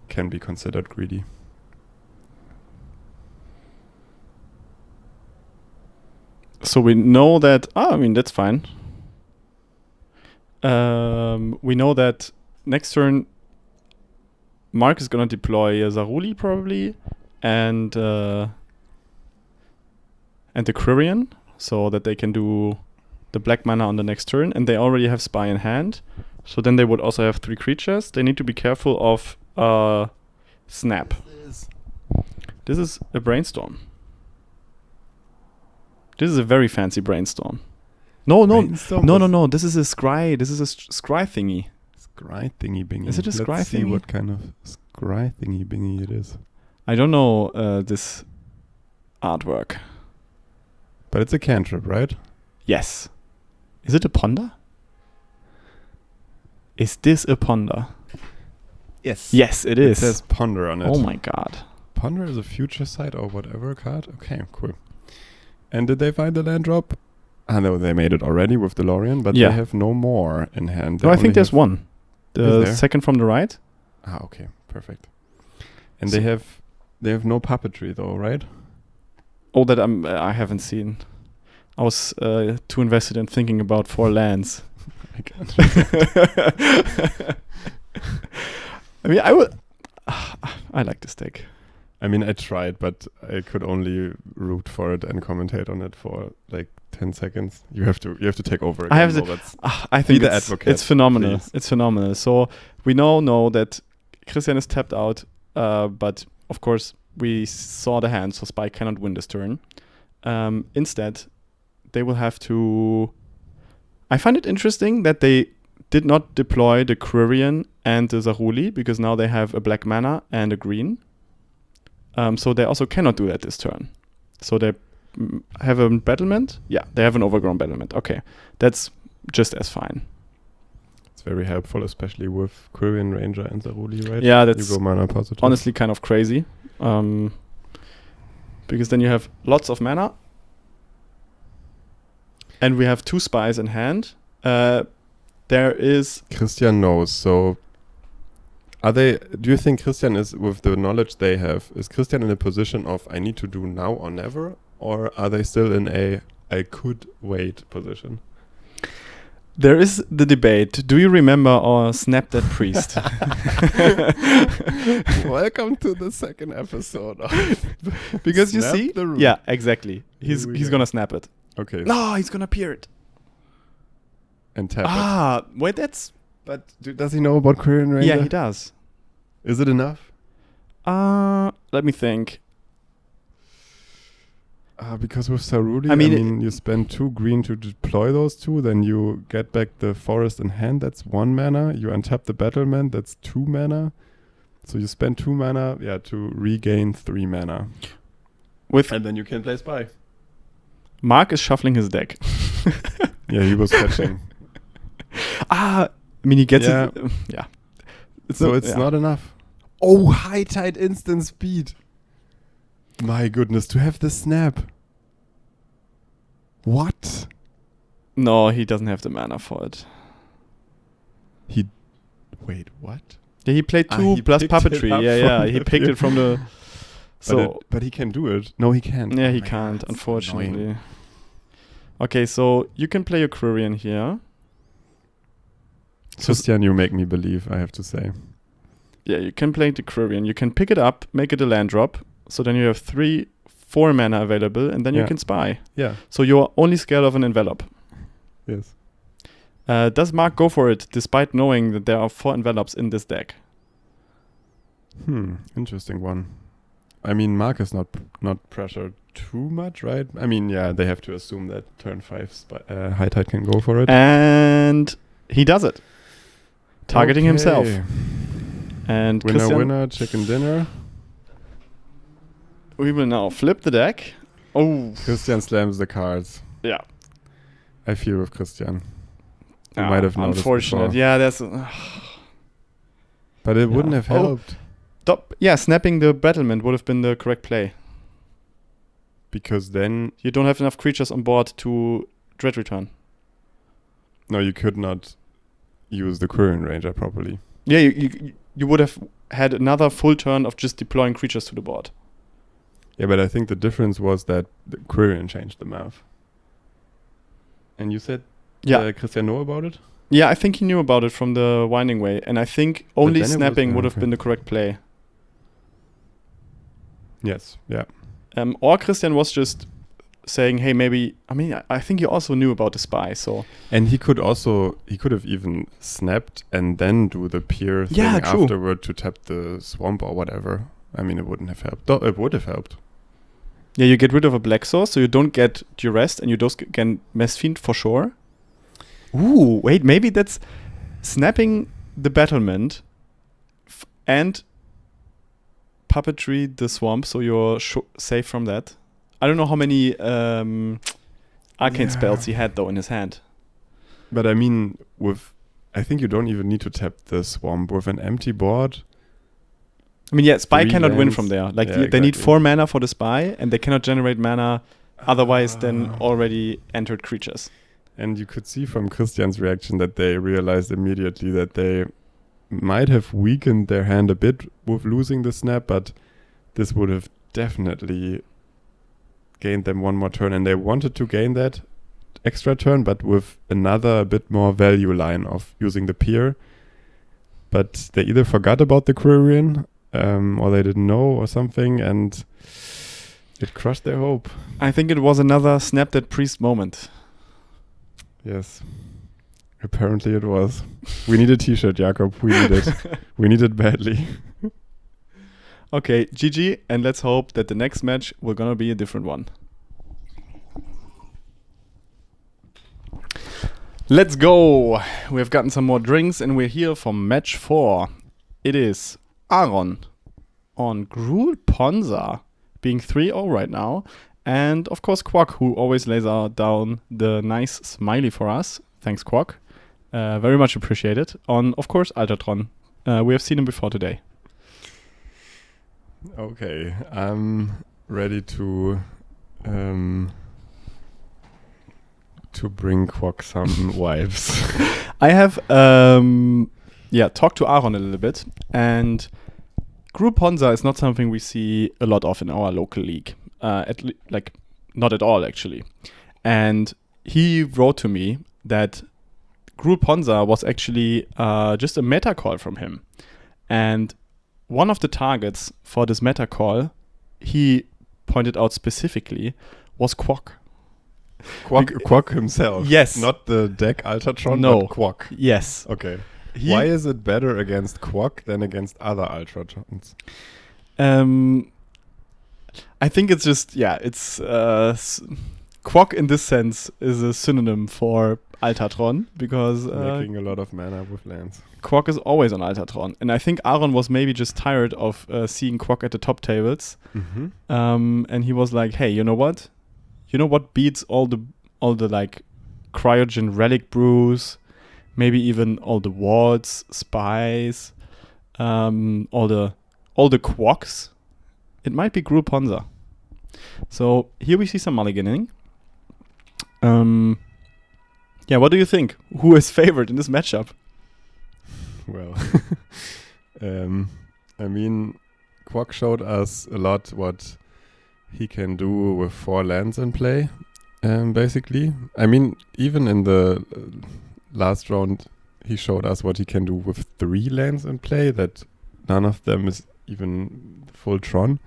can be considered greedy. So we know that. I mean, that's fine. We know that next turn, Mark is gonna deploy Zaruli probably, and the Quirion, so that they can do the black mana on the next turn, and they already have Spy in hand. So then they would also have 3 creatures. They need to be careful of Snap. This is a Brainstorm. This is a very fancy Brainstorm. No. This is a Scry. This is a Scry thingy. Scry thingy bingy. Is it a Scry Let's see thingy? what kind of Scry thingy bingy it is. I don't know this artwork. But it's a cantrip, right? Yes. Is it a Ponder? Is this a Ponder? Yes. Yes, it It is. says Ponder on it. Oh my god. Ponder is a future sight or whatever card. Okay, cool. And did they find the land drop? I know they made it already with DeLorean, but Yeah. they have no more in hand. No, They I think only there's have- one. The Is there? second from the right. Okay, perfect. And So- they have no puppetry though, right? Oh, that I haven't seen. I was too invested in thinking about 4 lands. I can't. I mean, I like this deck. I mean, I tried, but I could only root for it and commentate on it for like 10 seconds. You have to take over again. I have to- Roberts. I think the it's advocate, phenomenal. please. It's phenomenal. So we now know that Christian is tapped out, but of course we saw the hand, so Spike cannot win this turn. Instead, they will have to. I find it interesting that they did not deploy the Quirion and the Zaruli, because now they have a black mana and a green. So they also cannot do that this turn. So they have a battlement. Yeah, they have an overgrown battlement. Okay, that's just as fine. It's very helpful, especially with Quirion Ranger and Zaruli, right? Yeah, that's you go mana positive. honestly kind of crazy. Because then you have lots of mana. And we have 2 spies in hand. There is... Christian knows. So, do you think Christian is, with the knowledge they have, is Christian in a position of I need to do now or never, or are they still in a I could wait position? There is the debate. Do you remember our Snap That Priest? Welcome to the second episode of Because you Snap see... the Root. Yeah, exactly. He's Here we he's go. gonna snap it. Okay. No, he's gonna peer it. And tap it. Wait, that's... But does he know about Quirion Ranger? Yeah, he does. Is it enough? Let me think. Because with Zaruli, I mean, you spend 2 green to deploy those 2, then you get back the forest in hand, that's 1 mana. You untap the battlement, that's 2 mana. So you spend 2 mana, to regain 3 mana. And then you can play Spy. Mark is shuffling his deck. Yeah, he was catching. I mean, he gets Yeah. it. Yeah. It's yeah. not enough. Oh, high tide instant speed. My goodness, to have the snap. What? No, he doesn't have the mana for it. Wait, what? Yeah, he played 2 he plus picked it puppetry. up Yeah. from He the picked field. it from the... So, But he can do it. No, he can't. yeah, Oh he my can't, God, that's unfortunately. annoying. Okay, so you can play your Quirion here. Christian, you make me believe, I have to say. Yeah, you can play the Quirion. You can pick it up, make it a land drop. So then you have 4 mana available, and then you Yeah. can spy. Yeah. So you're only scared of an envelope. Yes. Does Mark go for it, despite knowing that there are 4 envelopes in this deck? Interesting one. I mean, Mark is not pressured too much, right? I mean, yeah, they have to assume that turn 5 High Tide can go for it. And he does it. Targeting himself. Okay. And Winner, Christian, winner, chicken dinner. we will now flip the deck. Oh, Christian slams the cards. yeah. I feel with Christian. You might have noticed unfortunate. before. Yeah, that's... But it wouldn't have Oh. helped. Snapping the battlement would have been the correct play. Because then, You don't have enough creatures on board to dread return. no, you could not use the Quirion Ranger properly. Yeah, you would have had another full turn of just deploying creatures to the board. Yeah, but I think the difference was that the Quirion changed the math. And you said Christian know about it? Yeah, I think he knew about it from the Winding Way, and I think only snapping would have okay. been the correct play. Yes, yeah. Or Christian was just saying, hey, maybe, I think he also knew about the spy, so. And he could have even snapped and then do the peer thing afterward to tap the swamp or whatever. I mean, it wouldn't have helped. Though it would have helped. Yeah, you get rid of a black source, so you don't get duressed, and you don't get Mess Fiend for sure. Ooh, wait, maybe that's snapping the battlement and puppetry the swamp, so you're safe from that. I don't know how many arcane spells he had though in his hand. But I mean, I think you don't even need to tap the swamp with an empty board. I mean, Spy cannot win from there. They need 4 mana for the Spy, and they cannot generate mana otherwise than already entered creatures. And you could see from Christian's reaction that they realized immediately that they might have weakened their hand a bit with losing the snap, but this would have definitely gained them one more turn, and they wanted to gain that extra turn, but with another bit more value line of using the peer. But they either forgot about the Quirion, or they didn't know or something, and it crushed their hope. I think it was another snap that priest moment. Yes. Apparently it was. We need a t-shirt, Jakob. We need it. We need it badly. Okay, GG, and let's hope that the next match will gonna be a different one. Let's go! We have gotten some more drinks, and we're here for match 4. It is Aaron on Gruul Ponza, being 3-0 right now. And of course Quack, who always lays down the nice smiley for us. Thanks, Quack. Very much appreciated. On, of course, Tron. We have seen him before today. Okay, I'm ready to bring Quack some vibes. I have talked to Aaron a little bit, and Gruul Ponza is not something we see a lot of in our local league. Not at all, actually. And he wrote to me that Gruul Ponza was actually just a meta call from him. And one of the targets for this meta call, he pointed out specifically, was Quack. Quack himself? Yes. Not the deck Ultratron, no. But Quack? Yes. Okay. Why is it better against Quack than against other Ultratrons? I think it's just, Quack in this sense is a synonym for Ultratron, because making a lot of mana with lands. Quack is always on Ultratron, and I think Aaron was maybe just tired of seeing Quack at the top tables, and he was like, "Hey, you know what? You know what beats all the like cryogen relic brews, maybe even all the wards, spies, all the Quacks? It might be Gruul Ponza." So here we see some mulliganing. What do you think? Who is favored in this matchup? Well, I mean, Quack showed us a lot what he can do with 4 lands in play, basically. I mean, even in the last round, he showed us what he can do with 3 lands in play, that none of them is even full Tron.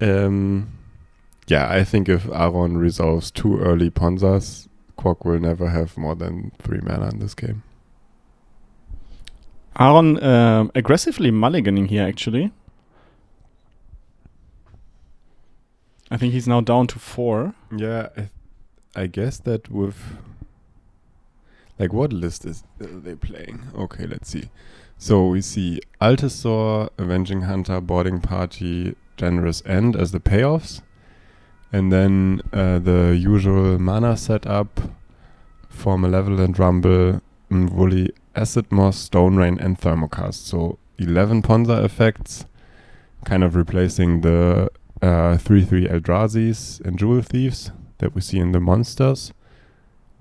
I think if Aaron resolves 2 early Ponzas, Quack will never have more than 3 mana in this game. Aaron aggressively mulliganing here, actually. I think he's now down to 4. Yeah, I guess that with... Like, what list is they playing? Okay, let's see. So we see Altasaur, Avenging Hunter, Boarding Party, Generous End as the payoffs. And then the usual mana setup for Malevolent Rumble, Woolly Acid Moss, Stone Rain, and Thermocast. So 11 Ponza effects, kind of replacing the 3/3 Eldrazi's and Jewel Thieves that we see in the Monsters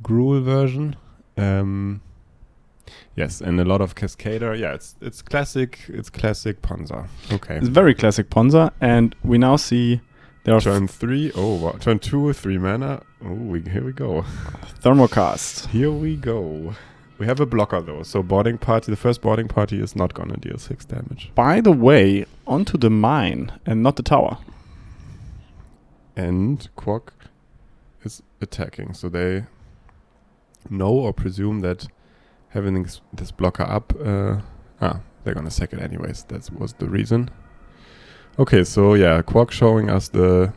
Gruul version. Yes, and a lot of Cascader. Yeah, it's classic. It's classic Ponza. Okay. It's very classic Ponza, and we now see there are Turn 3. Oh, wow. Turn 2, 3 mana. Oh, here we go. Thermocast. Here we go. We have a blocker though, so boarding party. The first boarding party is not gonna deal 6 damage. By the way, onto the mine and not the tower. And Quack is attacking, so they know or presume that having this blocker up. They're gonna sack it anyways. That was the reason. Okay, so yeah, Quack showing us the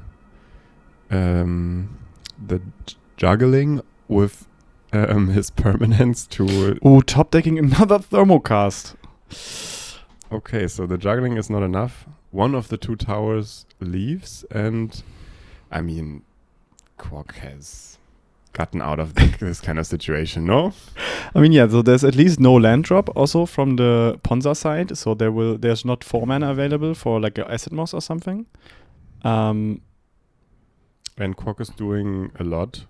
juggling with his permanence to... Ooh, top decking another Thermocast. Okay, so the juggling is not enough. One of the 2 towers leaves, and I mean, Quack has gotten out of this kind of situation, no? I mean, yeah, so there's at least no land drop also from the Ponza side, so there's not 4 mana available for like a Acid Moss or something. And Quack is doing a lot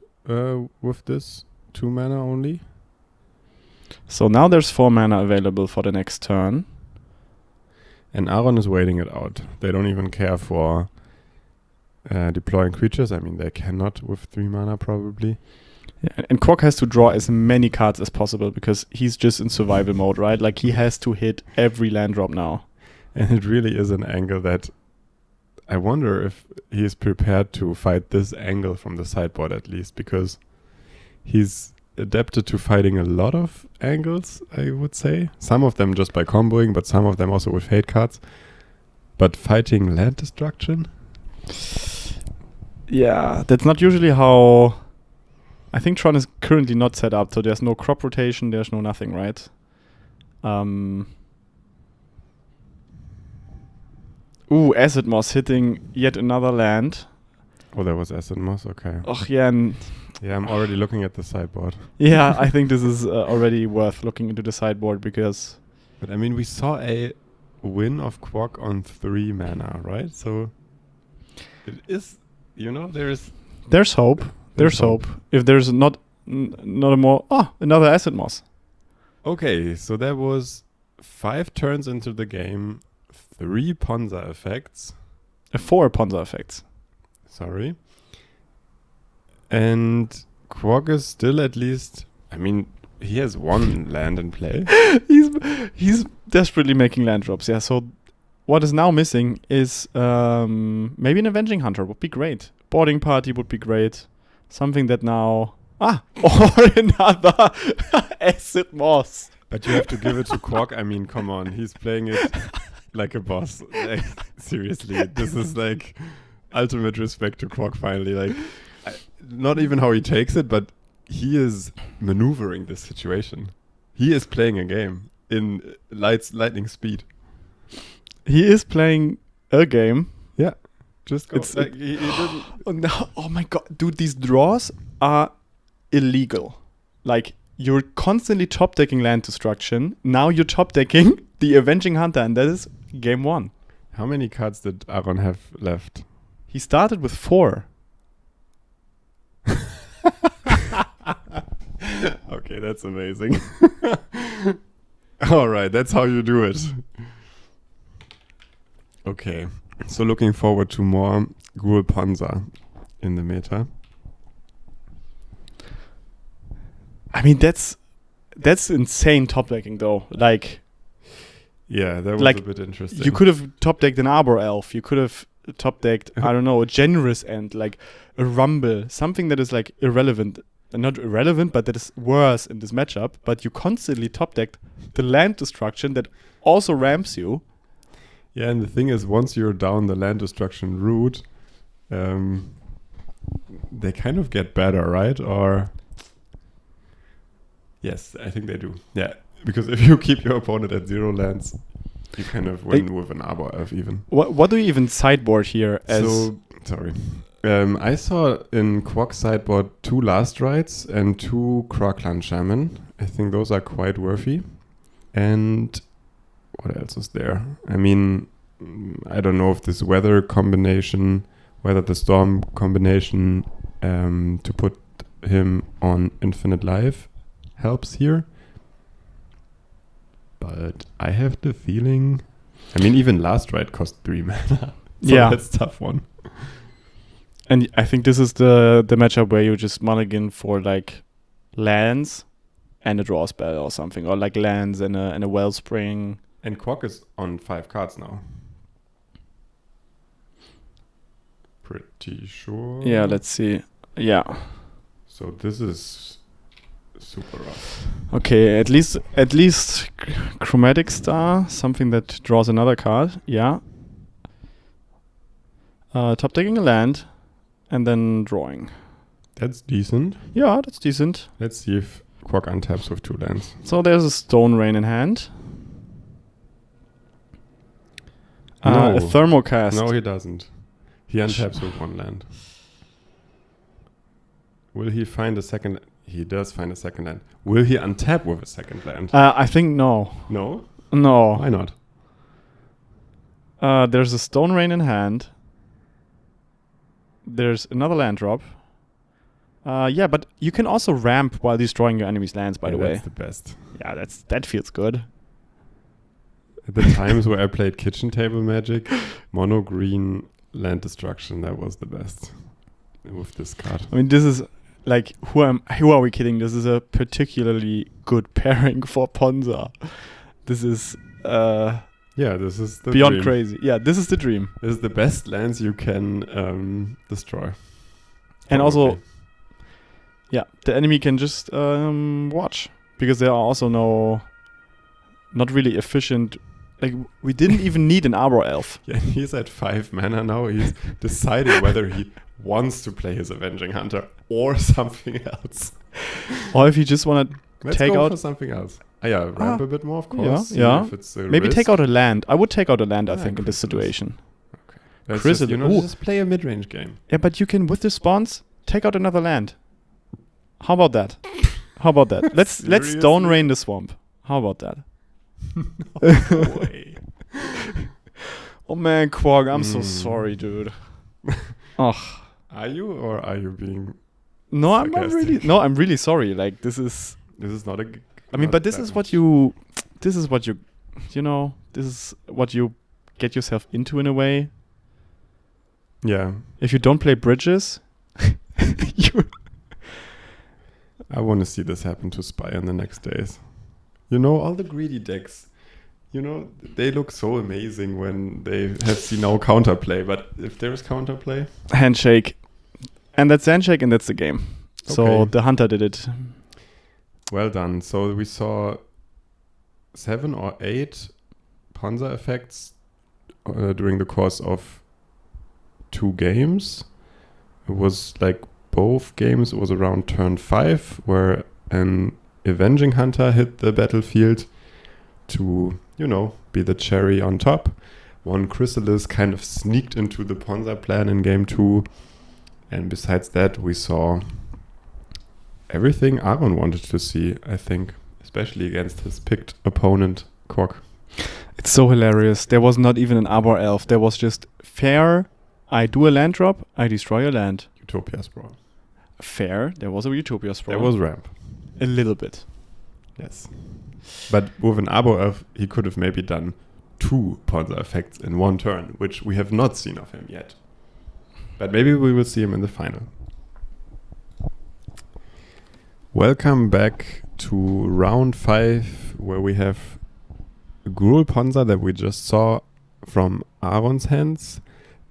with this 2 mana only. So now there's 4 mana available for the next turn. And Aaron is waiting it out. They don't even care for deploying creatures. I mean, they cannot with 3 mana probably. Yeah, and Quack has to draw as many cards as possible because he's just in survival mode, right? Like he has to hit every land drop now. And it really is an angle that I wonder if he is prepared to fight this angle from the sideboard at least, because he's adapted to fighting a lot of angles, I would say. Some of them just by comboing, but some of them also with hate cards. But fighting land destruction? Yeah, that's not usually how... I think Tron is currently not set up, so there's no crop rotation, there's no nothing, right? Ooh, Acid Moss hitting yet another land. Oh, there was Acid Moss, okay. Oh, yeah, and Yeah, I'm already looking at the sideboard. yeah, I think this is already worth looking into the sideboard because... But I mean, we saw a win of Quack on 3 mana, right? So it is, there's hope. There's hope. If there's not a more... Oh, another Acid Moss. Okay, so there was 5 turns into the game, 3 Ponza effects. 4 Ponza effects. Sorry. And Quack is still at least... I mean, he has 1 land in play. He's desperately making land drops, yeah. So what is now missing is maybe an Avenging Hunter would be great. Boarding Party would be great. Something that now... or another Acid Moss. But you have to give it to Quack. I mean, come on. He's playing it like a boss. Like, seriously. This is like ultimate respect to Quack finally. Like, not even how he takes it, but he is maneuvering this situation. He is playing a game in lightning speed. He is playing a game. Yeah. Just go. It's Like, he didn't. Oh, no. Oh my god, dude, these draws are illegal. Like, you're constantly top decking land destruction. Now you're top decking the Avenging Hunter, and that is game 1. How many cards did Aaron have left? He started with 4. Okay, that's amazing. All right, that's how you do it. Okay, so looking forward to more Gruul Ponza in the meta. I mean, that's insane top decking though. Like, yeah, that was like, a bit interesting. you could have top decked an Arbor Elf. You could have top decked, I don't know, a Generous End, like a Rumble, something that is like irrelevant. Not irrelevant, but that is worse in this matchup. But you constantly top decked the land destruction that also ramps you. Yeah, and the thing is, once you're down the land destruction route, they kind of get better, right? Or yes, I think they do. Yeah, because if you keep your opponent at 0 lands, you kind of win with an Arbor Elf even. What do you even sideboard here as... So, sorry. I saw in Quack sideboard 2 Last Rites and 2 Kroglan Shaman. I think those are quite worthy. And what else is there? I mean, I don't know if this weather the storm combination to put him on infinite life helps here. But I have the feeling... I mean, even last ride cost 3 mana. So Yeah. that's a tough one. And I think this is the matchup where you just mulligan for like lands and a draw spell or something, or like lands and a wellspring. And Quack is on 5 cards now. Pretty sure. Yeah, let's see. Yeah. So this is super rough. Okay, at least Chromatic Star, something that draws another card. Yeah. Top decking a land and then drawing. That's decent. Yeah, that's decent. Let's see if Quack untaps with 2 lands. So there's a Stone Rain in hand. No. A Thermocast. No, he doesn't. He untaps with 1 land. Will he find a second? He does find a second land. Will he untap with a second land? I think no. No? No. Why not? There's a Stone Rain in hand. There's another land drop. Yeah, but you can also ramp while destroying your enemy's lands, by the way. That's the best. Yeah, that feels good. At the times where I played Kitchen Table Magic, mono green land destruction, that was the best with this card. I mean, this is like, who are we kidding? This is a particularly good pairing for Ponza. This is Yeah, this is the beyond dream. crazy. Yeah, this is the dream. This is the best lands you can destroy. And also, Probably. yeah, the enemy can just watch, because there are also not really efficient. Like, we didn't even need an Arbor Elf. Yeah, he's at 5 mana now. He's deciding whether he wants to play his Avenging Hunter or something else. Or if you just want to Let's take go out for something else. Yeah, ramp a bit more, of course. See yeah. if it's a maybe risk. take out a land. I would take out a land, I think, in this Chrysalis. situation. Okay. Let's Chrysalis. just, Ooh. just play a mid-range game. Yeah, but you can, with the spawns, take out another land. How about that? How about that? Let's Stone Rain the swamp. How about that? No way. Oh man, Quag, I'm so sorry, dude. Oh. Are you, or are you being... No, I'm not sarcastic? really. No, I'm really sorry. Like, this is. This is not a... I mean, not but this that is much. what you. This is what you. You know, this is what you get yourself into in a way. Yeah. If you don't play bridges, you. I want to see this happen to Spy in the next days. You know, all the greedy decks, you know, they look so amazing when they have seen no counterplay. But if there is counterplay... Handshake. And that's handshake, and that's the game. So Okay. the hunter did it. Well done. So we saw 7 or 8 Ponza effects during the course of 2 games. It was like both games, it was around turn 5, where an Avenging Hunter hit the battlefield to, you know, be the cherry on top. One Chrysalis kind of sneaked into the Ponza plan in game 2. And besides that, we saw everything Aaron wanted to see, I think, especially against his picked opponent, Quack. It's so hilarious. There was not even an Arbor Elf. There was just fair. I do a land drop. I destroy a land. Utopia Sprawl. Fair. There was a Utopia Sprawl. There was ramp. a little bit. Yes. But with an Arbor Elf, he could have maybe done 2 Ponza effects in 1 turn, which we have not seen of him yet. But maybe we will see him in the final. Welcome back to round 5, where we have Gruul Ponza that we just saw from Aaron's hands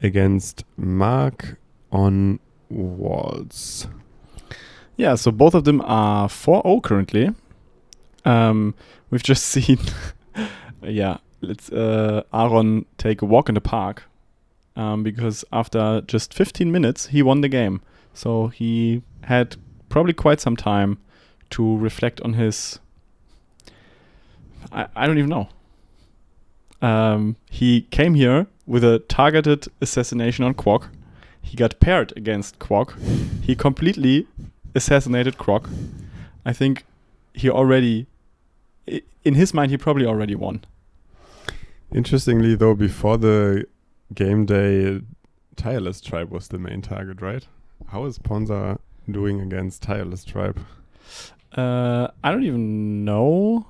against Mark on Walls. Yeah, so both of them are 4-0 currently. We've just seen, let's Aaron take a walk in the park, because after just 15 minutes he won the game. So he had probably quite some time to reflect on his. I don't even know. He came here with a targeted assassination on Quack. He got paired against Quack. He completely assassinated Quack. I think he already, in his mind, he probably already won. Interestingly, though, before the Gameday, Tireless Tribe was the main target, right? How is Ponza doing against Tireless Tribe? I don't even know.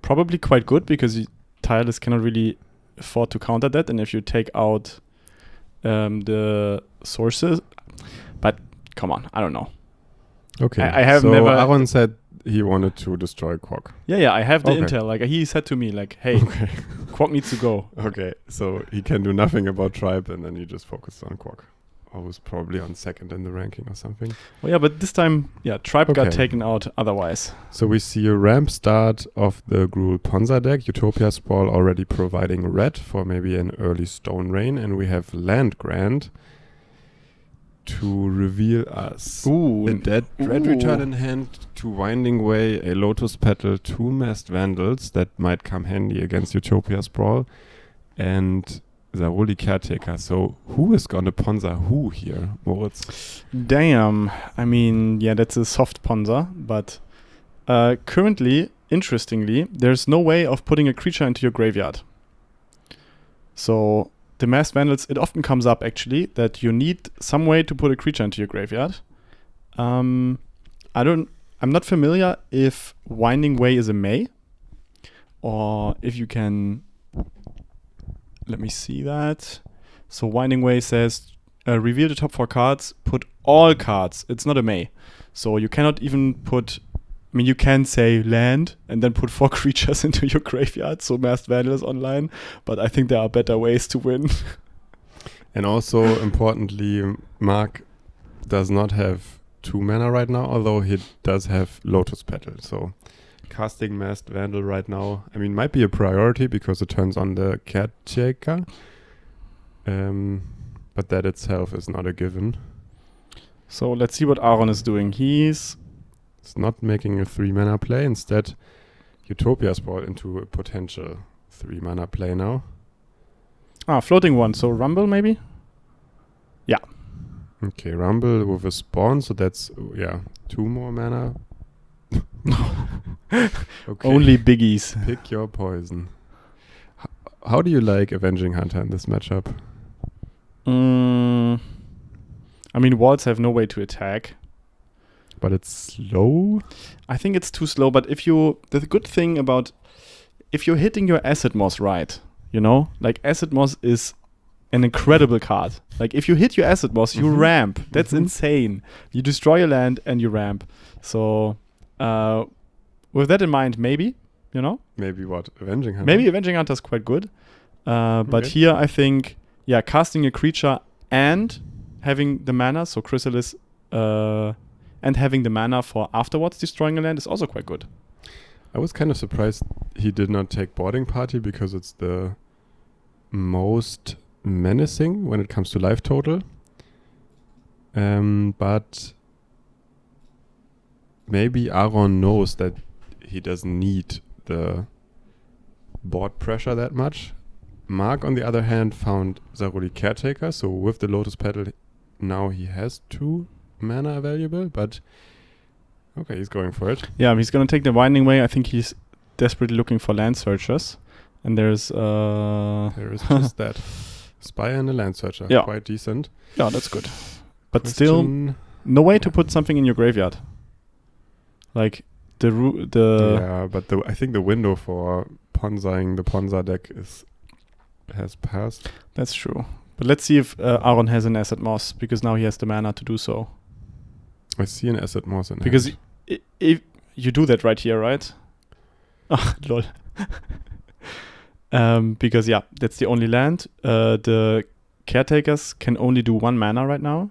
probably quite good because Tireless cannot really afford to counter that. And if you take out the sources, but come on, I don't know. Okay. I have so never. Aaron said he wanted to destroy Quack. Yeah, I have the Okay. intel. Like he said to me, like, hey, Okay. Quack needs to go. Okay. So he can do nothing about Tribe, and then he just focused on Quack. Or was probably on second in the ranking or something. Well, yeah, but this time, Tribe got Okay. taken out otherwise. So we see a ramp start of the Gruul Ponza deck. Utopia Sprawl already providing red for maybe an early Stone Rain. And we have Land Grant to reveal us. Ooh. A Dread Return in hand, 2 Winding Way, a Lotus Petal, 2 Masked Vandals that might come handy against Utopia Sprawl, and Zaruli Caretaker. So who is gonna Ponza who here, Moritz? Damn. I mean, that's a soft Ponza, but currently, interestingly, there's no way of putting a creature into your graveyard. So the Masked Vandals, it often comes up actually that you need some way to put a creature into your graveyard. I'm not familiar if Winding Way is a May, or if you can. Let me see that. So Winding Way says reveal the top 4 cards, put all cards. It's not a May. So you cannot even put. I mean, you can say land and then put 4 creatures into your graveyard. So Masked Vandal is online, but I think there are better ways to win. And also, importantly, Mark does not have 2 mana right now, although he does have Lotus Petal. So casting Masked Vandal right now, I mean, might be a priority because it turns on the Caretaker. But that itself is not a given. So let's see what Aaron is doing. He's not making a 3 mana play. Instead, Utopia Sprawl into a potential 3 mana play now. Floating one. So Rumble maybe? Yeah. Okay, Rumble with a spawn. So that's, 2 more mana. Okay. Only biggies. Pick your poison. How do you like Avenging Hunter in this matchup? I mean, walls have no way to attack. But it's slow? I think it's too slow, but the good thing about if you're hitting your Acid Moss right, like Acid Moss is an incredible card. Like if you hit your Acid Moss, you ramp. That's insane. You destroy a land and you ramp. So with that in mind, maybe, Maybe what? Avenging Hunter? Maybe Avenging Hunter is quite good. But here I think, casting a creature and having the mana, so Chrysalis, and having the mana for afterwards destroying a land is also quite good. I was kind of surprised he did not take Boarding Party because it's the most menacing when it comes to life total. But maybe Aaron knows that he doesn't need the board pressure that much. Mark, on the other hand, found Zaruli Caretaker, so with the Lotus Petal, now he has 2 mana available, but okay, he's going for it. Yeah, he's going to take the Winding Way. I think he's desperately looking for land searchers. And there's There is just that. Spire and a Land Searcher. Yeah. Quite decent. Yeah, that's good. But still, no way to put something in your graveyard. Like Yeah, but I think the window for Ponzaing the Ponza deck has passed. That's true. But let's see if Aaron has an Acid Moss, because now he has the mana to do so. I see an Acid Moss in Because hand. if you do that right here, right? Ah, lol. Because that's the only land. The Caretakers can only do 1 mana right now.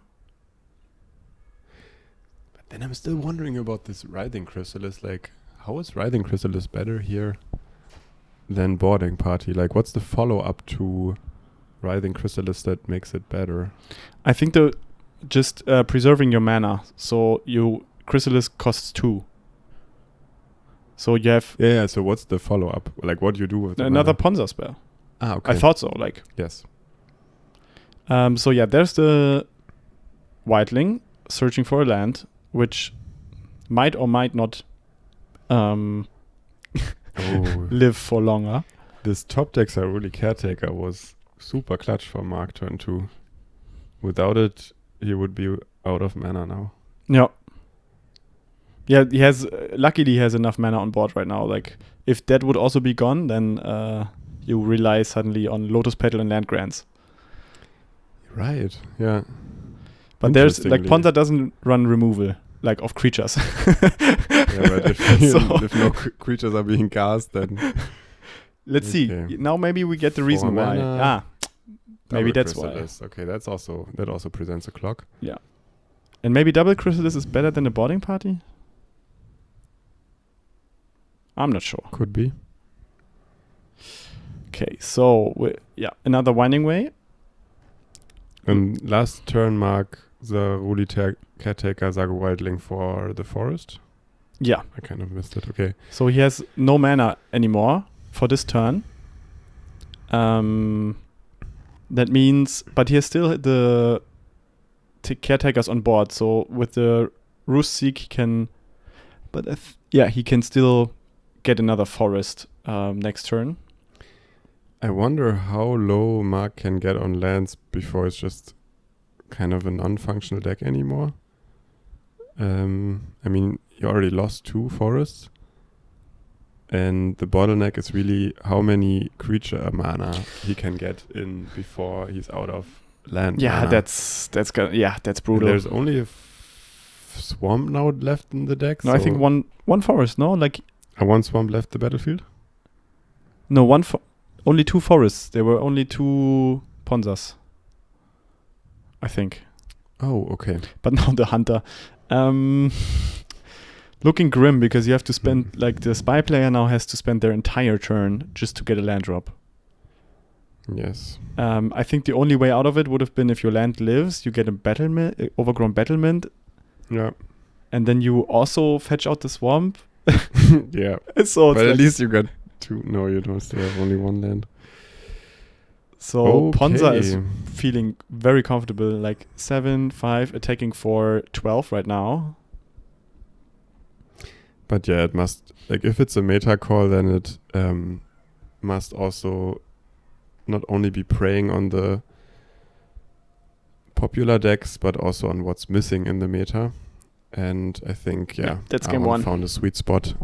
But then I'm still wondering about this Writhing Chrysalis. Like, how is Writhing Chrysalis better here than Boarding Party? Like, what's the follow-up to Writhing Chrysalis that makes it better? I think just preserving your mana. So Chrysalis costs 2. So you have Yeah, so what's the follow-up? Like, what do you do with another Ponza spell. Okay. I thought so. Like, Yes. so there's the Whiteling searching for a land, which might or might not live for longer. This top deck Zaruli Caretaker was super clutch for Mark turn 2. Without it, he would be out of mana now. Yeah. Yeah, he has. Luckily, he has enough mana on board right now. Like, if that would also be gone, then you rely suddenly on Lotus Petal and land grants. Right. Yeah. But there's like Ponza doesn't run removal like of creatures. Yeah, but if no creatures are being cast, then let's see. Now maybe we get the reason why. Maybe that's Chrysalis. Why. Okay, that also presents a clock. Yeah. And maybe double Chrysalis is better than a boarding party? I'm not sure. Could be. Okay, so another Winding Way. And last turn, Mark the Ruli Caretaker Saga Wildling for the forest. Yeah. I kind of missed it. Okay. So he has no mana anymore for this turn. That means, but he has still the caretakers on board. So with the Roost Seek, he can, he can still get another forest next turn. I wonder how low Mark can get on lands before it's just kind of a non-functional deck anymore. I mean, you already lost 2 forests. And the bottleneck is really how many creature mana he can get in before he's out of land. Yeah, mana. that's brutal. And there's only a swamp now left in the deck. No, I think one forest. No, like one swamp left the battlefield. No, only 2 forests. There were only 2 Ponzas, I think. Oh, okay. But now the hunter. Looking grim because you have to spend, like the spy player now has to spend their entire turn just to get a land drop. Yes. I think the only way out of it would have been if your land lives, you get a overgrown battlement. Yeah. And then you also fetch out the swamp. Yeah. So but at least you got 2. No, you don't still have only 1 land. So Ponza is feeling very comfortable, like 7-5, attacking for 12 right now. But yeah, it must, like if it's a meta call, then it must also not only be preying on the popular decks, but also on what's missing in the meta. And I think, that's game 1. Found a sweet spot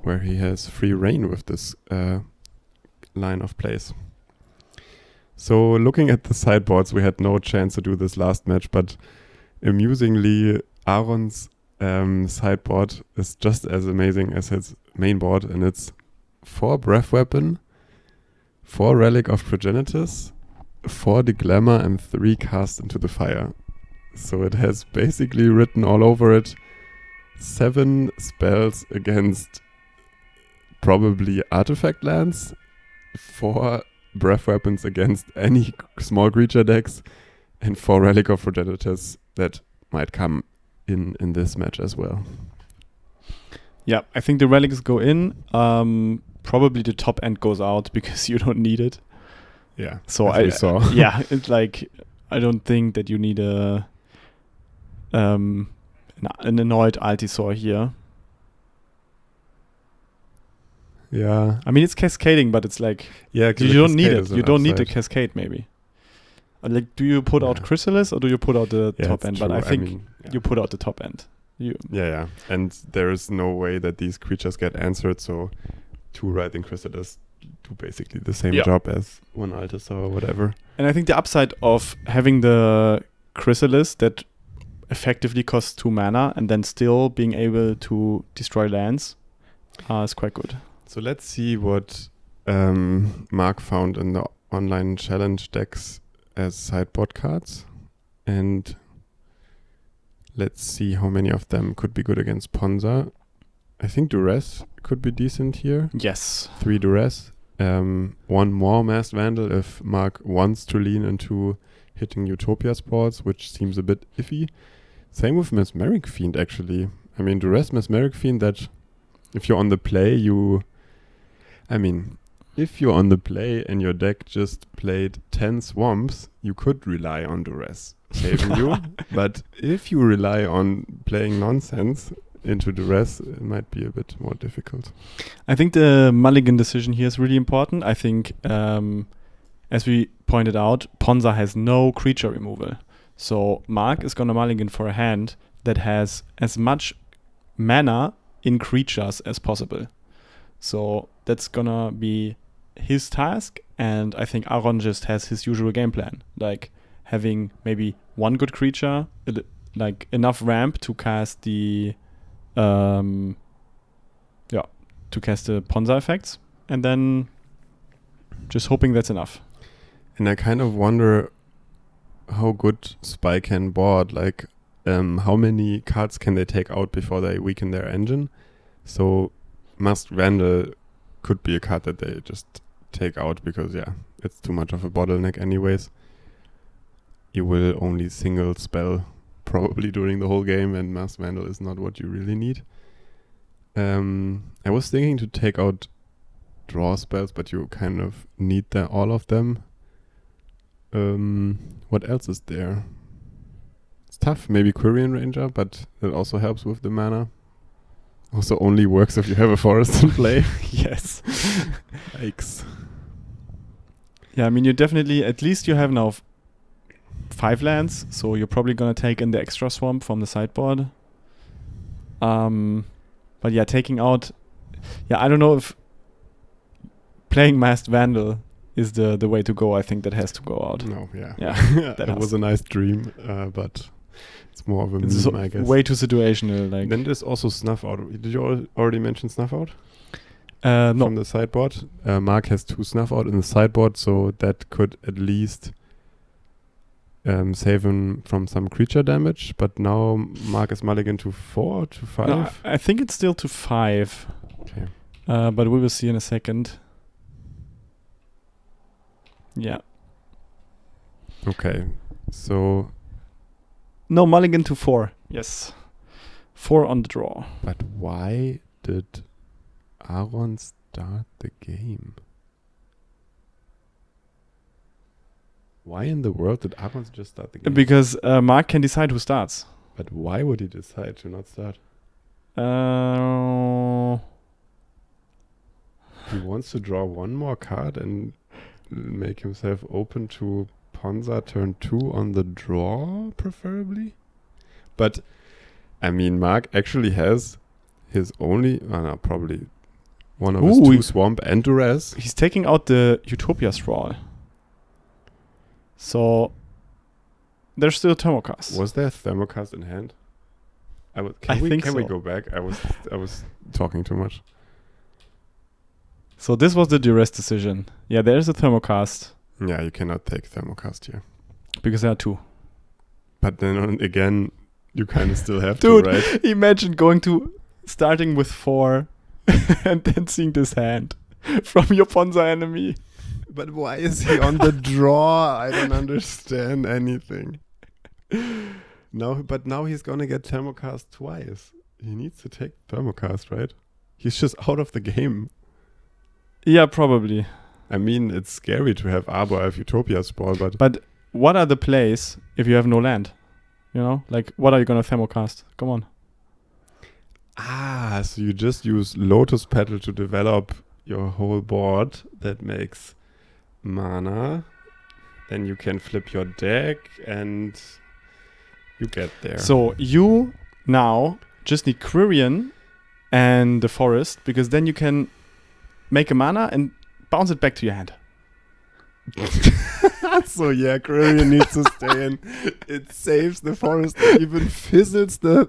where he has free reign with this line of plays. So looking at the sideboards, we had no chance to do this last match, but amusingly, Aaron's sideboard is just as amazing as his main board, and it's 4 Breath Weapon, 4 Relic of Progenitus, 4 Deglammer, and 3 Cast into the Fire. So it has basically written all over it 7 spells against probably artifact lands, 4 Breath Weapons against any small creature decks, and 4 Relic of Progenitus that might come in this match as well. Yeah, I think the relics go in. Probably the top end goes out because you don't need it. Yeah. So we saw. Yeah, it's like I don't think that you need an annoyed Altisaur here. Yeah. I mean, it's cascading, but it's like you don't need it. You don't need the cascade, maybe. Like, do you put out Chrysalis or do you put out the top end? True. But I think you put out the top end. Yeah. And there is no way that these creatures get answered, so 2 Writhing Chrysalis do basically the same job as 1 Altisaur or whatever. And I think the upside of having the Chrysalis that effectively costs 2 mana and then still being able to destroy lands is quite good. So let's see what Mark found in the online challenge decks as sideboard cards, and let's see how many of them could be good against Ponza. I think Duress could be decent here. Yes. 3 Duress. 1 more Masked Vandal if Mark wants to lean into hitting Utopia Sports, which seems a bit iffy. Same with Mesmeric Fiend, actually. I mean, Duress Mesmeric Fiend, that if you're on the play, if you're on the play and your deck just played 10 swamps, you could rely on Duress saving you. But if you rely on playing nonsense into Duress, it might be a bit more difficult. I think the mulligan decision here is really important. I think, as we pointed out, Ponza has no creature removal. So Mark is going to mulligan for a hand that has as much mana in creatures as possible. So that's gonna be his task, and I think Aaron just has his usual game plan, like having maybe one good creature, like enough ramp to cast the Ponza effects, and then just hoping that's enough. And I kind of wonder how good Spy can board. Like, how many cards can they take out before they weaken their engine? So, Masked Vandal could be a card that they just take out because, it's too much of a bottleneck anyways. You will only single spell probably during the whole game, and Masked Vandal is not what you really need. I was thinking to take out draw spells, but you kind of need all of them. What else is there? It's tough. Maybe Quirion Ranger, but that also helps with the mana. Also only works if you have a forest in play. Yes. Yikes. Yeah, I mean, you definitely, at least you have now 5 lands, so you're probably going to take in the extra swamp from the sideboard. But yeah, taking out... Yeah, I don't know if playing Masked Vandal is the way to go. I think that has to go out. No, yeah. That was a nice dream, but it's more of a meme, I guess. Way too situational. Like. Then there's also Snuff Out. Did you already mention Snuff Out? No. From the sideboard. Mark has 2 Snuff Out in the sideboard, so that could at least save him from some creature damage. But now Mark is mulligan to 4, to 5? No, I think it's still to 5. Okay. But we will see in a second. Yeah. Okay. So... No, mulligan to 4. Yes. 4 on the draw. But why did Aaron start the game? Why in the world did Aaron just start the game? Because Mark can decide who starts. But why would he decide to not start? He wants to draw one more card and make himself open to Ponza turn 2 on the draw, preferably. But, I mean, Mark actually has his only... probably one of his 2 Swamp and Duress. He's taking out the Utopia Sprawl. So, there's still Thermocast. Was there Thermocast in hand? Can we go back? I was talking too much. So this was the Duress decision. Yeah, there's a Thermocast. Yeah, you cannot take Thermocast here. Because there are 2. But then again, you kind of still have Dude, to, right? Imagine starting with 4 and then seeing this hand from your Ponza enemy. But why is he on the draw? I don't understand anything. Now he's gonna get Thermocast twice. He needs to take Thermocast, right? He's just out of the game. Yeah, probably. I mean, it's scary to have Arbor have Utopia Sprawl, but what are the plays if you have no land? You know, like what are you gonna Thermocast? Come on. So you just use Lotus Petal to develop your whole board that makes mana. Then you can flip your deck and you get there. So you now just need Quirion and the forest, because then you can make a mana and bounce it back to your hand. So yeah, Quirion needs to stay in. It saves the forest and even fizzles the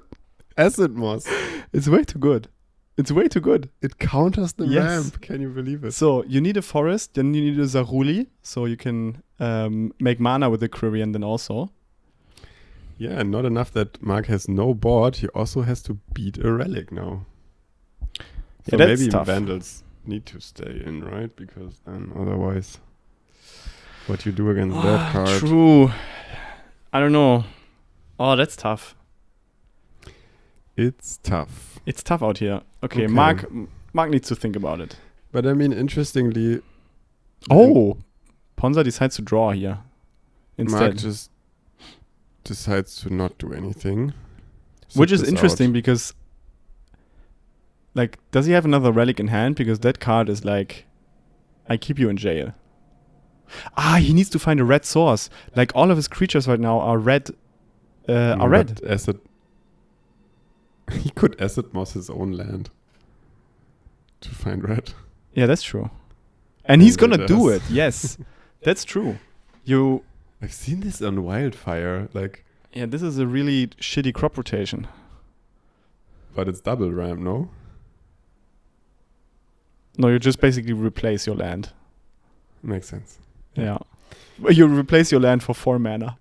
acid moss. It's way too good. It counters the Yes. ramp. Can you believe it? So you need a forest, then you need a Zaruli, so you can make mana with the Quirion then also. Yeah, and not enough that Mark has no board, he also has to beat a relic now. So Yeah, that's maybe tough. Vandals need to stay in, right? Because then otherwise, what you do against that card? True. I don't know. Oh, that's tough. It's tough. It's tough out here. Okay. Okay. Mark needs to think about it. But I mean, interestingly, Ponza decides to draw here instead. Mark just decides to not do anything. Which Sit is this interesting out. because, like, does he have another relic in hand? Because that card is like, I keep you in jail. He needs to find a red source. Like, all of his creatures right now are red. Are red. But acid. He could acid moss his own land to find red. Yeah, that's true. And he's And gonna it do does. it. Yes, that's true. I've seen this on Wildfire, like, Yeah, this is a really shitty crop rotation. but it's double ramp, no? No, you just basically replace your land. Makes sense. Yeah. Well, you replace your land for 4 mana.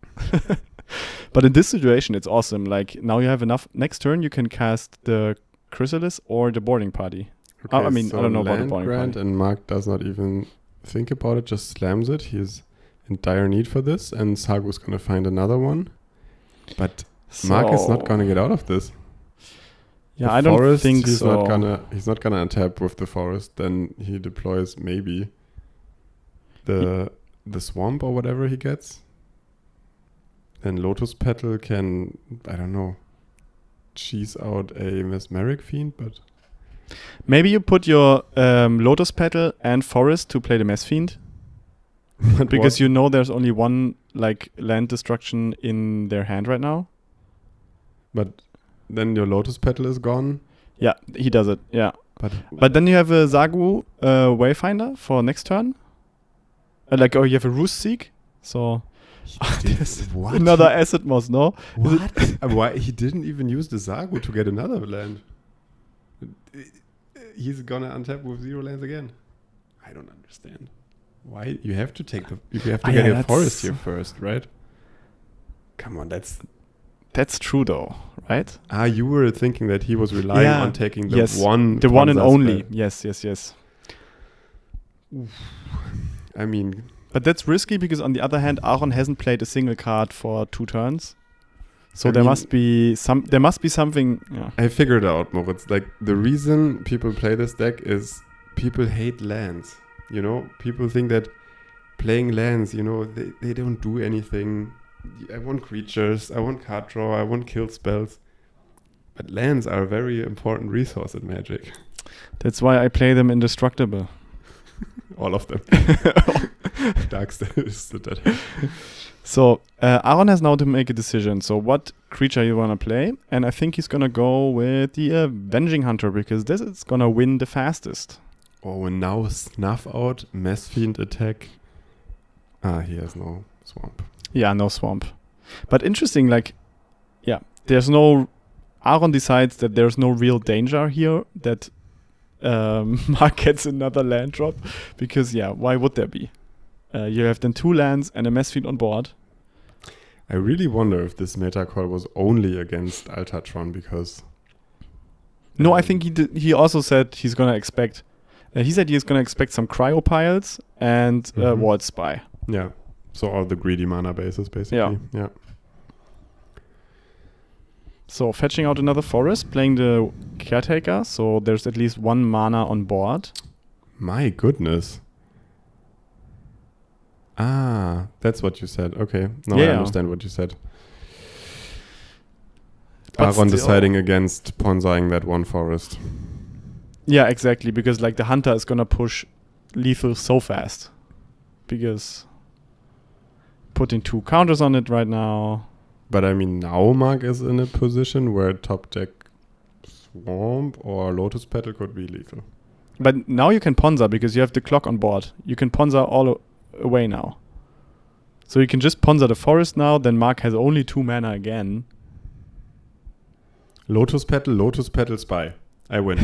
But in this situation, it's awesome. Like, now you have enough. Next turn, you can cast the Chrysalis or the Boarding Party. Okay, I mean, I don't know about the land boarding grant, party. and Mark does not even think about it, just slams it. He's in dire need for this, and Sagu's gonna find another one. But Mark is not gonna get out of this. Yeah, The I don't forest, think he's so. He's not gonna untap with the forest. Then he deploys maybe the swamp or whatever he gets. Then Lotus Petal can, I don't know, cheese out a Mesmeric Fiend, but Maybe you put your Lotus Petal and Forest to play the Mess Fiend. Because you know there's only one like land destruction in their hand right now. But then your Lotus Petal is gone. Yeah, he does it. Yeah. But then you have a Zagu Wayfinder for next turn. You have a Roost Seek. So there's what? another Acid Moss, no? What? Why he didn't even use the Zagu to get another land? He's gonna untap with 0 lands again. I don't understand. Why you have to get a forest here first, right? Come on, That's true though, right? you were thinking that he was relying on taking the one and Ponza only. spell. Yes. I mean, But that's risky because on the other hand, Aaron hasn't played a single card for 2 turns. So I there mean- must be something. Yeah. I figured out, Moritz. Like, the reason people play this deck is people hate lands. You know, people think that playing lands, you know, they don't do anything. I want creatures, I want card draw, I want kill spells. But lands are a very important resource in Magic. That's why I play them indestructible. All of them. Darkstone is the dead. So Aaron has now to make a decision. So what creature you want to play? And I think he's going to go with the Avenging Hunter because this is going to win the fastest. Oh, and now snuff out Mess Fiend attack. He has no swamp. Yeah, no swamp. But interesting, there's no... Aaron decides that there's no real danger here that Mark gets another land drop. Because, why would there be? You have then 2 lands and a Mess Fiend on board. I really wonder if this meta call was only against Altatron because... No, I think he also said he's going to expect... he said he's going to expect some Cryopiles and Ward Spy. Yeah. So all the greedy mana bases, basically. Yeah. So fetching out another forest, playing the Caretaker. So there's at least 1 mana on board. My goodness. That's what you said. Okay. Now I understand what you said. But Aaron still- deciding against Ponzaing that 1 forest. Yeah, exactly. Because the Hunter is going to push lethal so fast. Because putting 2 counters on it right now. But I mean, now Mark is in a position where top deck Swamp or Lotus Petal could be lethal. But now you can Ponza because you have the clock on board. You can Ponza all away now. So you can just Ponza the forest now. Then Mark has only 2 mana again. Lotus Petal, Spy. I win.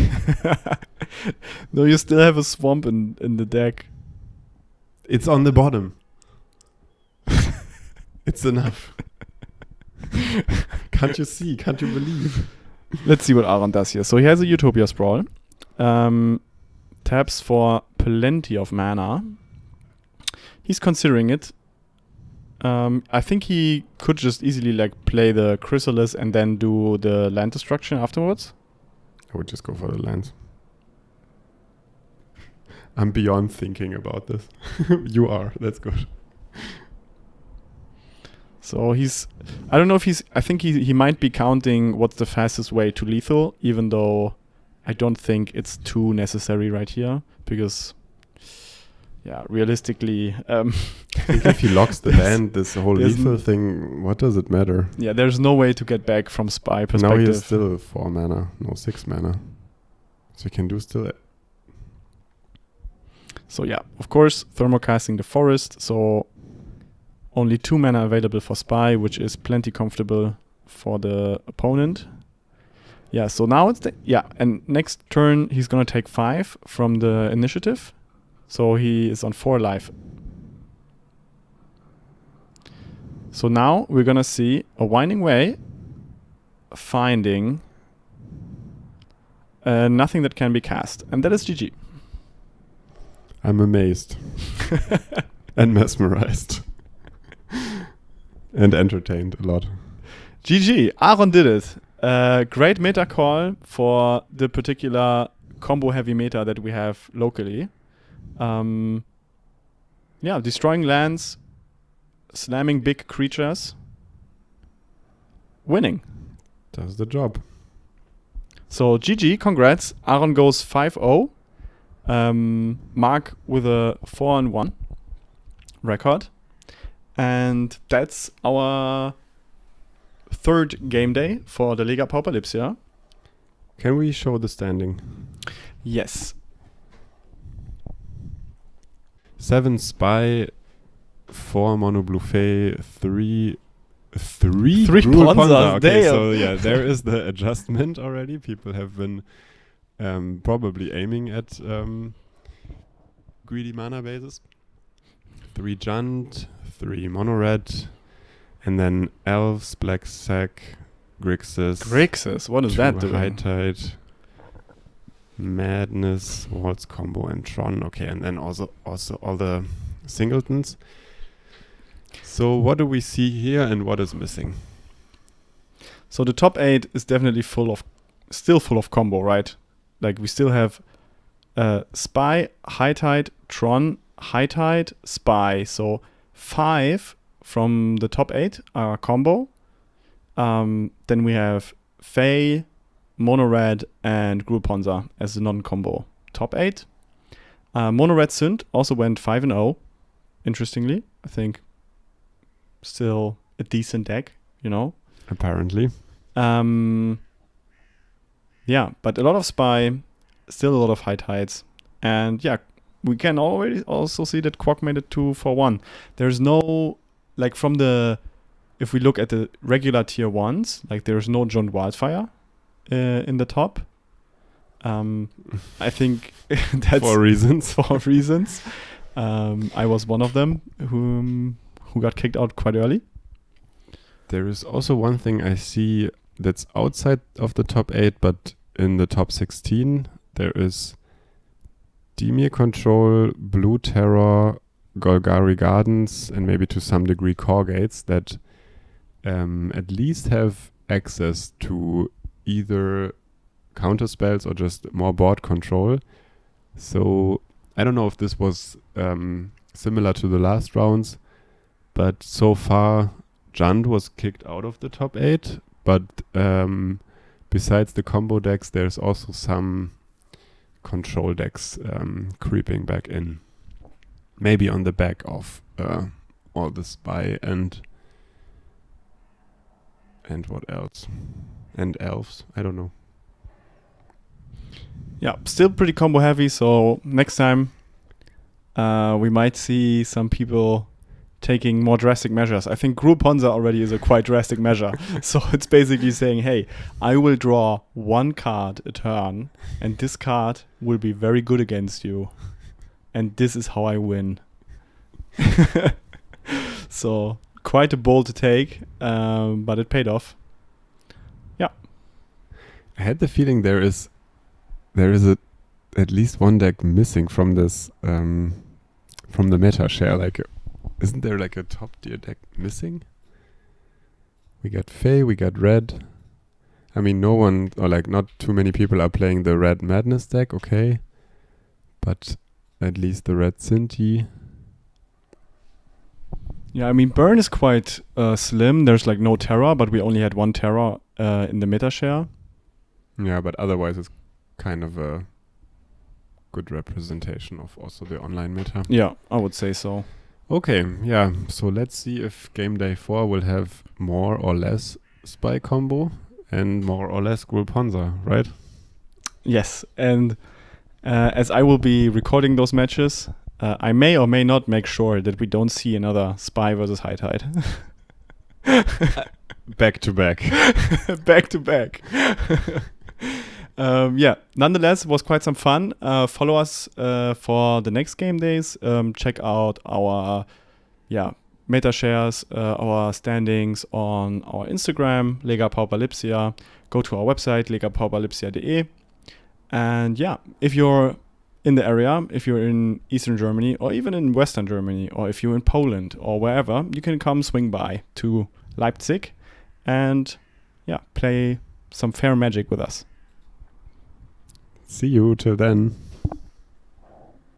No, you still have a swamp in the deck. It's on the bottom. It's enough. Can't you see? Can't you believe? Let's see what Aaron does here. So he has a Utopia Sprawl. Taps for plenty of mana. He's considering it. I think he could just easily play the Chrysalis and then do the land destruction afterwards. I would just go for the lands. I'm beyond thinking about this. You are. That's good. So I don't know if I think he might be counting what's the fastest way to lethal, even though I don't think it's too necessary right here, because yeah, realistically, I think if he locks the land, this whole there's lethal thing, what does it matter? yeah, there's no way to get back from Spy Now perspective. he's still 4 mana, no 6 mana. So he can do still it. So yeah, of course, thermocasting the forest. So only 2 mana available for Spy, which is plenty comfortable for the opponent. Yeah, so now it's and next turn he's gonna take 5 from the initiative. So he is on 4 life. So now we're gonna see a Winding Way finding nothing that can be cast. And that is GG. I'm amazed. And mesmerized. And entertained a lot. GG. Aaron did it. Great meta call for the particular combo heavy meta that we have locally. Destroying lands, slamming big creatures, winning. Does the job. So GG, congrats. Aaron goes 5-0. Mark with a 4-1 record. And that's our third game day for the Lega Pauper Lipsia. Can we show the standing? Yes. 7 Spy, 4 Mono Blue Fey, 3 Gruul Ponza. Okay, Damn. so yeah, there is the adjustment already. People have been probably aiming at greedy mana bases. 3 Junt, 3 Mono Red, and then Elves, Black Sack, Grixis, what is that doing? High Tide, Madness, Waltz Combo, and Tron. Okay, and then also all the singletons. So what do we see here and what is missing? So the top 8 is definitely still full of combo, right? Like we still have Spy, High Tide, Tron, High Tide, Spy. So 5 from the top 8 are combo. Then we have Fey, Mono Red, and Gruul Ponza as the non-combo top 8. Mono Red Synth also went 5-0. Interestingly, I think still a decent deck, you know. Apparently. Yeah, but a lot of Spy, still a lot of High Tides. And yeah, we can already also see that Quack made it 2-1. There's no, like if we look at the regular tier 1s, like there's no John Wildfire in the top. I think that's for reasons. I was one of them who got kicked out quite early. There is also one thing I see that's outside of the top 8, but in the top 16, there is Dimir Control, Blue Terror, Golgari Gardens, and maybe to some degree Core Gates that at least have access to either counter spells or just more board control. So I don't know if this was similar to the last rounds, but so far Junt was kicked out of the top 8, but besides the combo decks, there's also some control decks creeping back in. Maybe on the back of all the Spy and what else? And Elves, I don't know. Yeah, still pretty combo heavy, so next time we might see some people taking more drastic measures. I think Gruul Ponza already is a quite drastic measure. So it's basically saying, hey, I will draw 1 card a turn, and this card will be very good against you. And this is how I win. So quite a bold take, but it paid off. Yeah. I had the feeling there is at least one deck missing from this from the meta share. Like, isn't there like a top tier deck missing? We got Fey, we got Red. I mean, no one, or like not too many people are playing the Red Madness deck, okay. But at least the Red Sinti. Yeah, I mean, Burn is quite slim. There's like no Terra, but we only had 1 Terra in the meta share. Yeah, but otherwise it's kind of a good representation of also the online meta. Yeah, I would say so. Okay, yeah. So let's see if Gameday 4 will have more or less spy combo and more or less Gruul Ponza, right? Yes, and as I will be recording those matches, I may or may not make sure that we don't see another spy versus high tide. Back to back. Back to back. Yeah, nonetheless, it was quite some fun. Follow us for the next game days. Check out our meta shares, our standings on our Instagram, Lega Pauper Lipsia. Go to our website, legapauperlipsia.de. And yeah, if you're in the area, if you're in Eastern Germany or even in Western Germany, or if you're in Poland or wherever, you can come swing by to Leipzig and play some fair magic with us. See you till then.